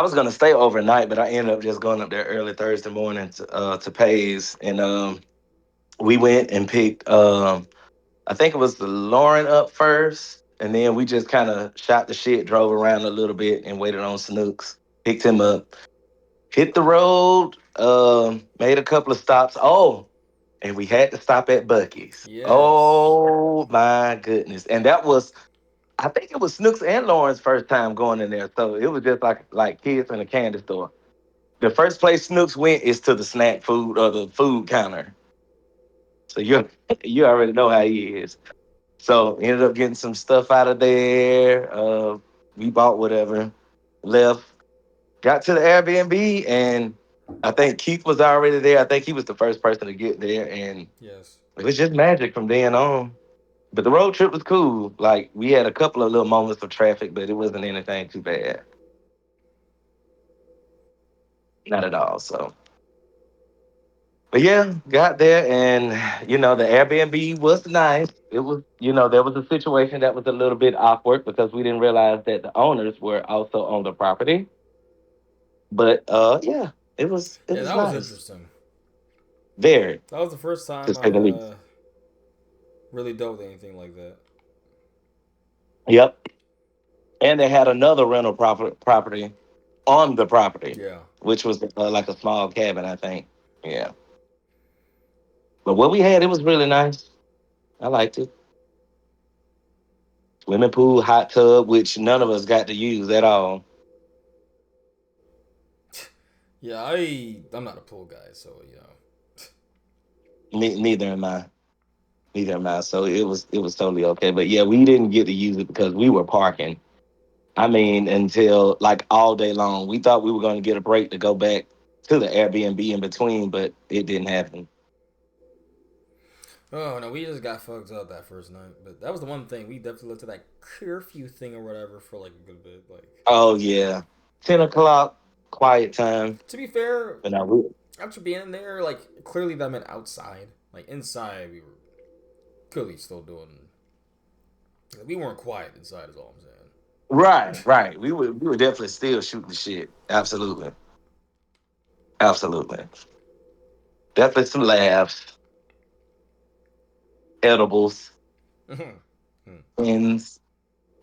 was gonna stay overnight, but I ended up just going up there early Thursday morning to Pays, and we went and picked I think it was the Lauren up first, and then we just kind of shot the shit, drove around a little bit, and waited on Snooks. Picked him up, hit the road, made a couple of stops. Oh, and we had to stop at Bucky's. Yes. Oh my goodness! And that was, I think it was Snooks and Lauren's first time going in there, so it was just like kids in a candy store. The first place Snooks went is to the snack food or the food counter. So you you already know how he is. So ended up getting some stuff out of there. We bought whatever, left, got to the Airbnb, and I think Keith was already there. I think he was the first person to get there, and Yes. it was just magic from then on. But the road trip was cool. Like we had a couple of little moments of traffic, but it wasn't anything too bad. Not at all. So, but yeah, got there, and the Airbnb was nice. It was, there was a situation that was a little bit awkward because we didn't realize that the owners were also on the property. But yeah, it Yeah, was that was nice. interesting. Very, That was the first to time say I the least. really dealt with anything like that. Yep. And they had another rental property on the property, Yeah. which was like a small cabin, I think. Yeah. But what we had, it was really nice. I liked it. Swimming pool, hot tub, which none of us got to use at all. Yeah, I'm not a pool guy, so Neither am I. Neither am I. So it was totally okay. But yeah, we didn't get to use it because we were parking. I mean, until like all day long. We thought we were going to get a break to go back to the Airbnb in between, but it didn't happen. Oh no, we just got fucked up that first night. But that was the one thing we definitely looked at that curfew thing or whatever for like a good bit. Like, Oh yeah, 10 o'clock, quiet time. to be fair, But now we, after being in there, like clearly that meant outside. Like inside, we were clearly still doing. We weren't quiet inside. Is all I'm saying. right. We were definitely still shooting the shit. Absolutely, absolutely. Definitely some laughs, edibles, pins,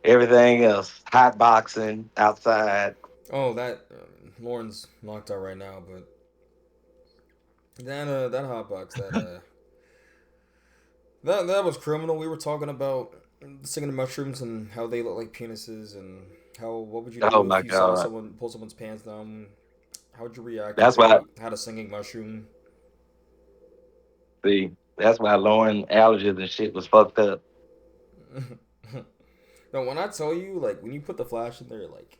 everything else. Hot boxing outside. Oh, that Lauren's knocked out right now, but that hot box that was criminal. We were talking about singing the mushrooms and how they look like penises and how what would you Oh do my if you saw god. someone pull someone's pants down? How would you react if That's why. they had a singing mushroom? See, that's why Lauren allergies and shit was fucked up. No, when I tell you, like when you put the flash in there, like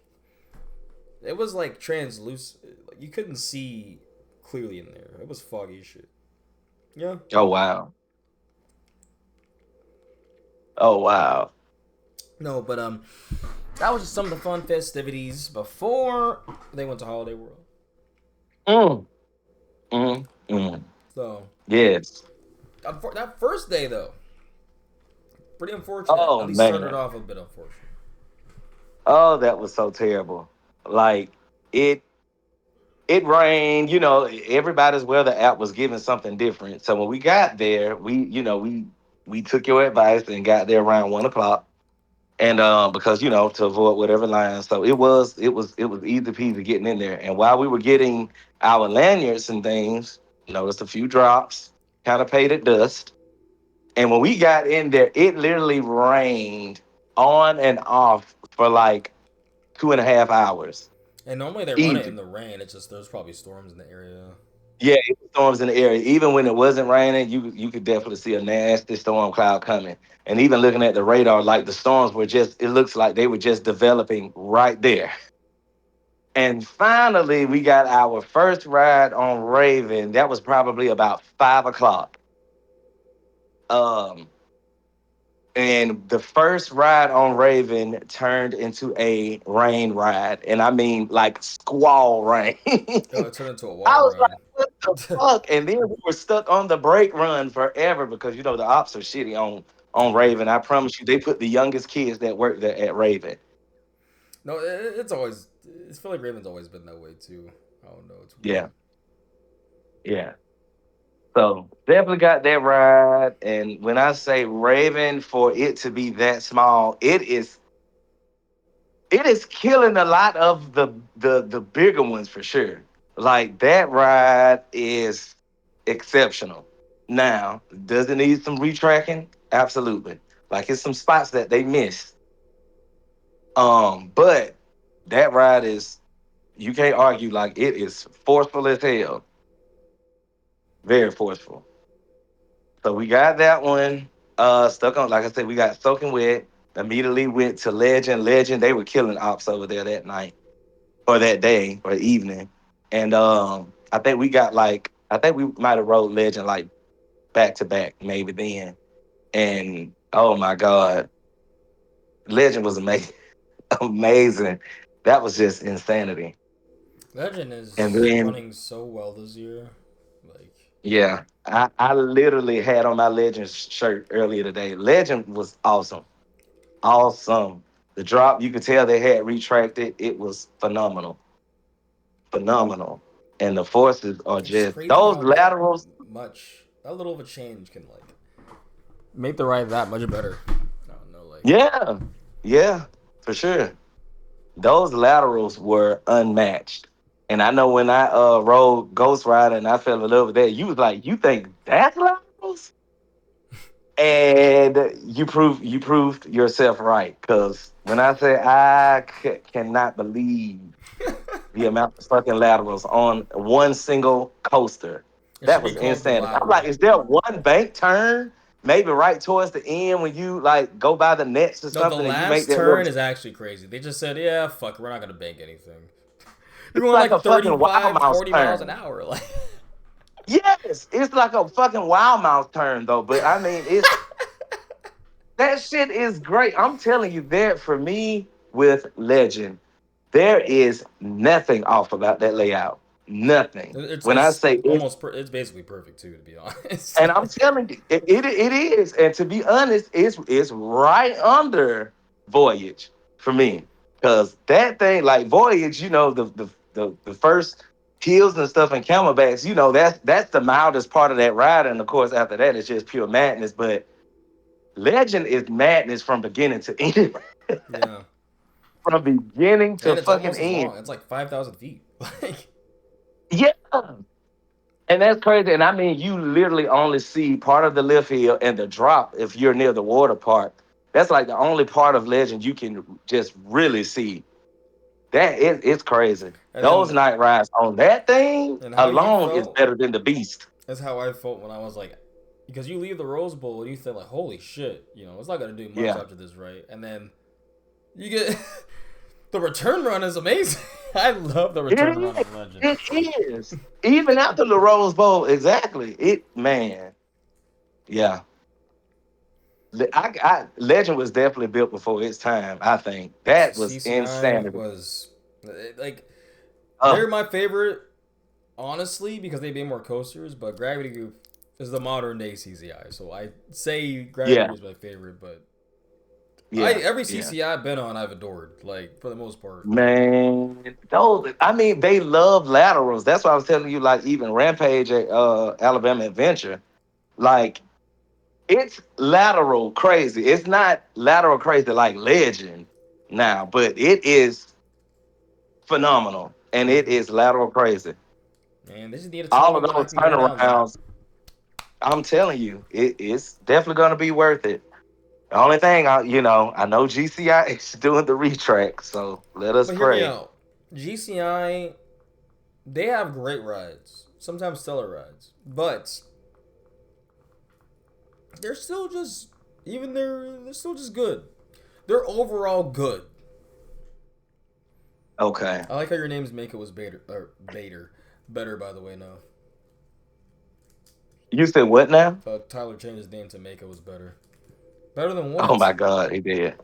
it was like translucent. Like you couldn't see clearly in there. It was foggy as shit. Yeah. Oh wow. Oh wow. No, but that was just some of the fun festivities before they went to Holiday World. Mm, mm. So Yes. that first day though, pretty unfortunate. Oh At least started man. off a bit unfortunate. Oh, that was so terrible. Like it it rained, everybody's weather app was giving something different. So when we got there, we took your advice and got there around 1 o'clock. And because to avoid whatever line. So it was easy peasy getting in there. And while we were getting our lanyards and things, noticed a few drops, kind of paid at dust. And when we got in there, it literally rained on and off for like 2.5 hours. And normally they run it Easy. in the rain. It's just there's probably storms in the area. Yeah, it was storms in the area. Even when it wasn't raining, you could definitely see a nasty storm cloud coming. And even looking at the radar, like the storms were just, it looks like they were just developing right there. And finally, we got our first ride on Raven. That was probably about 5 o'clock. Um, and the first ride on Raven turned into a rain ride, and I mean like squall rain. Oh, it turned into a I water was like, ride. what the fuck? And then we were stuck on the brake run forever because the ops are shitty on Yeah. Raven. I promise you, they put the youngest kids that work there at Raven. No, it's always. I feel like Raven's always been that way too. I don't know. It's weird. Yeah, yeah. So definitely got that ride. And when I say Raven, for it to be that small, it is killing a lot of the bigger ones for sure. Like that ride is exceptional. Now, does it need some retracking? Absolutely. Like it's some spots that they missed. But that ride is, you can't argue, like it is forceful as hell. Very forceful. So we got that one. Stuck on, like I said, we got soaking wet. Immediately went to Legend. Legend, they were killing ops over there that night or that day or evening. And I think we might have rode Legend like back to back, maybe then. And oh my God, Legend was amazing. Amazing. That was just insanity. Legend And is then running so well this year. Like, yeah, I literally had on my Legend shirt earlier today. Legend was awesome. Awesome. The drop, you could tell they had retracted. It was phenomenal. Phenomenal. And the forces are it's just just crazy those how that laterals. much, that little of a change can like make the ride that much better. I don't know, like Yeah. Yeah, for sure. Those laterals were unmatched. And I know when I rode Ghost Rider and I fell in love with that, you was like, you think that's laterals? And you proved yourself right. Cause when I say cannot believe the amount of fucking laterals on one single coaster. it should That be was called the insanity. I'm like, lateral. is there one bank turn? Maybe right towards the end when you like go by the nets or No, the something and you make last that little. turn is actually crazy. They just said, yeah, fuck, we're not gonna bank anything. You're It's going like a like fucking wild 35, mouse 40 miles an turn. hour. Like, Yes, it's like a fucking wild mouse turn though. But I mean, it's that shit is great. I'm telling you, that for me with Legend, there is nothing off about that layout. Nothing. it's When I it's say it's almost it's basically perfect too, to be honest. And I'm telling you, it is. And to be honest, it's right under Voyage for me. Because that thing, like Voyage, the first hills and stuff and camelbacks, that's the mildest part of that ride. And of course, after that, it's just pure madness. But Legend is madness from beginning to end. Yeah, From beginning to and it's fucking almost as end. long. It's like 5,000 feet. Like, Yeah. And that's crazy. And I mean, you literally only see part of the lift hill and the drop if you're near the water part. That's like the only part of Legend you can just really see. It's crazy. and Those then night rides on that thing and how you alone is felt better than the Beast. is how I felt when I was like, because you leave the Rose Bowl and you think like, holy shit, it's not gonna do much Yeah. after this, right? And then you get the return run is amazing. I love the It return run is. on Legend. It is. Even after the Rose Bowl, exactly. Man. Yeah. Legend was definitely built before its time, I think. That was CCI insanity. was like Uh, they're my favorite honestly, because they made more coasters, but Gravity Goof is the modern day CCI. So I say Gravity Yeah, Goof is my favorite, but I yeah, every yeah. CCI I've been on, I've adored. Like for the most part. Man, those I mean, they love laterals. That's why I was telling you, like even Rampage at Alabama Adventure, like it's lateral crazy. It's not lateral crazy like Legend now, but it is phenomenal and it Hmm. is lateral crazy. Man, they just need to tell All me of when I those can go down there. turnarounds, I'm telling you, it's definitely gonna be worth it. The only thing I know GCI is doing the retrack, so let us But hear me pray. out. GCI, they have great rides, sometimes stellar rides, but they're still just they're still just good. They're overall good. Okay. I like how your name's Make It was better by the way. Now You said what now? Tyler changed his name to Make It was better than Oh what? my God, he did.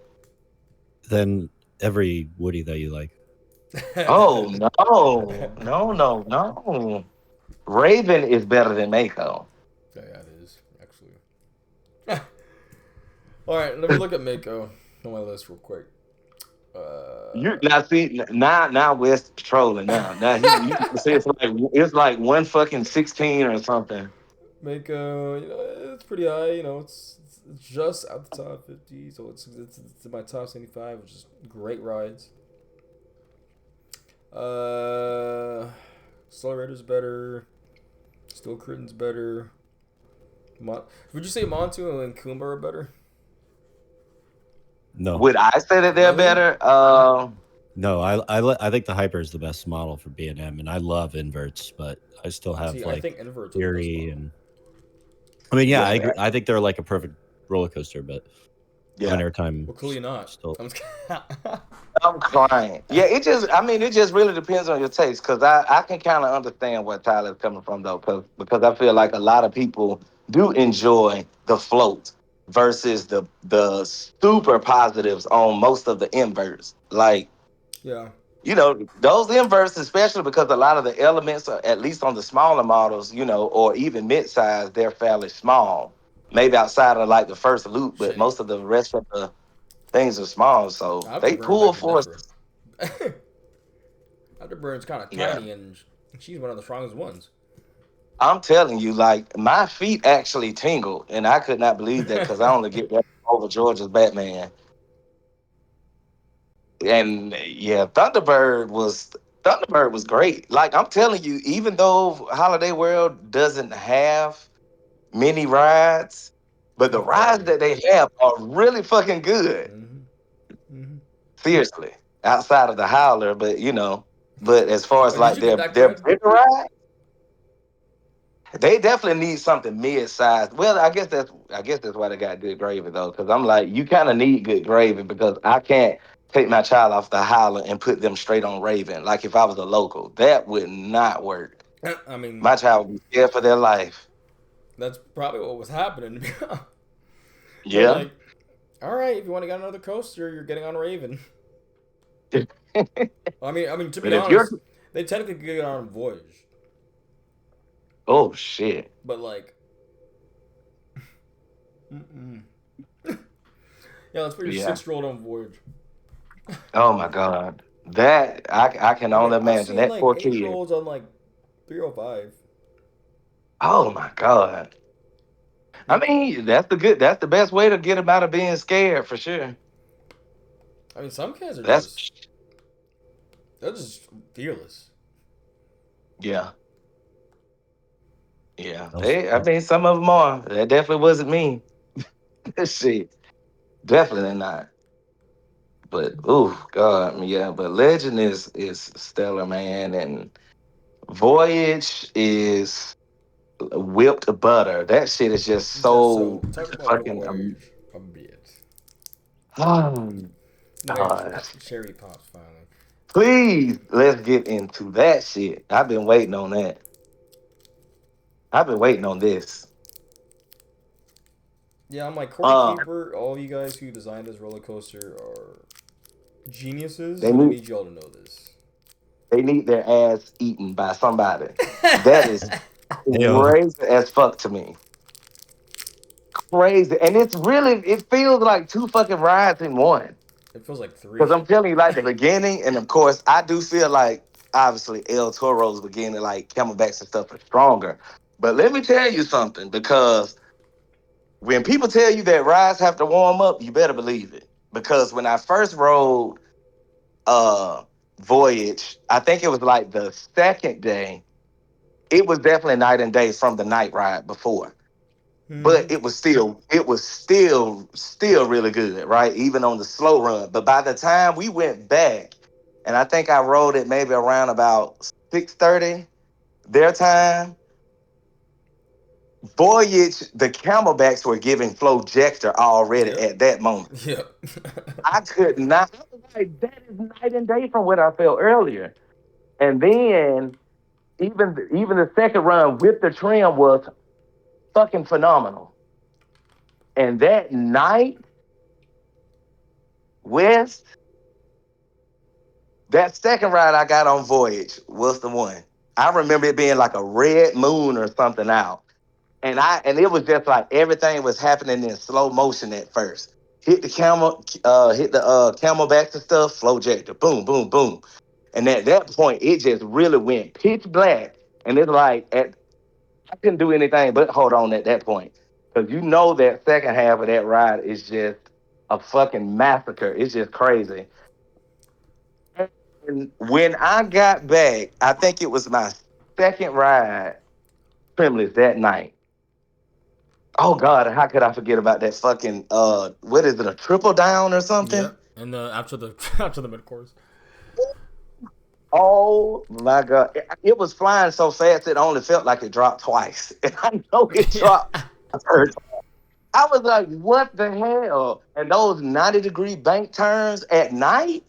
Then every Woody that you like. Oh no, no, no, no. Raven is better than Mako. Yeah, it is actually. All right, let me look at Mako on my list real quick. You now see now West patrolling now you say it's like 1 fucking 16 or something. Mako, it's pretty high. It's just out the top 50, so it's in my top 75, which is great rides. Uh, Accelerator's better. Steel Curtain's better. Would you say Montu and Kumba are better? No, Would I say that they're Really? better? no. I think the Hyper is the best model for B&M, and I love inverts, but I still have See, I like think Inverts are the best Theory model. and I mean, yeah, I Yeah, agree. I think they're like a perfect roller coaster, but on yeah. airtime Well, clearly not. still. I'm I'm crying. Yeah, it just really depends on your taste because I can kind of understand where Tyler's coming from though, because I feel like a lot of people do enjoy the float versus the super positives on most of the inverts. Like, yeah. those inverts, especially because a lot of the elements, are, at least on the smaller models, or even mid-size, they're fairly small. Maybe outside of like the first loop, but Shit. most of the rest of the things are small. So they Afterburn pull might be force. different. Afterburn's kind of Yeah. tiny, and she's one of the strongest ones. I'm telling you, like my feet actually tingled, and I could not believe that because I only get that over Georgia's Batman. And yeah, Thunderbird was great. Like I'm telling you, even though Holiday World doesn't have many rides, but the It's rides quality. that they have are really fucking good. Hmm. Hmm. Seriously, outside of the Howler, but as far as Oh, did like you get their that their grid? bigger rides. They definitely need something mid-sized. Well, I guess that's why they got good gravy though, because I'm like, you kind of need good gravy because I can't take my child off the Howler and put them straight on Raven. Like if I was a local, that would not work. I mean, My child would be scared for their life. that's probably what was happening. They're Yeah. like, all right, if you want to get another coaster, you're getting on Raven. I mean, to be But if you're, honest, they technically could get on Voyage, oh shit, but like, mm-mm. Yeah, let's put your yeah. 6-year-old on Voyage. Oh my god, that I can I mean, only I've imagine seen that like poor 8 year kid. olds on like 305. Oh my god. I mean, that's the best way to get them out of being scared for sure. I mean, some kids are That's they're just fearless. yeah. Yeah, Also, I mean, some of them are. That definitely wasn't me. Shit, definitely not. But oh God, yeah. But Legend is stellar, man, and Voyage is whipped butter. That shit is just So so talk about fucking. Voyage a bit. Oh I'm waiting for God, that cherry pops finally. please let's get into that shit. I've been waiting on that. I've been waiting on this. Yeah, I'm like Corey Um, Kiefer. All you guys who designed this roller coaster are geniuses, they and I need need y'all to know this. They need their ass eaten by somebody. That is Yo, crazy as fuck to me. Crazy. And it's really, it feels like two fucking rides in one. It feels like three. Because I'm telling you, like the beginning, and of course, I do feel like obviously El Toro's beginning, like Camelbacks and stuff are stronger. But let me tell you something, because when people tell you that rides have to warm up, you better believe it. Because when I first rode uh Voyage, I think it was like the second day, it was definitely night and day from the night ride before. But Hmm. it was still really good, right? Even on the slow run. But by the time we went back, and I think I rode it maybe around about 6:30 their time, Voyage, the Camelbacks were giving Flowjector already Yep. at that moment. Yep. I could not. I was like, that is night and day from what I felt earlier. And then even the second run with the trim was fucking phenomenal. And that night, West, that second ride I got on Voyage was the one. I remember it being like a red moon or something out. And it was just like everything was happening in slow motion at first. Hit the camelbacks and stuff, Flowjector, boom, boom, boom. And at that point, it just really went pitch black. And it's like I couldn't do anything but hold on at that point. Because you know that second half of that ride is just a fucking massacre. It's just crazy. And when I got back, I think it was my second ride, Tremless, that night. Oh God, how could I forget about that fucking what is it, a triple down or something? Yep. And after the after the mid course. Oh my God. It was flying so fast it only felt like it dropped twice. And I know it Yeah. dropped the third time. I was like, what the hell? And those 90-degree bank turns at night?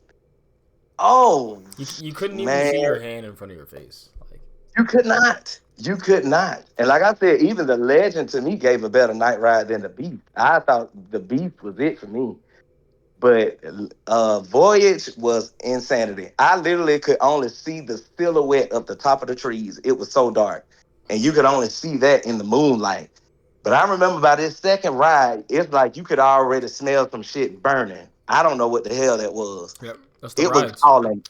Oh You couldn't even man. see your hand in front of your face. Like You could not. You could not. And like I said, even the legend to me gave a better night ride than the beast. I thought the beast was it for me. But Voyage was insanity. I literally could only see the silhouette of the top of the trees. It was so dark. And you could only see that in the moonlight. But I remember by this second ride, it's like you could already smell some shit burning. I don't know what the hell that was. yep. That's the It was rides. hauling.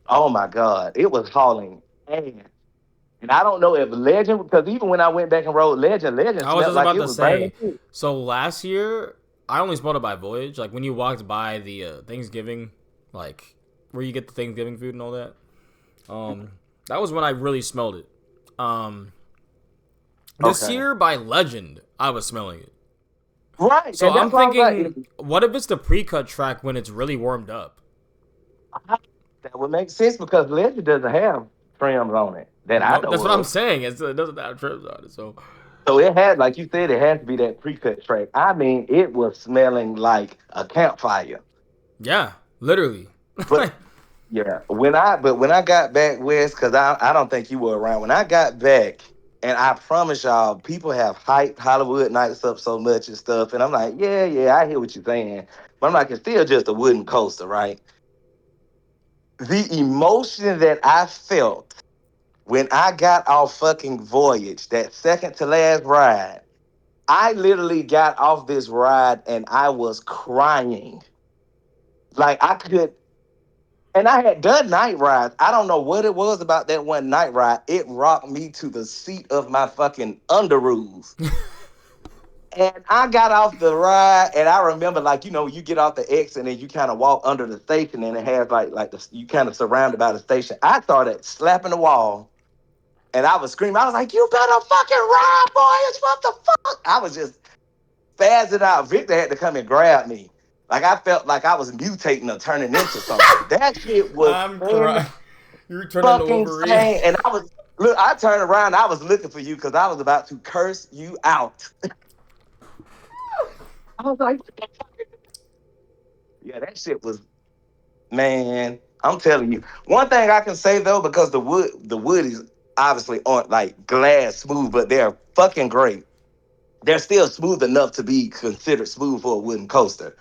Oh my God. It was hauling ass. And I don't know if Legend, because even when I went back and rode Legend, Legend I was smelled just like about it to was burning say. too. So last year, I only smelled it by Voyage. Like when you walked by the Thanksgiving, like where you get the Thanksgiving food and all that. Um, that was when I really smelled it. Um, this Okay. year by Legend, I was smelling it. Right. So And I'm that's why I was like, thinking, what if it's the pre-cut track when it's really warmed up? that would make sense because Legend doesn't have trims on it that I No, that's know what I'm of. saying. It doesn't have trims on it. So So it had, like you said, it has to be that pre-cut track. I mean, it was smelling like a campfire. yeah, literally. But yeah, when I got back west, because I don't think you were around. When I got back, and I promise y'all, people have hyped Hollywood Nights up so much and stuff, and I'm like, yeah, yeah, I hear what you're saying, but I'm like, it's still just a wooden coaster, right? The emotion that I felt when I got off fucking Voyage, that second to last ride, I literally got off this ride and I was crying. Like I could, and I had done night rides. I don't know what it was about that one night ride. It rocked me to the seat of my fucking underoos. And I got off the ride, and I remember, like, you get off the X, and then you kind of walk under the station, and it has you kind of surrounded by the station. I started slapping the wall, and I was screaming. I was like, "You better fucking ride, boys! What the fuck?" I was just spazzing out. Victor had to come and grab me. Like I felt like I was mutating or turning into something. That shit was I'm crying. You're turning to fucking Wolverine. insane. And I turned around. I was looking for you because I was about to curse you out. I was like, yeah, that shit was, man. I'm telling you. One thing I can say though, because the wood is obviously aren't like glass smooth, but they're fucking great. They're still smooth enough to be considered smooth for a wooden coaster.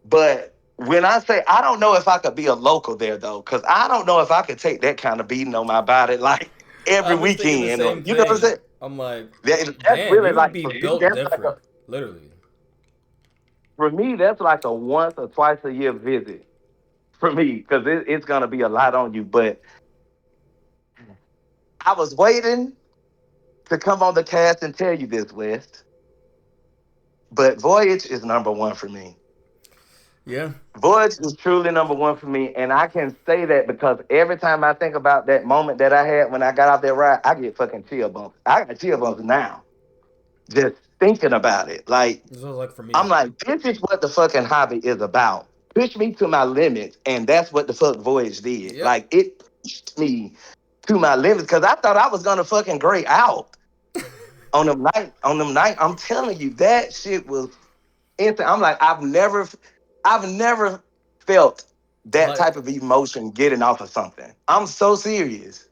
But when I say I don't know if I could be a local there though, because I don't know if I could take that kind of beating on my body like I every was thinking the weekend, or same you know what I'm thing. saying? I'm like, That's damn, really you would like be for me. built different, literally. That's like a once or twice a year visit for me because it's gonna be a lot on you. But I was waiting to come on the cast and tell you this, West. But Voyage is number one for me. Yeah. Voyage is truly number one for me, and I can say that because every time I think about that moment that I had when I got off that ride, I get fucking chill bumps. I got chill bumps now just thinking about it. Like This was like for I'm me. like, this is what the fucking hobby is about. Push me to my limits, and that's what the fuck Voyage did. Yep. Like it pushed me to my limits because I thought I was gonna fucking gray out on them night. On them night, I'm telling you, that shit was instant. I'm like, I've never felt that Like, type of emotion getting off of something. I'm so serious.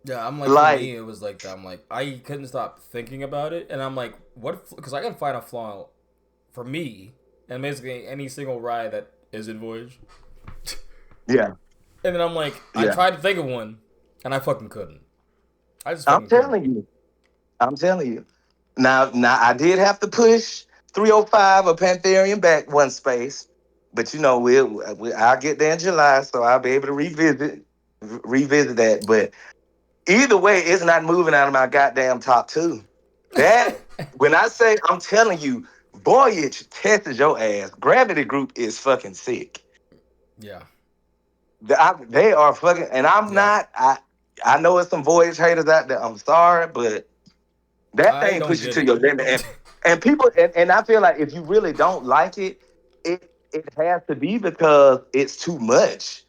yeah, I'm like, for Like, me, it was like that. I'm like, I couldn't stop thinking about it. And I'm like, what? Because I can find a flaw for me, and basically any single ride that isn't Voyage. yeah, And then I'm like, I yeah. tried to think of one, and I fucking couldn't. I just I'm fucking couldn't. telling you. I'm telling you. Now I did have to push 305 or Pantherian back one space, but you know I'll get there in July, so I'll be able to revisit that. But either way, it's not moving out of my goddamn top two. That when I say I'm telling you, Voyage tested your ass. Gravity Group is fucking sick. Yeah. They are fucking, and I'm Yeah. not. I know it's some Voyage haters out there. I'm sorry, but that I thing don't push you get to your limit, it. and people, and I feel like if you really don't like it, it has to be because it's too much.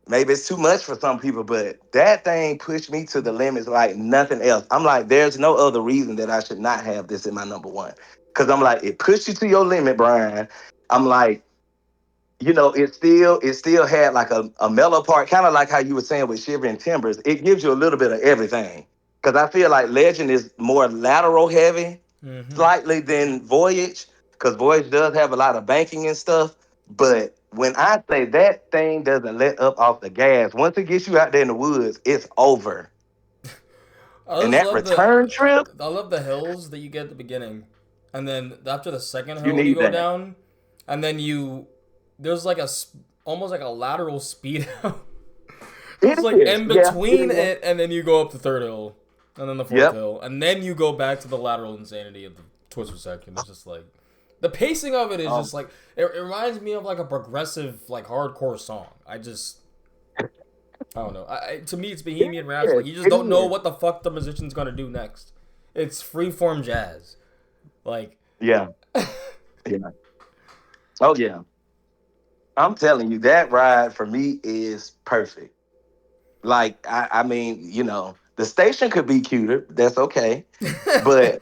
Maybe it's too much for some people, but that thing pushed me to the limits like nothing else. I'm like, there's no other reason that I should not have this in my number one. Because I'm like, it pushed you to your limit, Brian. I'm like, it still had like a mellow part, kind of like how you were saying with Shivering Timbers. It gives you a little bit of everything. Because I feel like Legend is more lateral heavy, Mm-hmm. slightly than Voyage, because Voyage does have a lot of banking and stuff. But when I say that thing doesn't let up off the gas, once it gets you out there in the woods, it's over. I And just that love the return trip, I love the hills that you get at the beginning, and then after the second you hill you need go that. down, and then there's like almost like a lateral speed out. It It's like is. in Yeah, it between is. it, and then you go up the third hill, and then the fourth Yep. hill, and then you go back to the lateral insanity of the twister section. It's just like the pacing of it is Um, just like it reminds me of like a progressive like hardcore song. I don't know. To me, it's it Bohemian Rhapsody. is. Like you just It don't know is. what the fuck the musician's gonna do next. It's freeform jazz. Like, Yeah. Yeah. Oh, yeah. I'm telling you, that ride for me is perfect. Like, I mean, the station could be cuter. That's okay. But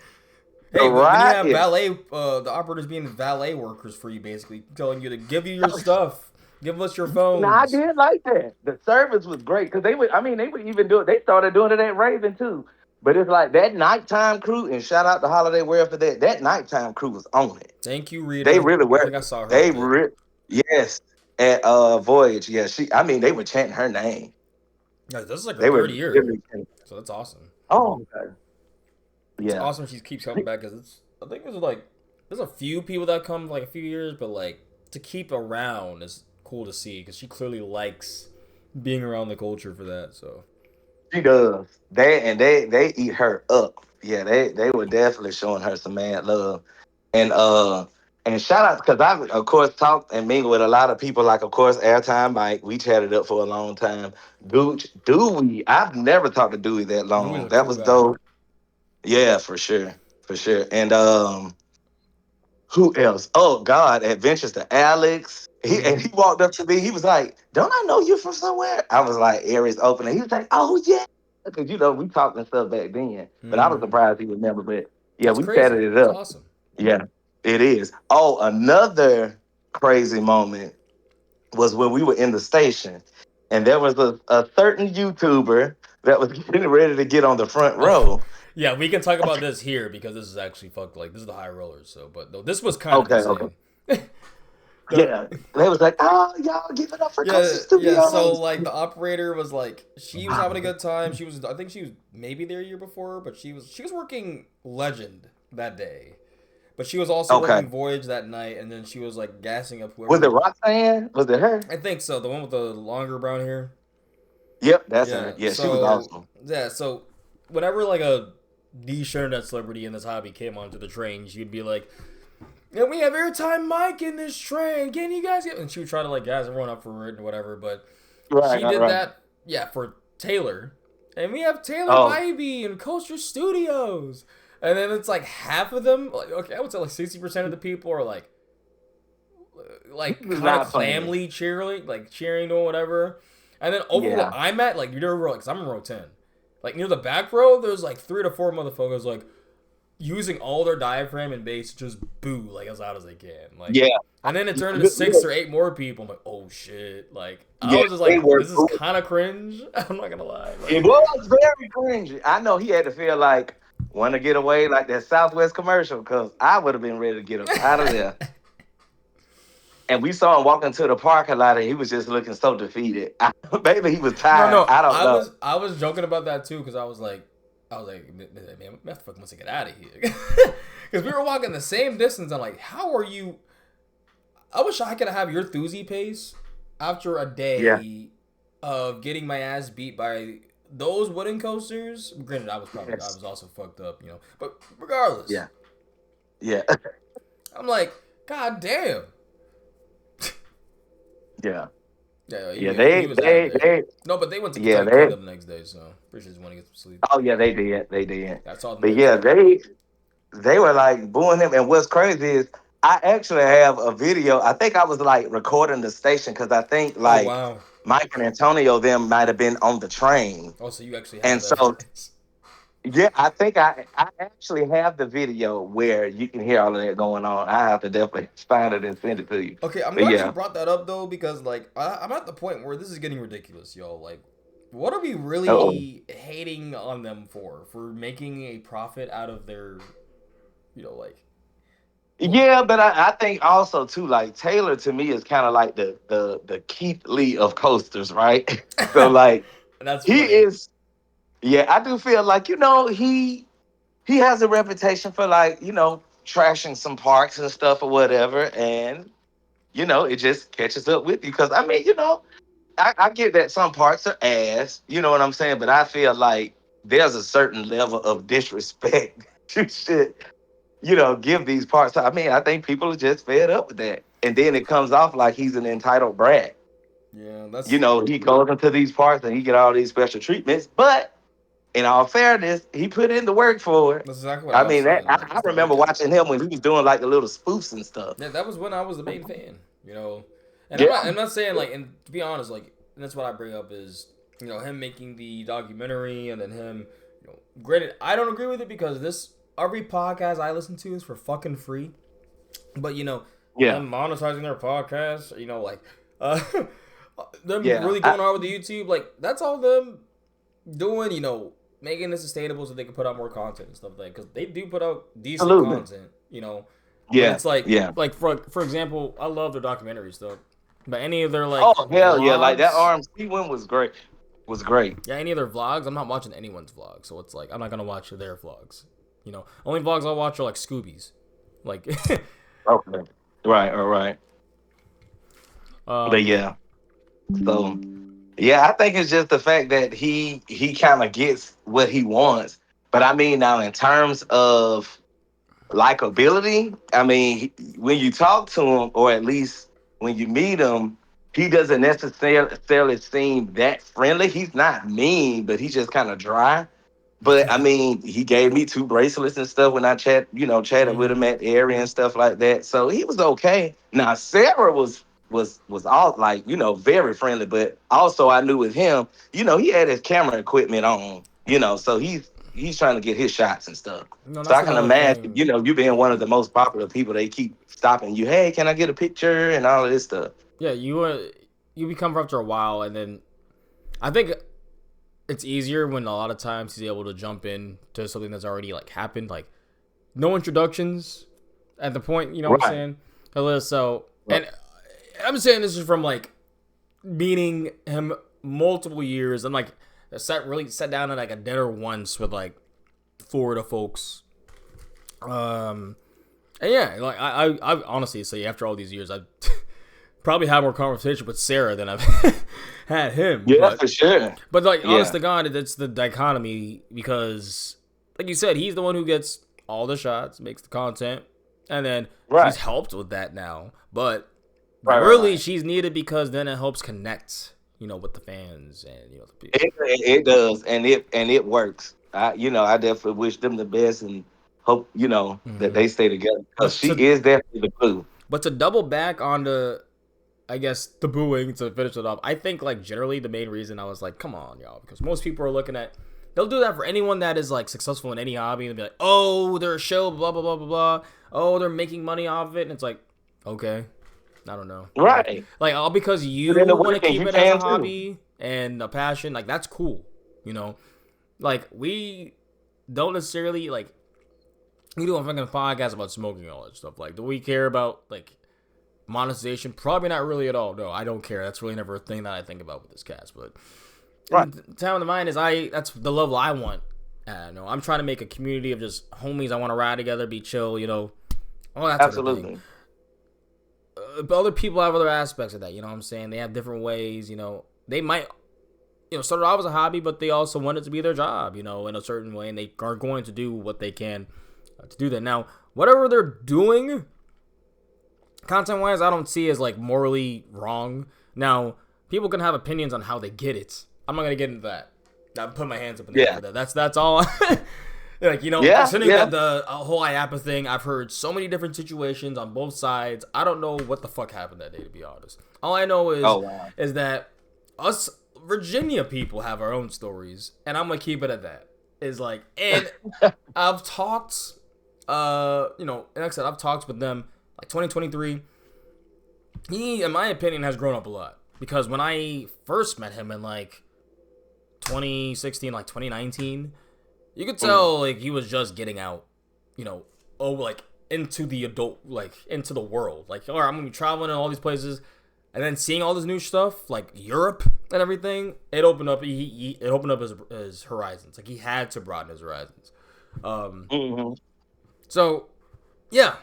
the hey, when you ride have is. valet, the operators being valet workers for you, basically telling you to give you your stuff, give us your Now, I phones. did like that. The service was great because they would even do it. They started doing it at Raven too. But it's like that nighttime crew, and shout out to Holiday Wear for that. That nighttime crew was on it. Thank you, They Rita. really I were. think I saw her a They bit. yes, at Voyage. Yeah, they were chanting her name. Yeah, this is like her They were third year, literally chanting. so that's awesome. Oh, okay. It's Yeah. awesome she keeps coming back because it's. I think there's a few people that come like a few years, but like to keep around is cool to see because she clearly likes being around the culture for that. So She does. They eat her up. Yeah, they were definitely showing her some mad love. And shout out because I of course talked and mingled with a lot of people, like of course Airtime Mike. We chatted up for a long time. Dewey, I've never talked to Dewey that Dewey's long. a That cool was guy. dope. Yeah, for sure. For sure. And who else? Oh God, Adventures to Alex. He Mm-hmm. walked up to me. He was like, "Don't I know you from somewhere?" I was like, "Aries opening." He was like, "Oh yeah," because we talked and stuff back then. But I was Mm-hmm. surprised he remembered. But yeah, That's we crazy. chatted it That's up. awesome. Yeah, it is. Oh, another crazy moment was when we were in the station, and there was a certain YouTuber that was getting ready to get on the front Oh, row. yeah, we can talk about this here because this is actually fucked. Like this is the high rollers. So, but no, this was kind of Okay, okay. insane. Yeah, they was like, "Oh, y'all give it up for Coastal Yeah. So Studios." like the operator was like, she was having a good time. I think she was maybe there a year before, but she was working Legend that day. But she was also Okay, working Voyage that night, and then she was like gassing up was whoever it was. Roxanne? Was it her? I think so. The one with the longer brown hair. Yep, that's her. Yeah. Yeah, she was awesome. So whenever like a niche internet celebrity in this hobby came onto the train, she'd be like, "Yeah, we have airtime Mike in this train. Can you guys get?" And she would try to like gas everyone up for it and whatever. But Right, she right, did right. that, yeah, for Taylor, and we have Taylor Oh, Bybee and Coaster Studios, and then it's like half of them, like okay, I would say like 60% of the people are he like was kind of not playing. clamly cheering, like cheering or whatever. And then over where Yeah. I'm at, like near row, because I'm in row 10, like near the back row, there's like 3 to 4 motherfuckers like using all their diaphragm and bass to just boo like as loud as they can, like. Yeah. And then it turned into Look, 6 or 8 more people. I'm like, oh shit! Like I yeah, was just they like, were this is booing. kind of cringe. I'm not gonna lie. It Like, was very cringy. I know he had to feel like want to get away like that Southwest commercial because I would have been ready to get up out of there. And we saw him walking to the parking lot, and he was just looking so defeated. Maybe he was no, tired. no, I don't know. I was joking about that too because I was like, man, motherfucker wants to get out of here because we were walking the same distance. I'm like, how are you? I wish I could have your Thuzy pace after a Yeah. day of getting my ass beat by those wooden coasters. Granted, I Yes. was also fucked up, but regardless, Yeah. Yeah. I'm like, god damn. Yeah. Yeah, Yeah. he was out of there. They, No, but they went to yeah, Kentucky they, Kingdom the next day, so pretty sure just want to get some sleep. oh, yeah, they did. They did. I saw them But there yeah, too. they were like booing him. And what's crazy is I actually have a video. I think I was like recording the station because I think Oh like wow. Mike and Antonio them might have been on the train. Oh, so you actually And have so evidence. yeah, I think I actually have the video where you can hear all of that going on. I have to definitely find it and send it to you. Okay, I'm But glad you yeah. brought that up though, because like I'm at the point where this is getting ridiculous, y'all. Like, what are we Oh. really hating on them for making a profit out of their, like, Yeah, but I think also too, like Taylor to me is kind of like the Keith Lee of coasters, right? So like that's he funny. is. Yeah, I do feel like he has a reputation for like trashing some parks and stuff or whatever, and it just catches up with you because I mean I get that some parks are ass, you know what I'm saying, but I feel like there's a certain level of disrespect you should give these parts. I mean, I think people are just fed up with that. And then it comes off like he's an entitled brat. Yeah, that's He goes into these parts and he get all these special treatments. But in all fairness, he put in the work for it. that's exactly what I I was mean, saying. Like, I it's the remember work ethic. watching him when he was doing like the little spoofs and stuff. Yeah, that was when I was the main fan. And Yeah, I'm not saying like, and to be honest, like, and that's what I bring up is him making the documentary and then him, granted, I don't agree with it because this every podcast I listen to is for fucking free, but yeah, them monetizing their podcast, like, uh, them yeah. really going on with the YouTube, like that's all them doing, making it sustainable so they can put out more content and stuff like because they do put out decent Absolutely. content. But Yeah, it's like yeah. for example, I love their documentaries though. But any of their like Oh hell yeah! Like that vlogs, RMC one was great. Was great. yeah, any of their vlogs, I'm not watching anyone's vlogs. So it's like I'm not gonna watch their vlogs. Only vlogs I'll watch are like Scooby's. Like Okay. Right. All right. But um yeah. So yeah, I think it's just the fact that he kind of gets what he wants. But I mean, now in terms of likability, I mean, when you talk to him, or at least when you meet him, he doesn't necessarily seem that friendly. He's not mean, but he's just kind of dry. But I mean, he gave me 2 bracelets and stuff when I chatted with him mhm. at the area and stuff like that. So he was okay. Now Sarah was all like, very friendly, but also I knew with him, he had his camera equipment on, so he's trying to get his shots and stuff. So That's I can another imagine, thing. you being one of the most popular people, they keep stopping you. Hey, can I get a picture and all of this stuff? Yeah, you become after a while and then I think it's easier when a lot of times he's able to jump in to something that's already like happened, like no introductions at the point, you know what I'm Right. saying? So Right. I'm saying this is from like meeting him multiple years and like sat down at like a dinner once with like Florida folks. And yeah, like I honestly say after all these years, I've probably had more conversation with Sarah than I've had him. Yeah, for sure. But like, Yeah. honest to God, it's the dichotomy because, like you said, he's the one who gets all the shots, makes the content, and then Right. she's helped with that now. But Right, really, right. she's needed because then it helps connect, with the fans and the people. It does, and it works. I definitely wish them the best and hope that they stay together because But she to is definitely the glue. but to double back on the, I guess the booing to finish it up. I think like generally the main reason I was like, come on, y'all, because most people are looking at. They'll do that for anyone that is like successful in any hobby and be like, oh, they're a show, blah blah blah blah blah. Oh, they're making money off of it, and it's like, okay, I don't know, Right. like all because you But in the want to weekend, keep you it as a can too. hobby and a passion, like that's cool, Like we don't necessarily like we do a fucking podcast about smoking and all that stuff. Like, do we care about like monetization? Probably not really at all. No, I don't care. That's really never a thing that I think about with this cast. But Right. time of the mind is that's the level I want. I'm trying to make a community of just homies. I want to ride together, be chill, all that sort of thing. Absolutely. But other people have other aspects of that. You know what I'm saying? They have different ways. They might, started off as a hobby, but they also want it to be their job. In a certain way, and they are going to do what they can to do that. Now, whatever they're doing, content-wise, I don't see as like morally wrong. Now, people can have opinions on how they get it. I'm not gonna get into that. I'm putting my hands up in the air for that. That's all. Like, considering that the whole IAPA thing, I've heard so many different situations on both sides. I don't know what the fuck happened that day, to be honest. All I know is is that us Virginia people have our own stories, and I'm gonna keep it at that. Is like, and I've talked, and like I said, I've talked with them like 2023. He, in my opinion, has grown up a lot because when I first met him in like 2016, like 2019, you could tell like he was just getting out, like into the adult, like into the world. Like, all right, I'm gonna be traveling in all these places, and then seeing all this new stuff, like Europe and everything. It opened up. It opened up his horizons. Like he had to broaden his horizons. So, yeah,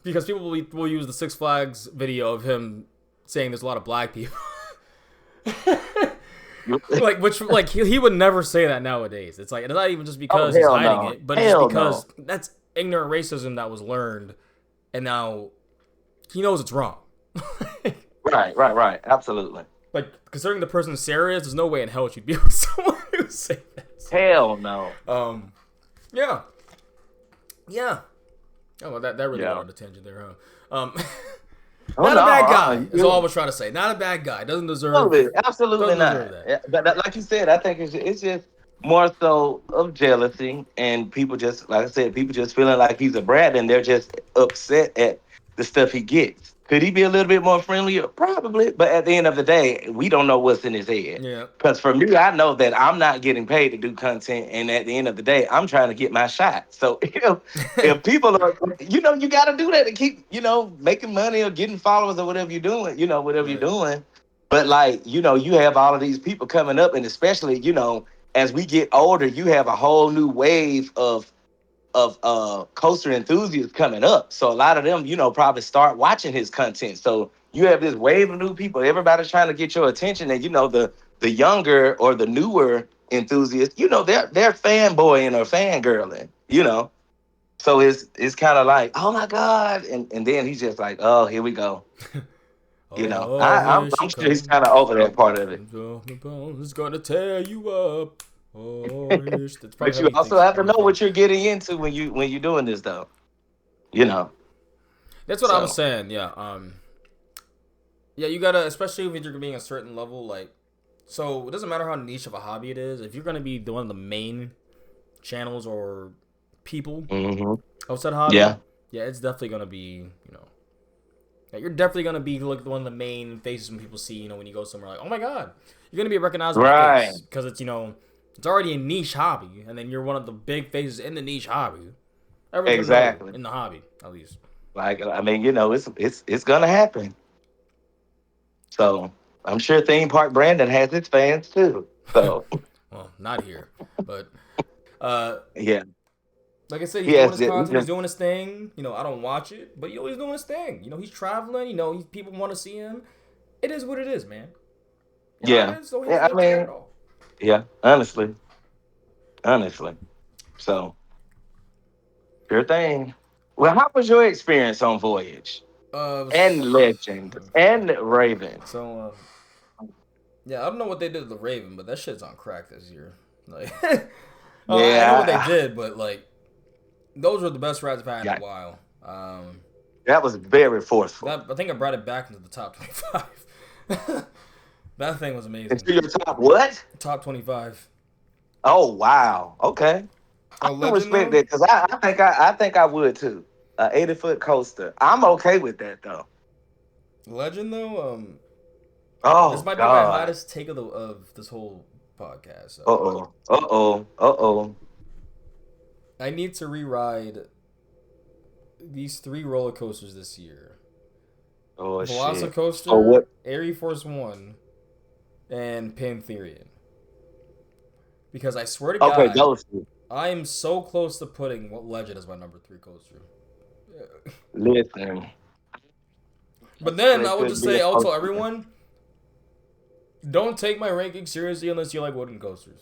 because people will use the Six Flags video of him saying there's a lot of black people. Like he would never say that nowadays. It's like, it's not even just because he's hiding it, but it's because that's ignorant racism that was learned, and now he knows it's wrong. Right. Absolutely. Like, considering the person Sarah is, there's no way in hell she'd be with someone who say that. Hell no. Yeah. Oh, well, that really got on the tangent there, huh? Not a bad guy. Is all I was trying to say. Not a bad guy. Doesn't deserve. Absolutely not. But like you said, I think it's just more so of jealousy and people just, like I said, people just feeling like he's a brat and they're just upset at the stuff he gets. Could he be a little bit more friendlier? Probably. But at the end of the day, we don't know what's in his head. Yeah. Because for me, I know that I'm not getting paid to do content. And at the end of the day, I'm trying to get my shot. So if people are, you got to do that to keep, making money or getting followers or whatever you're doing, you're doing. But like, you have all of these people coming up. And especially, as we get older, you have a whole new wave of coaster enthusiasts coming up. So a lot of them, probably start watching his content. So you have this wave of new people. Everybody's trying to get your attention. And the younger or the newer enthusiasts, they're fanboying or fangirling, So it's kind of like, oh my God. And then he's just like, oh, here we go. I'm sure he's kind of over that part of it. It's gonna tear you up. But you also have to know what you're getting into when you're doing this, though. That's what I was saying. Yeah. Yeah, you gotta, especially if you're being a certain level, like. So it doesn't matter how niche of a hobby it is. If you're gonna be one of the main channels or people outside hobby, yeah, it's definitely gonna be, you're definitely gonna be like one of the main faces when people see, when you go somewhere, like, oh my God, you're gonna be a recognizable face because it's it's already a niche hobby, and then you're one of the big faces in the niche hobby. Exactly. In the hobby, at least. Like, I mean, it's gonna happen. So I'm sure theme park Brandon has its fans too. So Well, not here, but uh, yeah, like I said, he's he doing has his he content, he's just doing his thing. I don't watch it, but he's doing his thing. He's traveling. People want to see him. It is what it is, man. yeah. I just don't Yeah, I feel care at mean, all. yeah, honestly. So sure thing. Well, how was your experience on Voyage and Legend and Raven? So, yeah, I don't know what they did to the Raven, but that shit's on crack this year. Like, I know what they Yeah, did, but like, those were the best rides I've had in a yeah, while. that was very forceful. I think I brought it back into the top 25. That thing was amazing. Into your top what? Top 25. Oh wow. Okay. I Oh, can Legend respect though. that because I think I would too. A 80-foot coaster. I'm okay with that though. Legend though. This Oh might be my God. hottest take of this whole podcast. Uh oh. Uh oh. Uh oh. I need to re-ride these three roller coasters this year: Oh shit. So Velocicoaster, what? Air Force One, and Pantherian. Because I swear to Okay, God, those two. I am so close to putting what Legend as my number three coaster. Listen. But then It I would could just be say, a I'll tell coaster. everyone, don't take my ranking seriously unless you like wooden coasters.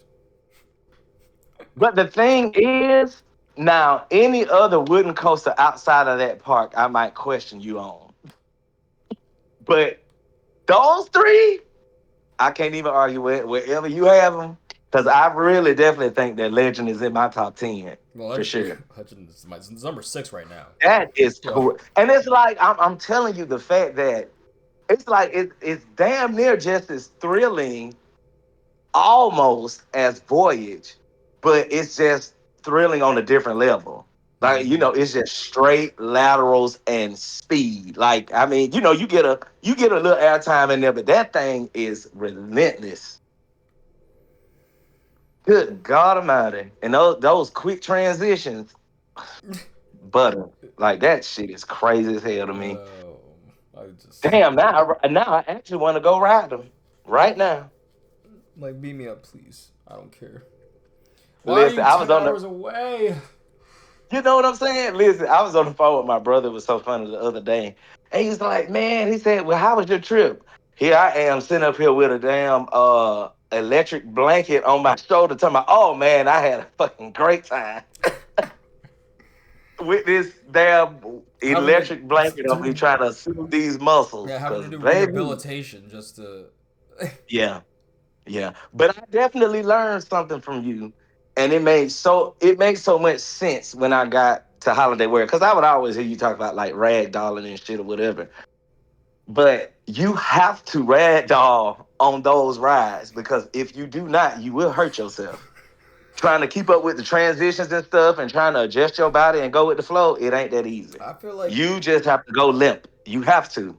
But the thing is, now any other wooden coaster outside of that park, I might question you on. But those three, I can't even argue with wherever you have them. Because I really definitely think that Legend is in my top 10 Well, for sure. Legend is it's number six right now. That is So, cool. And it's like, I'm telling you the fact that it's like it's damn near just as thrilling almost as Voyage, but it's just thrilling on a different level. Like, mhm. it's just straight laterals and speed. Like, I mean, you get a little airtime in there, but that thing is relentless. Good God Almighty. And those quick transitions, butter. Like that shit is crazy as hell to me. Oh, I just Damn, now I actually want to go ride them right now. like beat me up, please. I don't care. Why are Listen, you I was 10 hours away? you know what I'm saying? Listen, I was on the phone with my brother. It was so funny the other day. And he's like, man, he said, well, how was your trip? Here I am sitting up here with a damn electric blanket on my shoulder talking about, oh man, I had a fucking great time with this damn Having to electric blanket on me do trying to soothe these muscles. yeah, having to Cause do baby, rehabilitation just to. yeah. Yeah, but I definitely learned something from you, and it makes so much sense when I got to holiday wear because I would always hear you talk about like ragdolling and shit or whatever. But you have to ragdoll on those rides because if you do not, you will hurt yourself. Trying to keep up with the transitions and stuff and trying to adjust your body and go with the flow, it ain't that easy. I feel like You just have to go limp. You have to.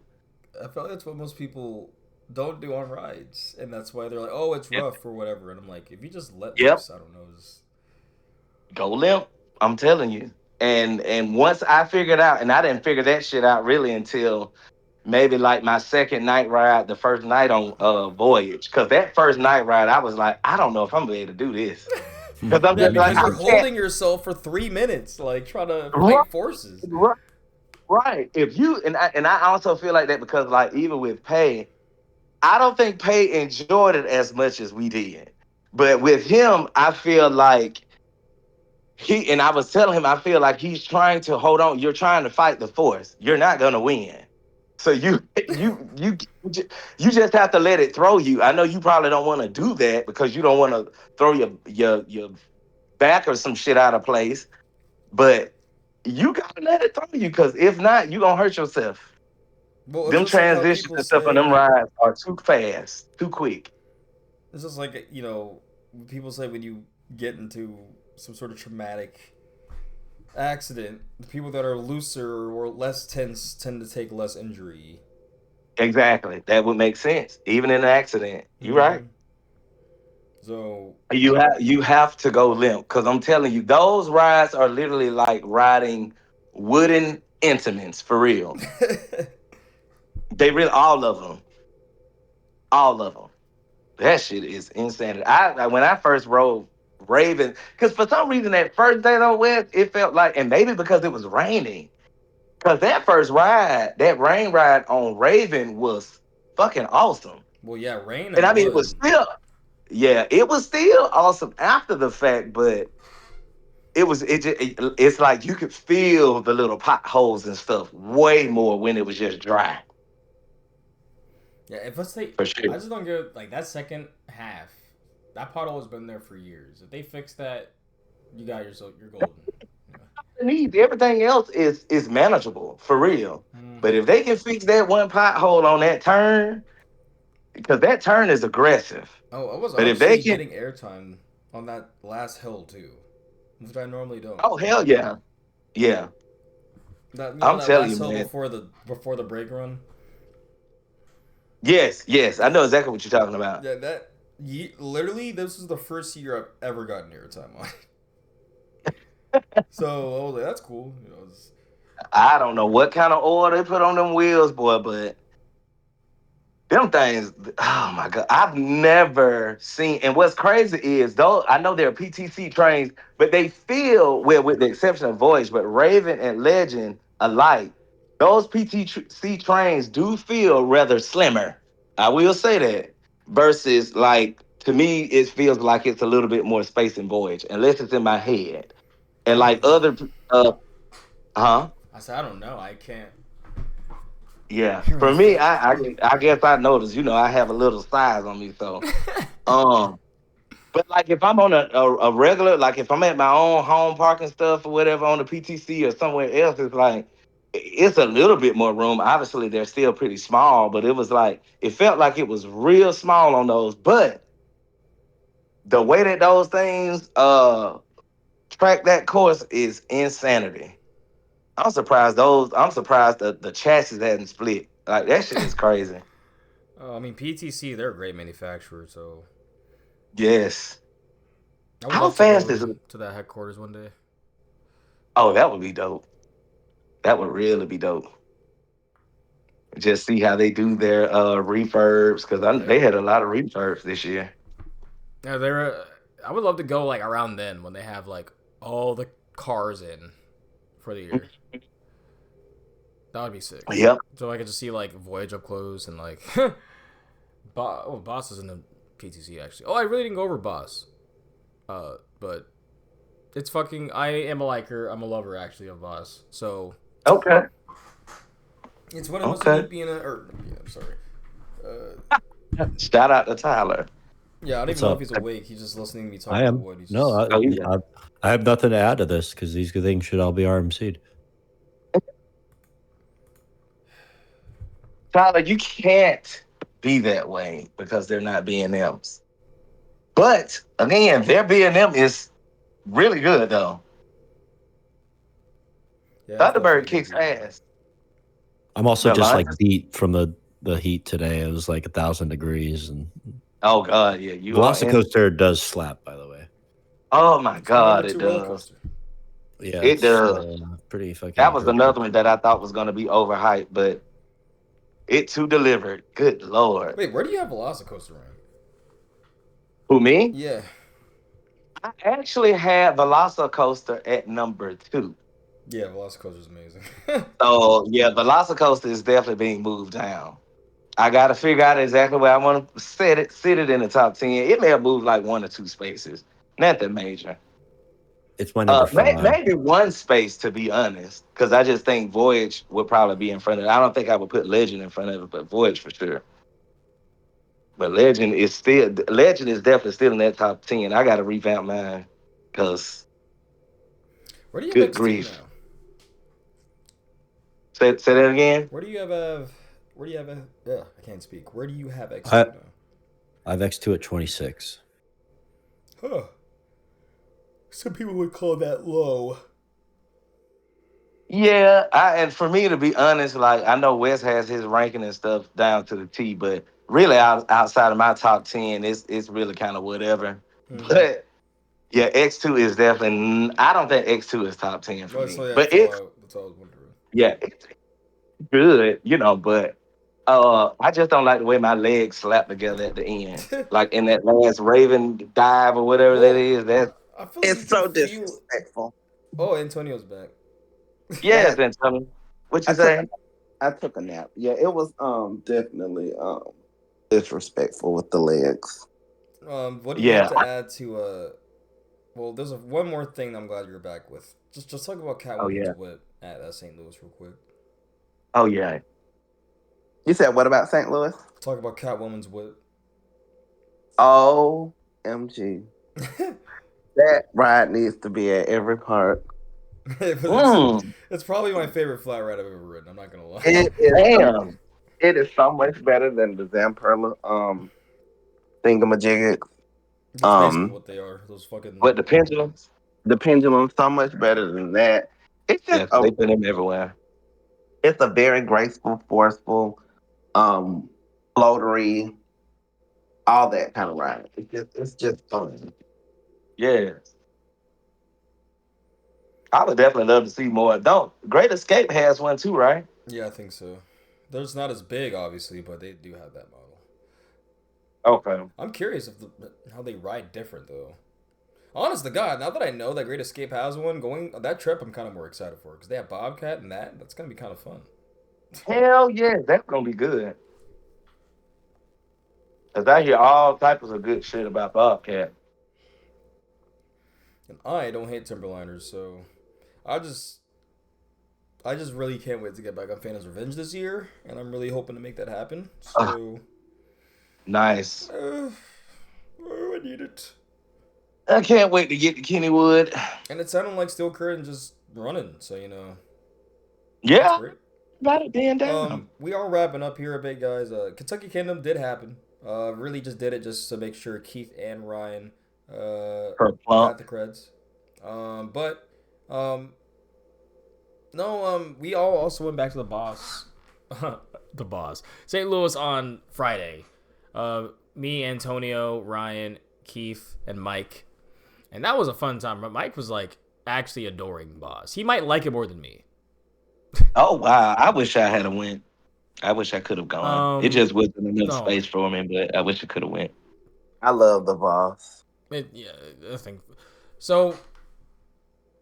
I feel like that's what most people don't do on rides, and that's why they're like, "Oh, it's Yep. rough" or whatever. And I'm like, if you just let Yep. loose, I don't know. Just... Go limp. I'm telling you. And once I figured out, and I didn't figure that shit out really until maybe like my second night ride, the first night on Voyage. Cause that first night ride, I was like, I don't know if I'm gonna be able to do this. Cause I'm Yeah, just like, because I you're can't. holding yourself for 3 minutes, like trying to Right, fight forces. right, right. If you and I also feel like that because like even with Pay, I don't think Pay enjoyed it as much as we did. But with him, I feel like I was telling him I feel like he's trying to hold on. You're trying to fight the force. You're not gonna win. So you just have to let it throw you. I know you probably don't want to do that because you don't want to throw your back or some shit out of place. But you gotta let it throw you because if not, you gonna hurt yourself. Well, it's Them just like how transitions people and stuff on them say. rides are too fast, too quick. It's just like people say when you get into some sort of traumatic accident, the people that are looser or less tense tend to take less injury. Exactly. That would make sense. Even in an accident. You're right. Mm-hmm. So You have to go limp because I'm telling you, those rides are literally like riding wooden intimates for real. They really all of them. All of them. That shit is insanity. When I first rode Raven, because for some reason that first day though, West, it felt like, and maybe because it was raining, because that first ride, that rain ride on Raven was fucking awesome. Well, yeah, rain And and I mean, it was mud. still, yeah, it was still awesome after the fact, but it's like you could feel the little potholes and stuff way more when it was just dry, Yeah, if let's say for I sure. just don't get like that second half. That pothole has been there for years. If they fix that, you got yourself. You're golden. Yeah. Needs everything else is manageable for real. Mm. But if they can fix that one pothole on that turn, because that turn is aggressive. Oh, I was But if they actually can, getting airtime on that last hill too, which I normally don't. oh hell yeah, yeah. That I'm that telling last you, hill man. before the brake run. Yes, yes, I Yeah, know exactly what you're talking about. yeah. Literally this is the first year I've ever gotten airtime on. So I was like, that's cool. You know, I don't know what kind of oil they put on them wheels, boy, but them things, oh my god, I've never seen. And what's crazy is though I know they're PTC trains, but they feel well, with the exception of Voyage, but Raven and Legend alike, those PTC trains do feel rather slimmer. I will say that. Versus, like, to me, it feels like it's a little bit more space in Voyage, unless it's in my head. And I like don't know. other, uh, huh? I said I don't know. I can't Yeah. really For me, say. I guess I noticed. I have a little size on me, so um. But like if I'm on a regular, like if I'm at my own home parking stuff or whatever on the PTC or somewhere else, it's like it's a little bit more room. Obviously, they're still pretty small, but it was like it felt like it was real small on those. But the way that those things track that course is insanity. I'm surprised the chassis hadn't split. Like that shit is crazy. I mean, PTC, they're a great manufacturer, so Yes. I would How love to fast go is it? to that headquarters one day. Oh, that would be dope. That would really be dope. Just see how they do their refurbs, because Yeah, they had a lot of refurbs this year. yeah, they're. I would love to go like around then when they have like all the cars in for the year. That would be sick. Yep. So I could just see like Voyage up close and like, Boss is in the PTC actually. Oh, I really didn't go over Boss. But it's fucking. I am a liker. I'm a lover actually of Boss. So Okay. it's one of the most Okay. Olympia. Or yeah, I'm sorry. Uh, Shout out to Tyler. yeah, I don't What's even know if up? he's awake. He's just listening to me talk I about am. wood. He's No, just. Oh, yeah. I have nothing to add to this because these things should all be RMC'd. Tyler, you can't be that way because they're not B&Ms. But again, their B&M is really good though. Yeah, it's Thunderbird definitely a good kicks beer. ass. I'm also The just line. like beat from the heat today. It was like 1,000 degrees, and Oh God, yeah, you are in. Velocicoaster does slap, by the way. Oh my It's my number God, two it roller does. coaster. Yeah, It it's does. pretty That fucking was terrific. another one that I thought was gonna be overhyped, but it too delivered. Good Lord. Wait, where do you have Velocicoaster on? Who, me? Yeah, I actually had Velocicoaster at number 2. yeah, Velocicoaster is amazing. So yeah, Velocicoaster is definitely being moved down. I gotta figure out exactly where I want to sit it in the top 10. It may have moved like 1 or 2 spaces. Nothing major. It's my number 5. Maybe 1 space to be honest, because I just think Voyage would probably be in front of it. I don't think I would put Legend in front of it, but Voyage for sure. But Legend is definitely still in that top 10. I gotta revamp mine because Where do you have good X2 grief. now? Say that again. Where do you have? Where do you have? Ugh, I can't speak. Where do you have I X2 now? I have X2 at 26. Huh. Some people would call that low. Yeah, and for me to be honest, like I know Wes has his ranking and stuff down to the T, but really outside of my top 10, it's really kind of whatever. Mm-hmm. But yeah, X2 is definitely. I don't think X2 is top 10 for Oh, so me, yeah, but it's that's all I was wondering. yeah, it's good, but. I just don't like the way my legs slap together at the end. Like in that last Raven dive or whatever that Well, is. That's I feel like you It's can so feel. disrespectful. Oh, Antonio's back. yes, That Antonio. What I you took say? I took a nap. Yeah, it was definitely disrespectful with the legs. What do you have Yeah. to add to Well, there's one more thing I'm glad you're back with. Just talk about Oh Catwoman's yeah. whip at St. Louis real quick. Oh yeah. You said what about St. Louis? Talk about Catwoman's whip. OMG. That ride needs to be at every park. it's, Mm, it's probably my favorite flat ride I've ever ridden. I'm not gonna lie. It is damn. it is so much better than the Zamperla thingamajig. That's basically Um what they are. Those fucking. What the pendulums? the pendulum so much better than that. It's just Yeah, 'cause they put them everywhere. it's a very graceful, forceful, um, floatery, all that kind of ride. It's just fun. Yeah. I would definitely love to see more. Don't Great Escape has one too, right? Yeah, I think so. There's not as big, obviously, but they do have that model. Okay. I'm curious if how they ride different though. Honest to God, now that I know that Great Escape has one, going that trip, I'm kind of more excited for because they have Bobcat and that's gonna be kind of fun. Hell yeah, that's gonna be good. Cause I hear all types of good shit about Bobcat. And I don't hate Timberliners, so I just I just really can't wait to get back on Phantom's Revenge this year, and I'm really hoping to make that happen. Ah, So, nice. uh, oh, I need it. I can't wait to get to Kennywood. And it sounded like Steel Curtain just running, so that's Yeah, great. about it being down. We are wrapping up here a bit, guys. Kentucky Kingdom did happen. Really just did it just to make sure Keith and Ryan Per got plump. the creds. But um, no, we all also went back to the boss. The boss. St. Louis on Friday. Me, Antonio, Ryan, Keith, and Mike. And that was a fun time. But Mike was like actually adoring boss. He might like it more than me. Oh wow, I wish I had a went. I wish I could have gone. It Um, just wasn't enough no, space for me, but I wish I could have went. I love the boss. yeah, I think so.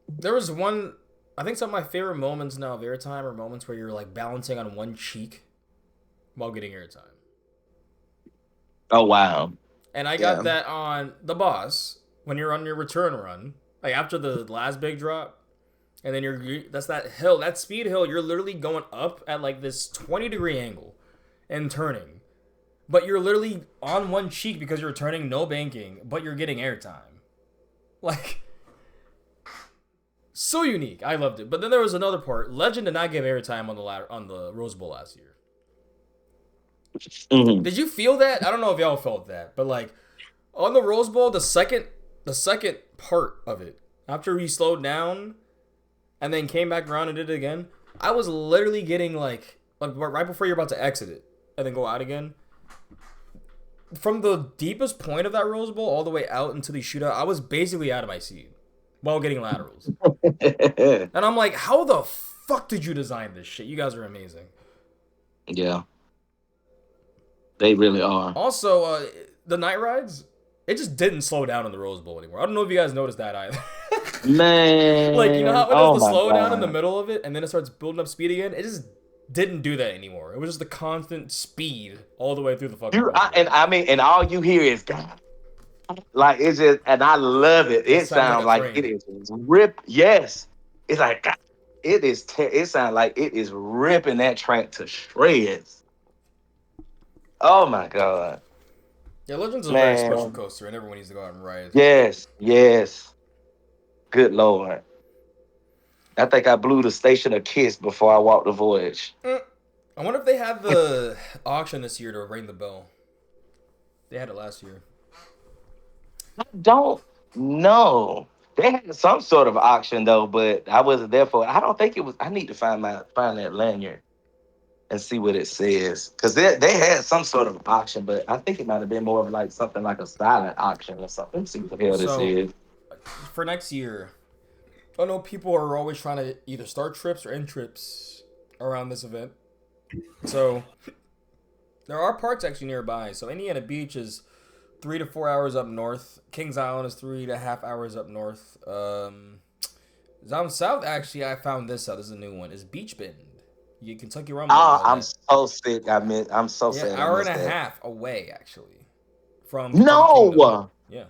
There was one. I think some of my favorite moments now of airtime are moments where you're like balancing on one cheek while getting airtime. Oh wow. And I got Yeah. that on the boss when you're on your return run, like after the last big drop, and then that's that hill, that speed hill. You're literally going up at like this 20-degree angle and turning, but you're literally on one cheek because you're turning, no banking, but you're getting airtime. Like so unique. I loved it. But then there was another part. Legend did not give airtime on the Rose Bowl last year. Hmm. Did you feel that? I don't know if y'all felt that, but like on the Rose Bowl, the second part of it, after he slowed down and then came back around and did it again, I was literally getting like right before you're about to exit it and then go out again. From the deepest point of that Rose Bowl all the way out into the shootout, I was basically out of my seat while getting laterals. And I'm like, how the fuck did you design this shit? You guys are amazing. Yeah, they really are. Also, the night rides, it just didn't slow down in the Rose Bowl anymore. I don't know if you guys noticed that either. Like, you know Man, how it does oh the my slowdown in the god. middle of it and then it starts building up speed again? It just didn't do that anymore. It was just the constant speed all the way through the fucking Rose And Bowl. I mean, and all you hear is God. Like it's just, and I love it. It It sounds like sounds a like it train. is rip. Yes, it's like God. It is. It sounds like it is ripping that track to shreds. Oh my god, Yeah, Legends is a very special man. coaster and everyone needs to go out and ride. Yes, yes. Good lord. I think I blew the station a kiss before I walked the voyage. Mm. I wonder if they have the auction this year to ring the bell. They had it last year. I don't know. They had some sort of auction though, but I wasn't there for it. I don't think it was. I need to find that lanyard and see what it says because they had some sort of auction, but I think it might have been more of like something like a silent auction or something. Let's see what the hell this So, is. for next year, I know people are always trying to either start trips or end trips around this event. So, There are parks actually nearby. So Indiana Beach is 3 to 4 hours up north. Kings Island is 3.5 hours up north. Down south, actually, I found this out. This is a new one. Is Beach Bend. You Kentucky Rumble know I'm that. so sick. I'm so Yeah, sad I hour and missed a that. half away actually from Kentucky Kingdom. No. Yeah,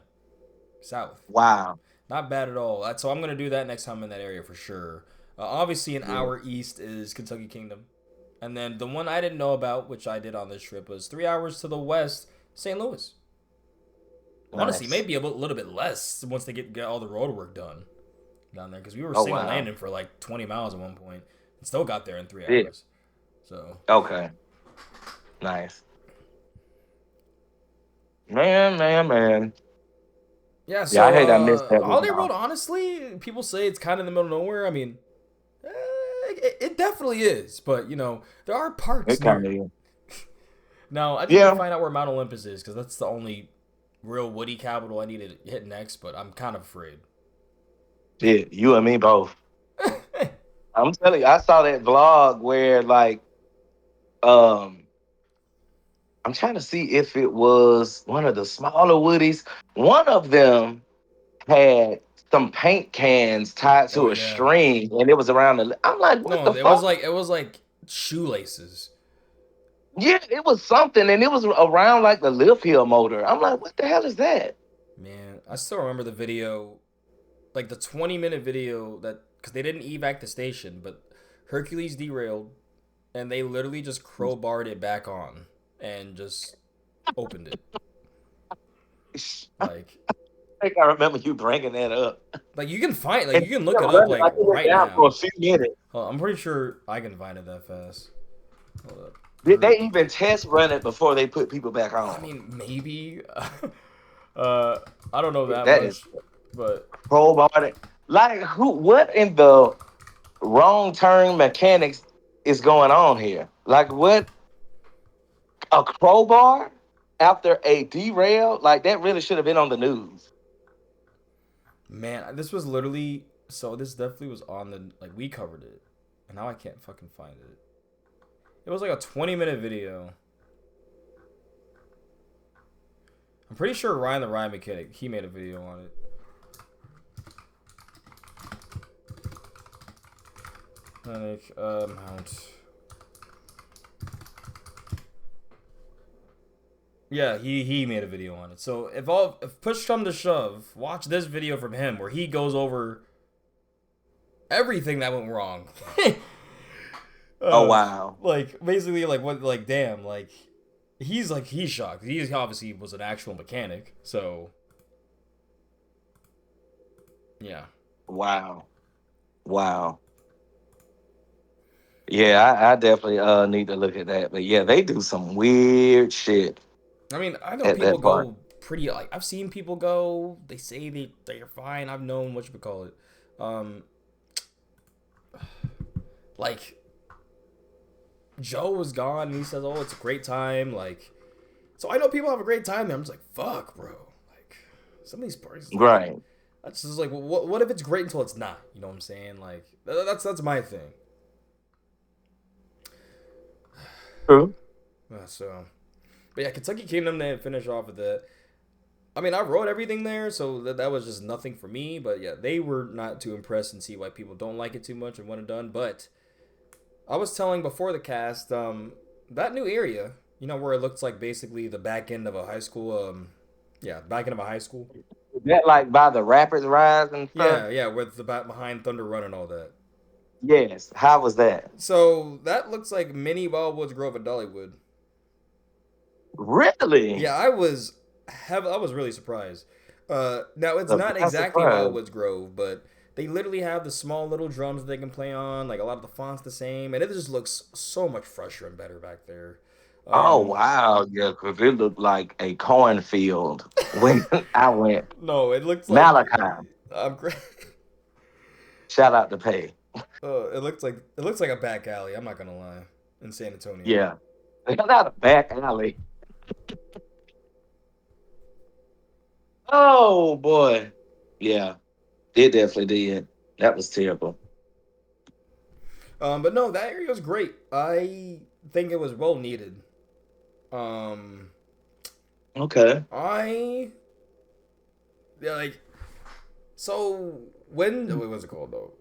south. Wow. Not bad at all. So I'm gonna do that next time I'm in that area for sure. Obviously, an Yeah. hour east is Kentucky Kingdom, and then the one I didn't know about, which I did on this trip, was 3 hours to the west, St. Louis. Honestly, Nice. maybe a little bit less once they get all the road work done down there, because we were Oh single wow. landing for like 20 miles at one point, and still got there in three Yeah. hours. So Okay. Nice. Man. yeah, Yeah, I so hate I missed that one, Holiday World, y'all. honestly, people say it's kind of in the middle of nowhere. I mean, it definitely is, but there are parks It near kind it. of Now, I need to yeah. find out where Mount Olympus is because that's the only real woody capital I need to hit next, but I'm kind of afraid. Yeah, you and me both. I'm telling you, I saw that vlog where like um I'm trying to see if it was one of the smaller woodies. One of them had some paint cans tied Oh to a yeah. string, and it was around the. I'm like, what No, the fuck? it was like shoelaces. Yeah, it was something, and it was around like the lift hill motor. I'm like, what the hell is that? Man, I still remember the video, like the 20-minute video that because they didn't evac the station, but Hercules derailed and they literally just crowbarred it back on and just opened it. I Like, think I remember you bringing that up. you can find And you can it look kept it up running, like like it went right down for a now. few minutes. I'm pretty sure I can find it that fast. Hold up. Did they even test run it before they put people back I on? mean, maybe. uh, I don't know that That is much, but crowbar. Like who? What in the wrong turn mechanics is going on here? Like what? A crowbar after a derail? Like that really should have been on the news. man, this was literally so. This definitely was on the we covered it, and now I can't fucking find it. It was like a 20-minute video. I'm pretty sure Ryan the Ryan Mechanic, he made a video on it. Mount. Yeah, he made a video on it. So if push come to shove, watch this video from him where he goes over everything that went wrong. Oh uh, wow. basically what damn he's shocked. He obviously was an actual mechanic, so yeah. Wow. Wow. Yeah, I definitely need to look at that. But yeah, they do some weird shit I mean, I know at people that part. go pretty I've seen people go. They say they're fine. I've known what you would call it, um, like Joe was gone and he says, "Oh, it's a great time." So I know people have a great time there. I'm just like, "Fuck, bro!" Like some of these parties, Right. that's just like, what if it's great until it's not? You know what I'm saying? Like that's my thing. True. So, but yeah, Kentucky Kingdom. They finish off with that. I mean, I wrote everything there, so that was just nothing for me. But yeah, they were not too impressed and see why people don't like it too much and want it done. But I was telling before the cast, that new area, where it looks like basically the back end of a high school, yeah, back end of a high school. Is that like by the Rapids Rise and stuff? Yeah, with the back behind Thunder Run and all that. Yes. How was that? So that looks like mini Wildwoods Grove at Dollywood. Really? Yeah, I was really surprised. Now it's not Surprise, exactly surprise. Wildwoods Grove, but they literally have the small little drums that they can play on. Like a lot of the fonts the same, and it just looks so much fresher and better back there. Oh Um, wow, yeah, because it looked like a cornfield when I went. no, it looks like Malachi. I'm great. Shout out to Pay. It looks like a back alley. I'm not gonna lie, in San Antonio. Yeah. Not a back alley. Oh boy. Yeah, it definitely did. That was terrible. But no, that area was great. I think it was well needed. Um, Okay. I yeah, like so when wait, what's it called though?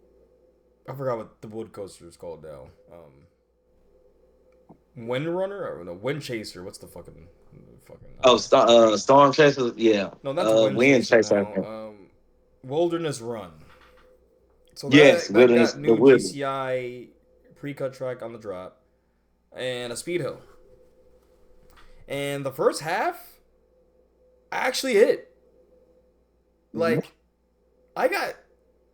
I forgot what the wood coaster is called now. Wind Runner or no Wind Chaser? What's the fucking Oh, Storm Chaser. Yeah. no, not the Wind Wind Chaser Chaser. I now. think. Wilderness Run. So Yes, that Wilderness. got The new Wood. GCI pre-cut track on the drop and a speed hill. And the first half, I actually hit. Like I got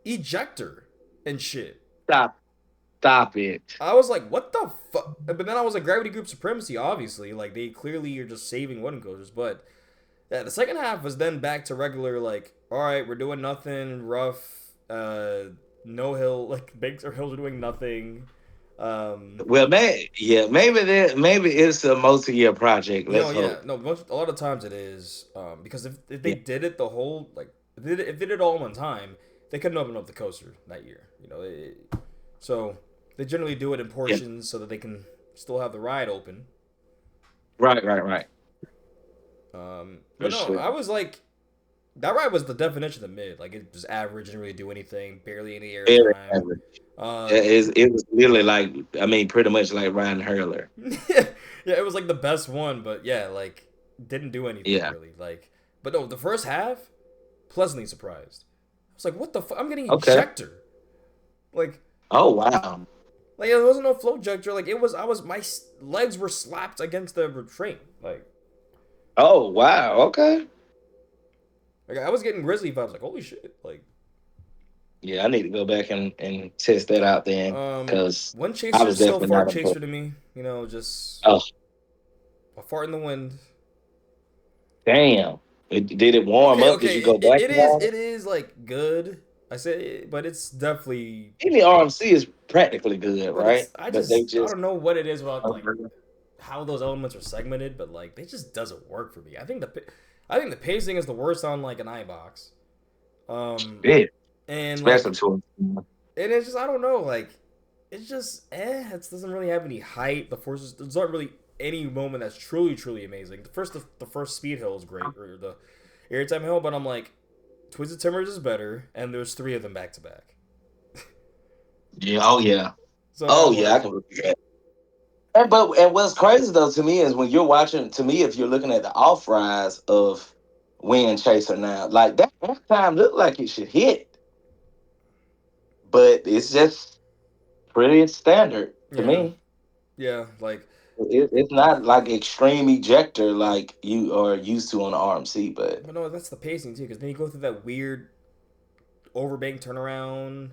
ejector and shit. Stop. Stop it. I was like, what the fuck? But then I was like, Gravity Group Supremacy, obviously. Like, they clearly are just saving wooden coasters. But yeah, the second half was then back to regular, like, all right, we're doing nothing, rough, no hill, like, banks or hills are doing nothing. Um, Well, yeah, maybe it's a multi-year project. you know, Let's yeah, hope. no, a lot of times it is. Because if they Yeah, did it the whole, like, if they did it all in one time, they couldn't open up the coaster that year. So they generally do it in yeah. portions so that they can still have the ride open. Right, right, right. But For no, sure. I was like, that ride was the definition of mid. Like it was average, didn't really do anything, barely any Very airtime. average. Uh, It was literally like, I mean, pretty much like Ryan Hurler. yeah, it was like the best one, but yeah, like didn't do anything Yeah. really. Like, but no, the first half, pleasantly surprised. I was like, what the fuck? I'm getting Okay. ejector. Like, Oh wow. there wasn't no flow ejector. Like it was, legs were slapped against the train. Oh wow. Okay. Like I was getting grizzly vibes. Like holy shit. Like Yeah, I need to go back and test that out then, because One I chaser was is still definitely fart not impressed. chaser to me. Just Oh a fart in the wind. damn! Did it warm Okay, up? Did okay, you go back on it? it is like good. I say, but it's definitely, Any RMC is practically good, but it's right? But they I just don't know what it is about like how those elements are segmented, but like they just doesn't work for me. I think the pacing is the worst on like an iBox. Um, yeah, and especially like to and it's just I don't know like it's just it doesn't really have any height. The forces there's not really any moment that's truly amazing. The first speed hill is great or the airtime hill, but I'm like Twisted Timbers is better, and there's three of them back to back. yeah. Oh yeah. So Oh I'm yeah. I like, can. And what's crazy though to me is when you're watching. To me, if you're looking at the off rise of Wind Chaser now, like that time looked like it should hit, but it's just pretty standard to yeah, me. yeah, like, It's not like extreme ejector like you are used to on the RMC, but but no, that's the pacing too, because then you go through that weird overbank turnaround,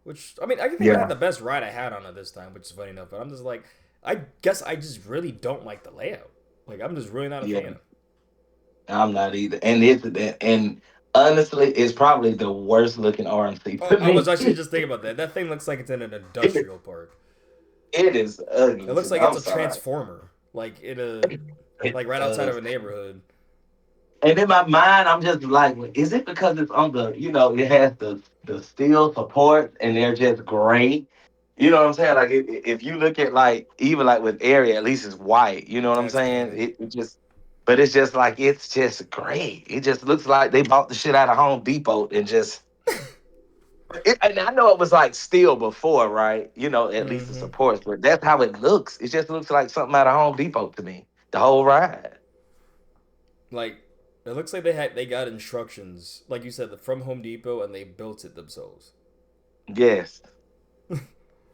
which I mean, I think I had yeah, the best ride I had on it this time, which is funny enough. But I'm just like, I guess I just really don't like the layout. Like, I'm just really not a yeah, fan. I'm not either. And honestly, it's probably the worst looking RMC Oh, to I was me. actually just thinking about that. That thing looks like it's in an it, industrial park. it is It ugly to looks me. like it's I'm a sorry. transformer, It like right outside of does. a neighborhood. And in my mind, I'm just like, well, is it because it's on the, it has the steel support and they're just gray? You know what I'm saying? Like, if you look at like even like with area, at least it's white. You know what I'm That's saying? painted. It just, but it's just like it's just gray. It just looks like they bought the shit out of Home Depot and just. And I know it was like steel before, right? At least the Mm-hmm. supports, but that's how it looks. It just looks like something out of Home Depot to me. The whole ride. Like it looks like they got instructions, like you said, from Home Depot, and they built it themselves. Yes.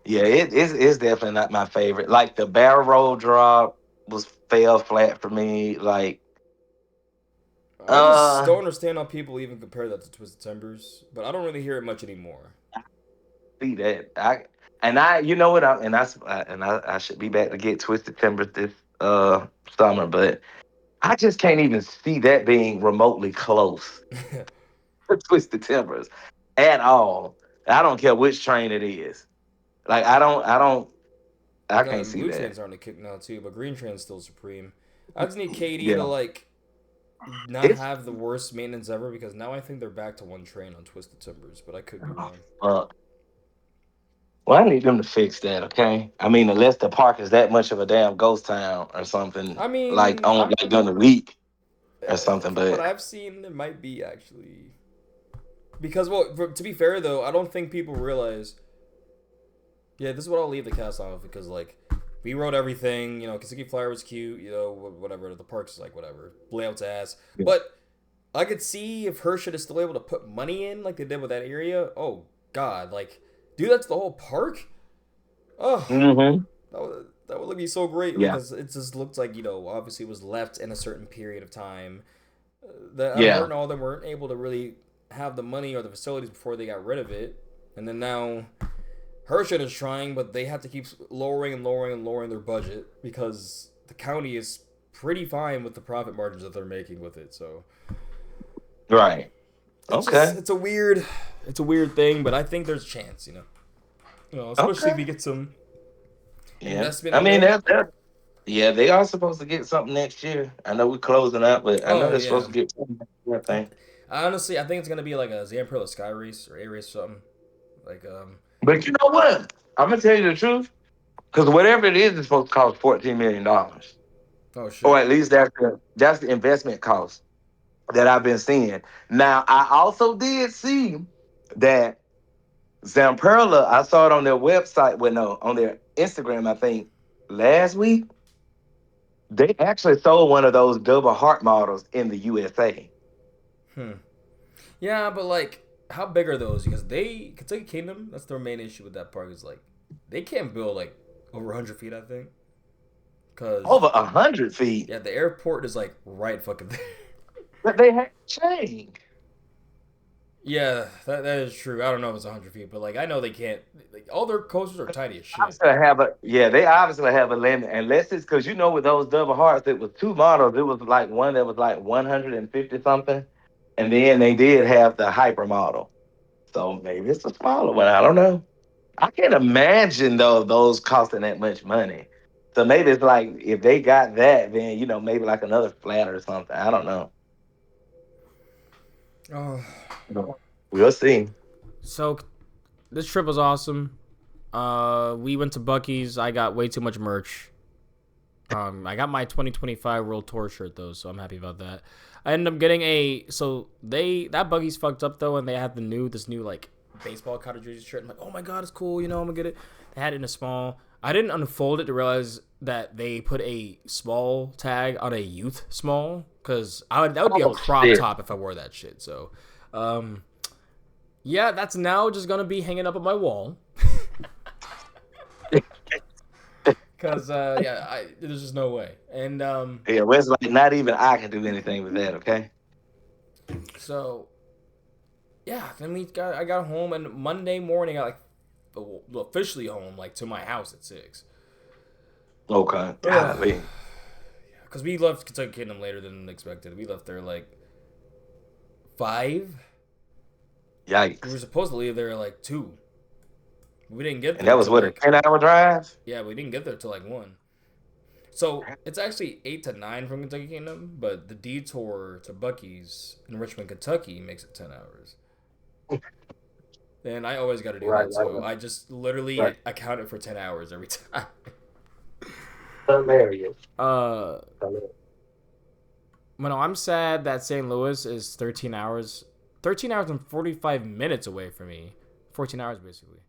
Yeah, it's definitely not my favorite. Like the barrel roll drop was fell flat for me. Like, I just uh, don't understand how people even compare that to Twisted Timbers, but I don't really hear it much anymore. see that I you know what I should be back to get Twisted Timbers this summer, but I just can't even see that being remotely close to Twisted Timbers at all. I don't care which train it is. Like I No, can't and see Blue that. Train's starting to kick now too, but Green Train's still supreme. I just need KD to Yeah, like not it's have the worst maintenance ever because now I think they're back to one train on Twisted Timbers, but I could be wrong. uh, Well, I need them to fix that, okay? I mean, unless the park is that much of a damn ghost town or something, I like mean, on like during the week or something. from what But I've seen, it might be actually because well, to be fair though, I don't think people realize. Yeah, this is what I'll leave the cast on because like we wrote everything. You know, Kentucky Flyer was cute. You know, whatever. The park's like whatever. Layout's ass. But I could see if Hershey is still able to put money in like they did with that area. Oh God, like do that to the whole park. Oh, mm-hmm. that would be so great Yeah, because it just looked like obviously it was left in a certain period of time that Unhurt yeah, and all them weren't able to really have the money or the facilities before they got rid of it, and then now Hershey is trying, but they have to keep lowering and lowering and lowering their budget because the county is pretty fine with the profit margins that they're making with it. So right. it's just Okay, it's a weird thing, but I think there's a chance, especially if okay. we get some Yeah, investment I in mean there. yeah, they are supposed to get something next year. I know we're closing out, but I know Oh they're supposed yeah, to get something next year, I think. honestly, I think it's gonna be like a Zamperla Sky Race or A Race or something. Like But you know what? I'm gonna tell you the truth, because whatever it is, it's supposed to cost $14 million, oh or shit. at least that's the investment cost that I've been seeing. Now, I also did see that Zamperla. I saw it on their website, well, no, on their Instagram, I think last week. They actually sold one of those double heart models in the USA. Hmm. Yeah, but like, how big are those? Because they Kentucky Kingdom, that's their main issue with that park is like, they can't build like over 100 feet. I think. Cause Over 100 feet. yeah, the airport is like right fucking there. But they had changed. Yeah, that is true. I don't know if it's 100 feet, but like I know they can't. Like, all their coasters are tiny as shit. Obviously have a yeah, they obviously have a limit. Unless it's because with those double hearts, it was two models. It was like one that was like 150 something. And then they did have the hyper model. So maybe it's a smaller one. I don't know. I can't imagine though those costing that much money. So maybe it's like if they got that, then maybe like another flat or something. I don't know. Oh, We'll see. so this trip was awesome. We went to Bucky's. I got way too much merch. I got my 2025 World Tour shirt though, so I'm happy about that. I ended up getting that Buggy's fucked up though, and they had this new like baseball cottage jersey shirt. I'm like, oh my god, it's cool. I'm gonna get it. They had it in a small. I didn't unfold it to realize that they put a small tag on a youth small because that would be a Oh crop shit. top if I wore that shit. So, yeah, that's now just gonna be hanging up on my wall. Cause there's just no way. And Yeah, Wes like not even I can do anything with that, okay? so yeah, then I got home and Monday morning I like officially home like to my house at 6. Okay. Ugh. Golly. Cause we left Kentucky Kingdom later than expected. We left there like 5. We were Yikes. supposed to leave there at like 2. We didn't get And there that was till what, a like 10-hour drive? yeah, we didn't get there till like 1. So it's actually 8 to 9 from Kentucky Kingdom, but the detour to Bucky's in Richmond, Kentucky makes it 10 hours. And I always got to do Right, that, right, so right. I just literally Right. account it for 10 hours every time. Hilarious. uh, Hilarious. no, I'm sad that St. Louis is 13 hours and 45 minutes away from me. 14 hours basically.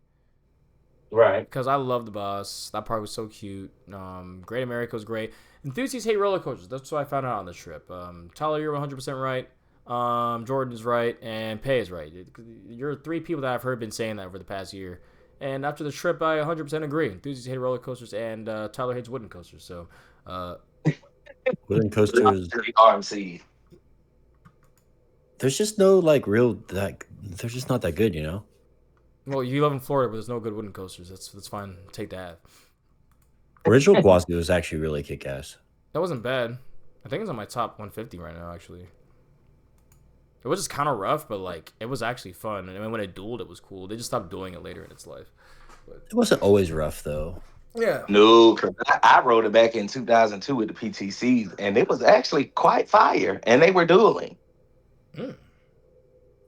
Right. Because I love the bus. That park was so cute. Great America was great. Enthusiasts hate roller coasters. That's what I found out on the trip. Tyler, you're 100% right. Jordan's right, and Pay is right. You're 3 people that I've heard been saying that over the past year. And after the trip, I 100% agree. Enthusiasts hate roller coasters, and Tyler hates wooden coasters. So, Wooden coasters. RMC. There's just no like real that. They're just not that good, you know. well, you live in Florida, but there's no good wooden coasters. That's fine. Take that. Original Guasco was actually really kick ass. That wasn't bad. I think it's on my top 150 right now, actually. It was just kind of rough, but like it was actually fun. And when it dueled, it was cool. They just stopped doing it later in its life. It wasn't always rough though. Yeah. No, 'cause I rode it back in 2002 with the PTCs, and it was actually quite fire, and they were dueling. Mm.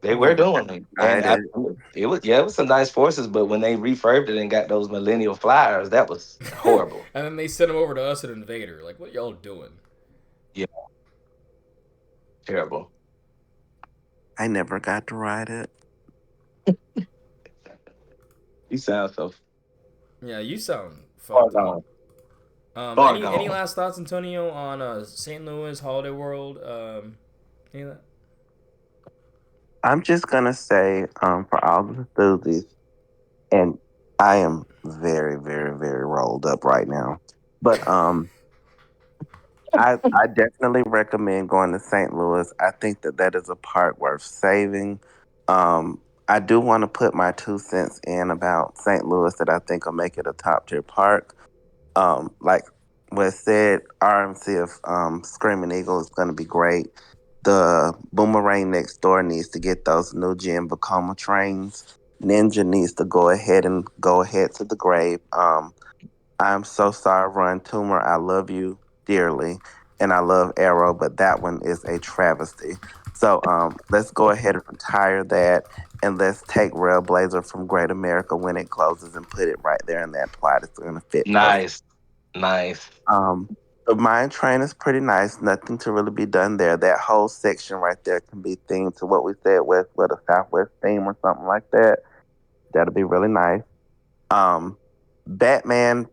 They were doing it, and United. it was some nice forces. But when they refurbed it and got those Millennial Flyers, that was horrible. And then they sent him over to us at Invader. Like, what y'all doing? Yeah, terrible. I never got to ride it. You sound so Yeah, you sound far fucked up. gone. Far Any gone. last thoughts, Antonio, on St. Louis Holiday World? Any of that? I'm just gonna say, for all the enthusiasts, and I am very, very, very rolled up right now. But I definitely recommend going to St. Louis. I think that that is a park worth saving. I do want to put my 2 cents in about St. Louis that I think will make it a top tier park. Like was said, RMC of Screaming Eagle is going to be great. The Boomerang next door needs to get those new Jim Vacoma trains. Ninja needs to go ahead to the grave. I'm so sorry, Ron Toomer. I love you dearly, and I love Arrow, but that one is a travesty. So let's go ahead and retire that, and let's take Railblazer from Great America when it closes and put it right there in that plot. It's going to fit perfect. Nice, nice. Um, the mine train is pretty nice. Nothing to really be done there. That whole section right there can be themed to what we said with a Southwest theme or something like that. That'll be really nice. Um, Batman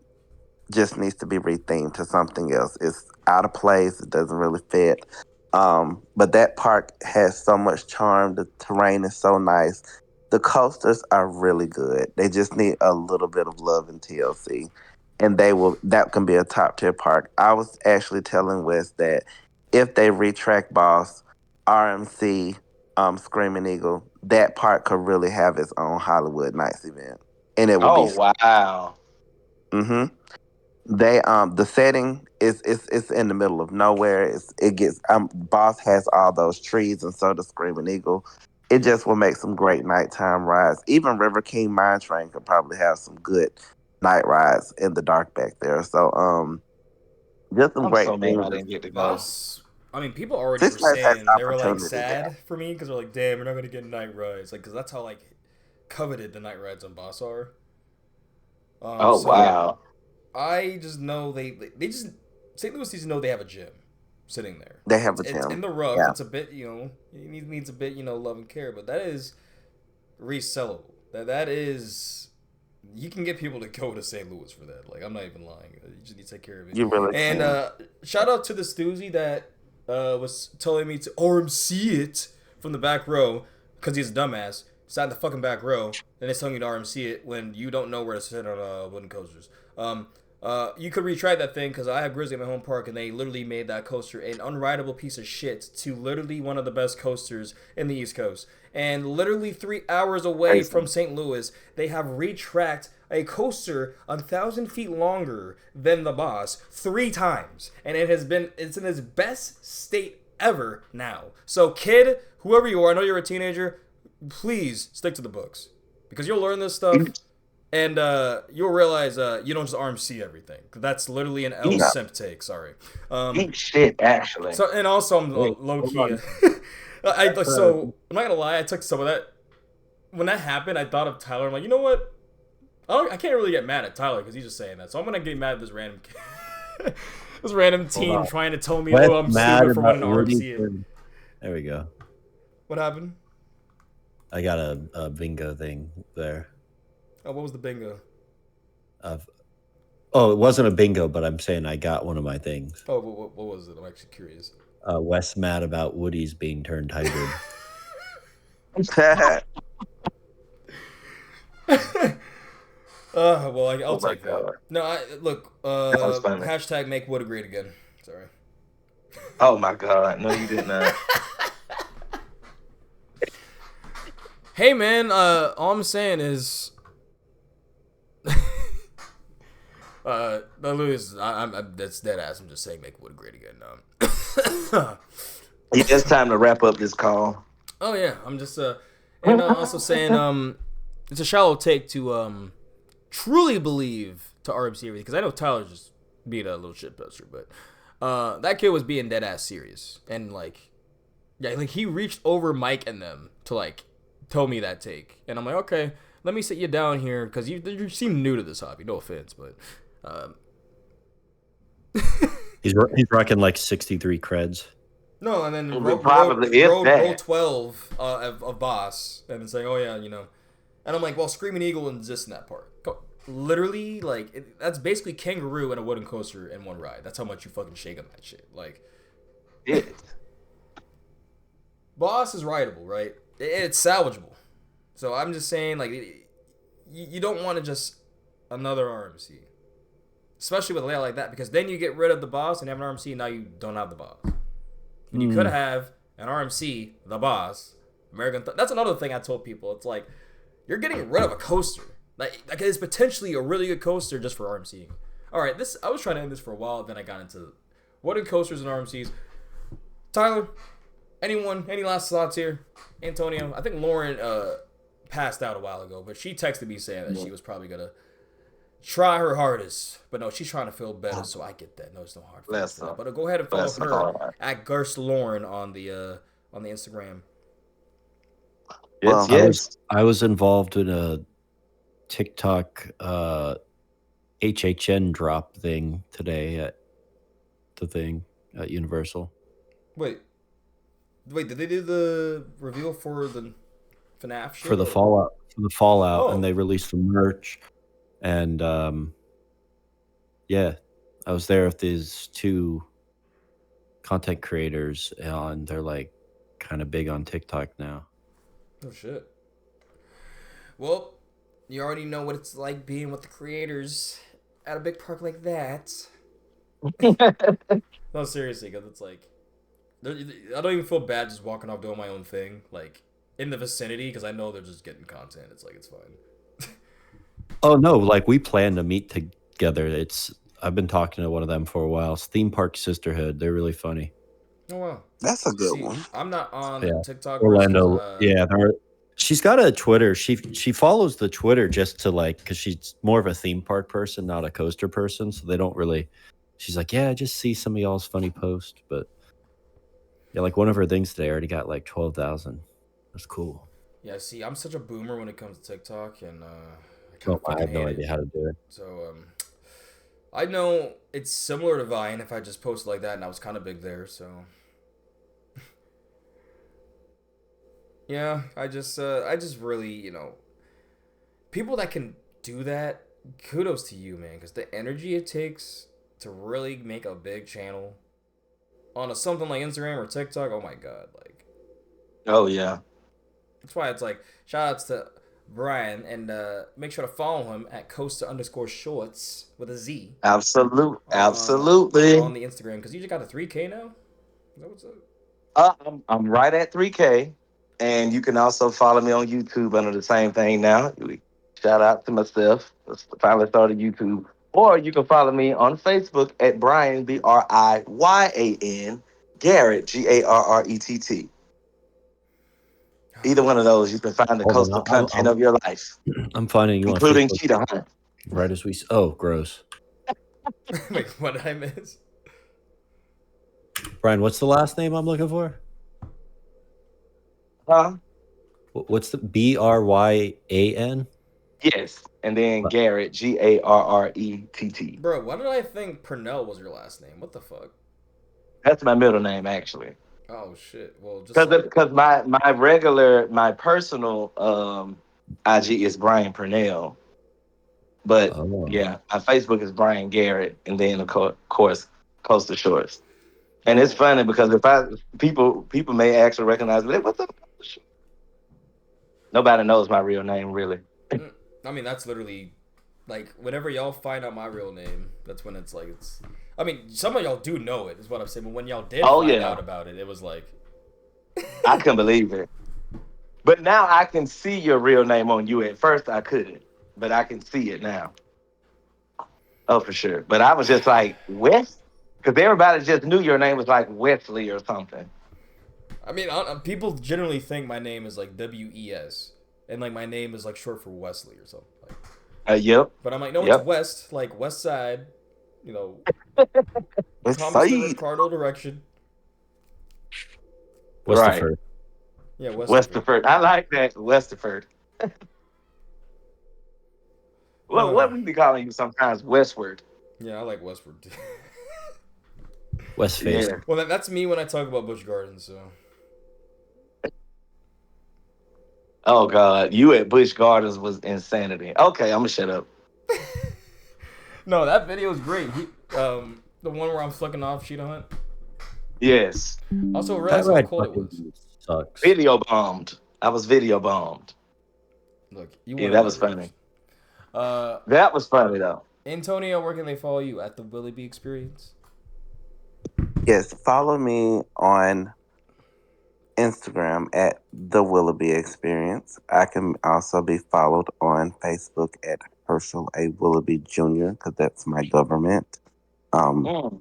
just needs to be rethemed to something else. It's out of place. It doesn't really fit. But that park has so much charm. The terrain is so nice. The coasters are really good. They just need a little bit of love in TLC, and they will. That can be a top tier park. I was actually telling Wes that if they retrack Boss, RMC, Screaming Eagle, that park could really have its own Hollywood Nights event, and it would be. Oh wow. Mm-hmm. They the setting is it's in the middle of nowhere. It gets Boss has all those trees and so does Screaming Eagle. It just will make some great nighttime rides. Even River King Mine Train could probably have some good night rides in the dark back there. So just some I'm great so mad things. I didn't get to go. Boss. I mean, people already Six were Flags has saying they were like opportunity there. sad for me because they're like, damn, we're not gonna get night rides, like, because that's how like coveted the night rides on Boss are. Oh Yeah, So wow. I just know they just St. Louis needs to know they have a gym sitting there. they have It's a it's in gym. the rough. Yeah, It's a bit it needs a bit love and care, but that is resellable. That is you can get people to go to St. Louis for that. Like I'm not even lying. You just need to take care of it. you really And can. shout out to the Stoozy that was telling me to RMC it from the back row because he's a dumbass. Sat in the fucking back row, and it's telling you to RMC it when you don't know where to sit on wooden coasters. You could retry that thing because I have Grizzly at my home park, and they literally made that coaster an unrideable piece of shit to literally one of the best coasters in the East Coast. And literally 3 hours away Crazy. from St. Louis, they have retracked a coaster 1,000 feet longer than the Boss 3 times, and it's in its best state ever now. So, kid, whoever you are, I know you're a teenager. Please stick to the books because you'll learn this stuff and you'll realize you don't just RMC everything. That's literally an L Eat, No, simp take. Sorry. Um, eat shit actually. so and also I'm Wait, low hold key. on. So I'm not gonna lie. I took some of that when that happened. I thought of Tyler. I'm like, you know what? I can't really get mad at Tyler because he's just saying that. So I'm gonna get mad at this random kid. This random Hold teen on. trying to tell me, Wes oh, I'm mad stupid for about wanting to Woody's RMC it. thing. There we go. What happened? I got a bingo thing there. Oh, what was the bingo? Of Oh, it wasn't a bingo, but I'm saying I got one of my things. Oh, what was it? I'm actually curious. Wes mad about Woody's being turned hybrid. Well, I'll Oh my take that. god. No, look. That was funny. Hashtag make Wood great again. Sorry. Oh my god. No, you did not. Hey, man. All I'm saying is, that's dead ass. I'm just saying make Wood great again. It's time to wrap up this call. Oh yeah, I'm just and also saying it's a shallow take to truly believe to RMC everything because I know Tyler just being a little shit poster, but that kid was being dead ass serious and like Yeah, like he reached over Mike and them to like tell me that take, and I'm like, okay, let me sit you down here because you seem new to this hobby. No offense, but He's rocking like 63 creds. no, and then Probably if roll that. 12 of boss, and then saying, oh yeah, and I'm like, well, Screaming Eagle exists in that part. Literally, like that's basically Kangaroo and a wooden coaster in one ride. That's how much you fucking shake on that shit. Like, It. boss is rideable, right? It's salvageable. So I'm just saying, like, you don't want to just another RMC, especially with a layout like that, because then you get rid of the boss and have an RMC, and now you don't have the boss. And you could have an RMC, the boss, That's another thing I told people. It's like you're getting rid of a coaster. Like it's potentially a really good coaster just for RMC. All right, I was trying to end this for a while, then I got into what are coasters and RMCs. Tyler, any last thoughts here? Antonio, I think Lauren passed out a while ago, but she texted me saying that she was probably gonna try her hardest, but no, she's trying to feel better. So I get that. No, it's no hard feelings. But go ahead and follow her at Gerst Lauren on the Instagram. Yes. I was involved in a TikTok HHN drop thing today at the thing at Universal. Wait, did they do the reveal for the FNAF shit? For the Fallout, and they released the merch. And yeah, I was there with these two content creators, and they're like kind of big on TikTok now. Oh shit. Well, you already know what it's like being with the creators at a big park like that. No, seriously, because it's like I don't even feel bad just walking off doing my own thing, like in the vicinity, because I know they're just getting content. It's like it's fine. Oh no, like we plan to meet together. I've been talking to one of them for a while. It's Theme Park Sisterhood. They're really funny. Oh wow, That's a good one. I'm not on Yeah. the TikTok. Orlando. Versus, she's got a Twitter. She follows the Twitter just to like, because she's more of a theme park person, not a coaster person. So they don't really. She's like, yeah, I just see some of y'all's funny posts, but yeah, like one of her things today already got like 12,000. That's cool. Yeah, see, I'm such a boomer when it comes to TikTok, and I have no idea how to do it. So I know it's similar to Vine if I just posted like that, and I was kind of big there. So yeah, I just really, people that can do that, kudos to you, man, because the energy it takes to really make a big channel on something like Instagram or TikTok, oh my god, like. Oh yeah. That's why it's like shout outs to Brian, and make sure to follow him at Costa_Shorts with a Z. Absolutely. On the Instagram, because you just got a 3K now. Is that what's up? I'm right at 3K, and you can also follow me on YouTube under the same thing now. Shout out to myself. I finally started YouTube. Or you can follow me on Facebook at Brian BRIYAN Garrett GARRETT. Either one of those, you can find the coastal content of your life. I'm finding you, including Cheetah Hunt. Right as we. Oh, gross. Wait, what did I miss? Brian, what's the last name I'm looking for? Huh? What's the BRYAN? Yes, and then Garrett GARRETT. Bro, why did I think Purnell was your last name? What the fuck? That's my middle name, actually. Oh shit! Well, just because my personal IG is Brian Purnell, but yeah, my Facebook is Brian Garrett, and then of course Coastal Shorts. And it's funny because people may actually recognize me. What's up? Nobody knows my real name really. I mean, that's literally like whenever y'all find out my real name, that's when it's like it's. I mean, some of y'all do know it, is what I'm saying. But when y'all did find out about it, it was like I couldn't believe it. But now I can see your real name on you. At first I couldn't, but I can see it now. Oh, for sure. But I was just like, West? Because everybody just knew your name was like Wesley or something. I mean, people generally think my name is like WES. And like my name is like short for Wesley or something. Like, yep. But I'm like, no, it's West, like West Side, Thomas Cardinal direction. Right. Westerford. Yeah, Westerford. Westerford. I like that. Westerford. What we be calling you sometimes? Westward. Yeah, I like Westward too. Westface. Yeah. Well, that's me when I talk about Busch Gardens. So Oh God, you at Busch Gardens was insanity. Okay, I'm gonna shut up. no, that video is great. The one where I'm flicking off Cheetah Hunt. Yes. Also, That realize how ride cold it was. fucking sucks. Video bombed. I was video bombed. Look, you Yeah, wanted that that was funny. roast. Uh, That was funny though. Antonio, where can they follow you at the Willie B Experience? Yes, follow me on Instagram at the Willoughby Experience. I can also be followed on Facebook at Herschel A. Willoughby Jr. because that's my government. Um, Mm.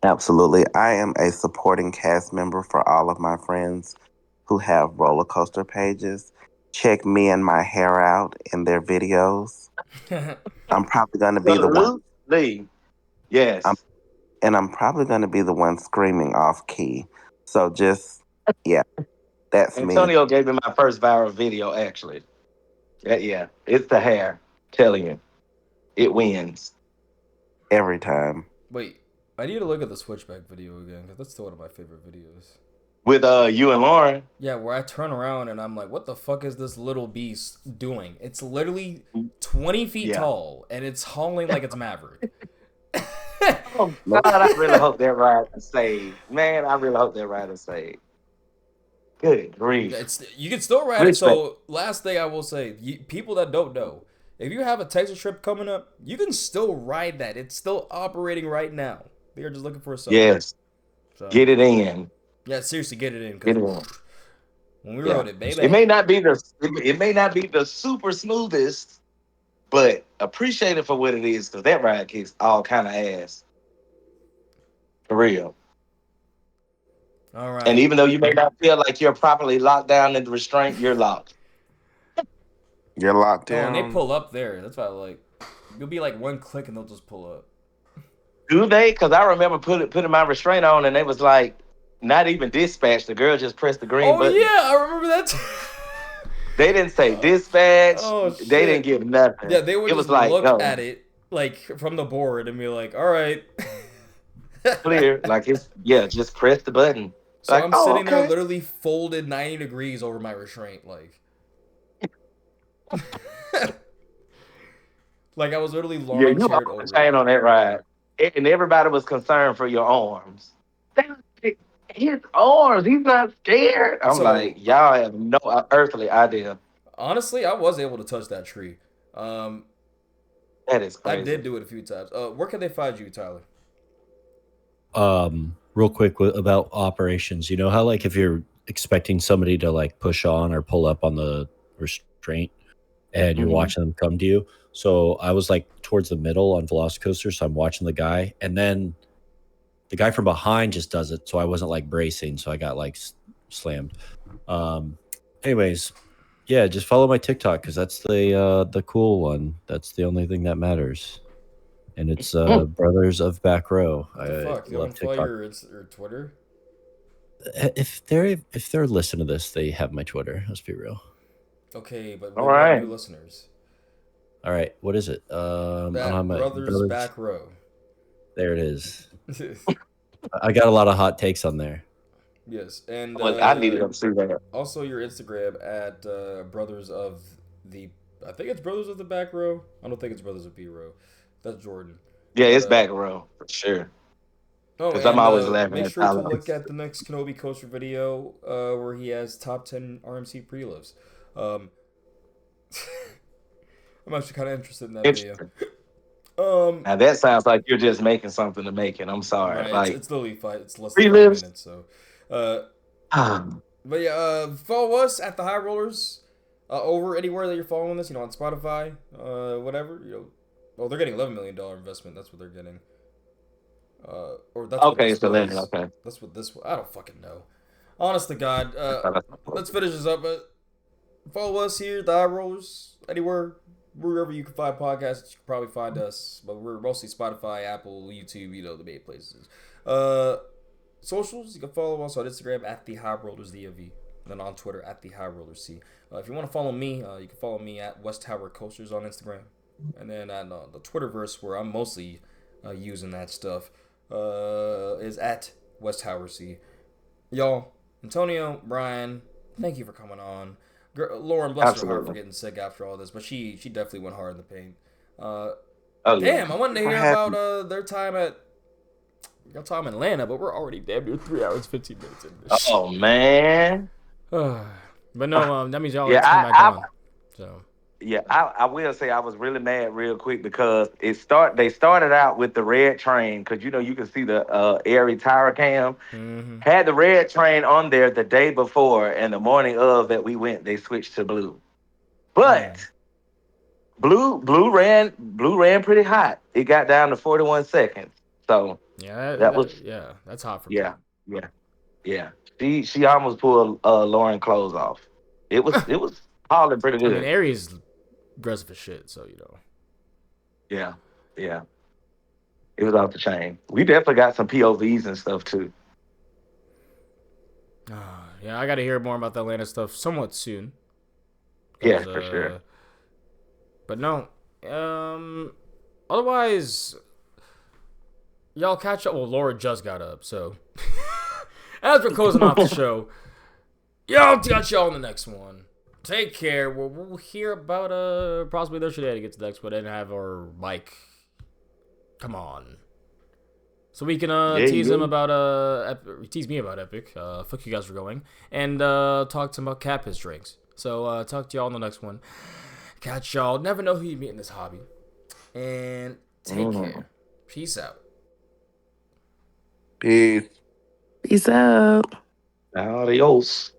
absolutely. I am a supporting cast member for all of my friends who have roller coaster pages. Check me and my hair out in their videos. I'm probably going to be the one. Absolutely. I'm, Yes. and I'm probably going to be the one screaming off key. So just, yeah, that's me Antonio gave me my first viral video actually. Yeah. It's the hair. Telling you. It wins. every time. Wait, I need to look at the Switchback video again because that's still one of my favorite videos. With you and Lauren. Yeah, where I turn around and I'm like, what the fuck is this little beast doing? It's literally 20 feet Yeah. tall and it's hauling like it's Maverick. Oh God, I really hope that ride is saved. Man, I really hope that ride is saved. Good grief. It's you can still ride it. Respect. So last thing I will say, people that don't know, if you have a Texas trip coming up, you can still ride that. It's still operating right now. They are just looking for a summer. Yes. So Get it in. yeah, seriously, get it in Get because it in. when we Yeah. rode it, It may baby. not be the super smoothest, but appreciate it for what it is, because that ride kicks all kind of ass. For real. All And right. even though you may not feel like you're properly locked down in the restraint, you're locked. You're locked Oh, and they down. pull up there. That's why I like. You'll be like one click and they'll just pull up. Do they? Because I remember putting my restraint on, and they was like, not even dispatch. The girl just pressed the green Oh button. yeah, I remember that. They didn't say dispatch. Oh They didn't shit. give nothing. Yeah, they would It just was like, look go at it like from the board and be like, "All right." clear. Like it's just press the button. So Like, I'm oh, sitting there okay. literally folded 90 degrees over my restraint, like, like I was literally Yeah, lawn you chaired off the over it. chain on that ride. And everybody was concerned for your arms. His arms, he's not scared. I'm like, So y'all have no earthly idea. honestly, I was able to touch that tree. Um, That is I crazy. did do it a few times. Where can they find you, Tyler? Real quick about operations. You know how like if you're expecting somebody to like push on or pull up on the restraint and you're Mhm. watching them come to you. So I was like towards the middle on Velocicoaster, so I'm watching the guy, and then the guy from behind just does it. So I wasn't like bracing, so I got like slammed. Um, anyways, yeah, just follow my TikTok because that's the cool one. That's the only thing that matters, and it's Brothers of Back Row. What the I fuck? You love want to follow TikTok. your Twitter? If they're listening to this, they have my Twitter. Let's be real. Okay, but All we have right. new listeners. All right, what is it? I don't have Bat my Brothers brothers. Back Row. There it is. I got a lot of hot takes on there. Yes, and Well, I needed to see that. also your Instagram at Brothers of the. I think it's Brothers of the Back Row. I don't think it's Brothers of B Row. That's Jordan. Yeah, But it's back row for sure. oh, Because I'm and always laughing make at sure to Tyler. look at the next Kenobi Coaster video where he has top 10 RMC pre-lifts. Um, I'm actually kind of interested in that video. Interesting. Um, Now that sounds like you're just making something to make it. I'm sorry. right, Like it's literally it's less than 5 relives. minutes. So, uh, Um, but yeah, follow us at the High Rollers over anywhere that you're following us. You know, on Spotify, whatever. You know, well, they're getting $11 million investment. That's what they're getting. Or that's what okay, this it's 11. was. Okay. That's what this was. I don't fucking know. Honest to God. Let's finish this up. Follow us here, the Eye Rollers, anywhere, wherever you can find podcasts. You can probably find us, but we're mostly Spotify, Apple, YouTube. You know the main places. socials, you can follow us on Instagram at the High Rollers DOV, and then on Twitter at the High Rollers C. If you want to follow me, you can follow me at West Tower Coasters on Instagram, and then at the Twitterverse where I'm mostly using that stuff is at West Tower C. Y'all, Antonio, Brian, thank you for coming on. Lauren, bless her heart for Absolutely. getting sick after all this, but she definitely went hard in the paint. Uh, Oh yeah. Damn, I wanted to For hear having about their time at your time in Atlanta, but we're already damn near 3 hours 15 minutes in this shit. Oh man. But no, that means y'all Yeah, have to come back on. So I will say I was really mad real quick because they started out with the red train because you can see the airy tower cam. Had the red train on there the day before and the morning of that we went, they switched to blue. But blue ran pretty hot. It got down to 41 seconds. So yeah, that was that's hot for yeah, blue. yeah, yeah. She almost pulled Lauren clothes off. It was hauling pretty I mean, good. Aries aggressive as shit, so Yeah, yeah. It was off the chain. We definitely got some POVs and stuff too. Yeah, I got to hear more about the Atlanta stuff somewhat soon. Yeah, 'Cause, for sure. but no, otherwise, y'all catch up. Well, Laura just got up, so as we're closing off the show, y'all catch y'all in the next one. Take care. We'll hear about possibly their shenanigans next, but then have our Mike. Come on. So we can Yeah, you tease him good? about tease me about Epic. Fuck you guys for going, and talk to him about Cap his drinks. So talk to y'all in the next one. Catch y'all. Never know who you meet in this hobby, and take care. Peace out. peace. Peace out. Adios.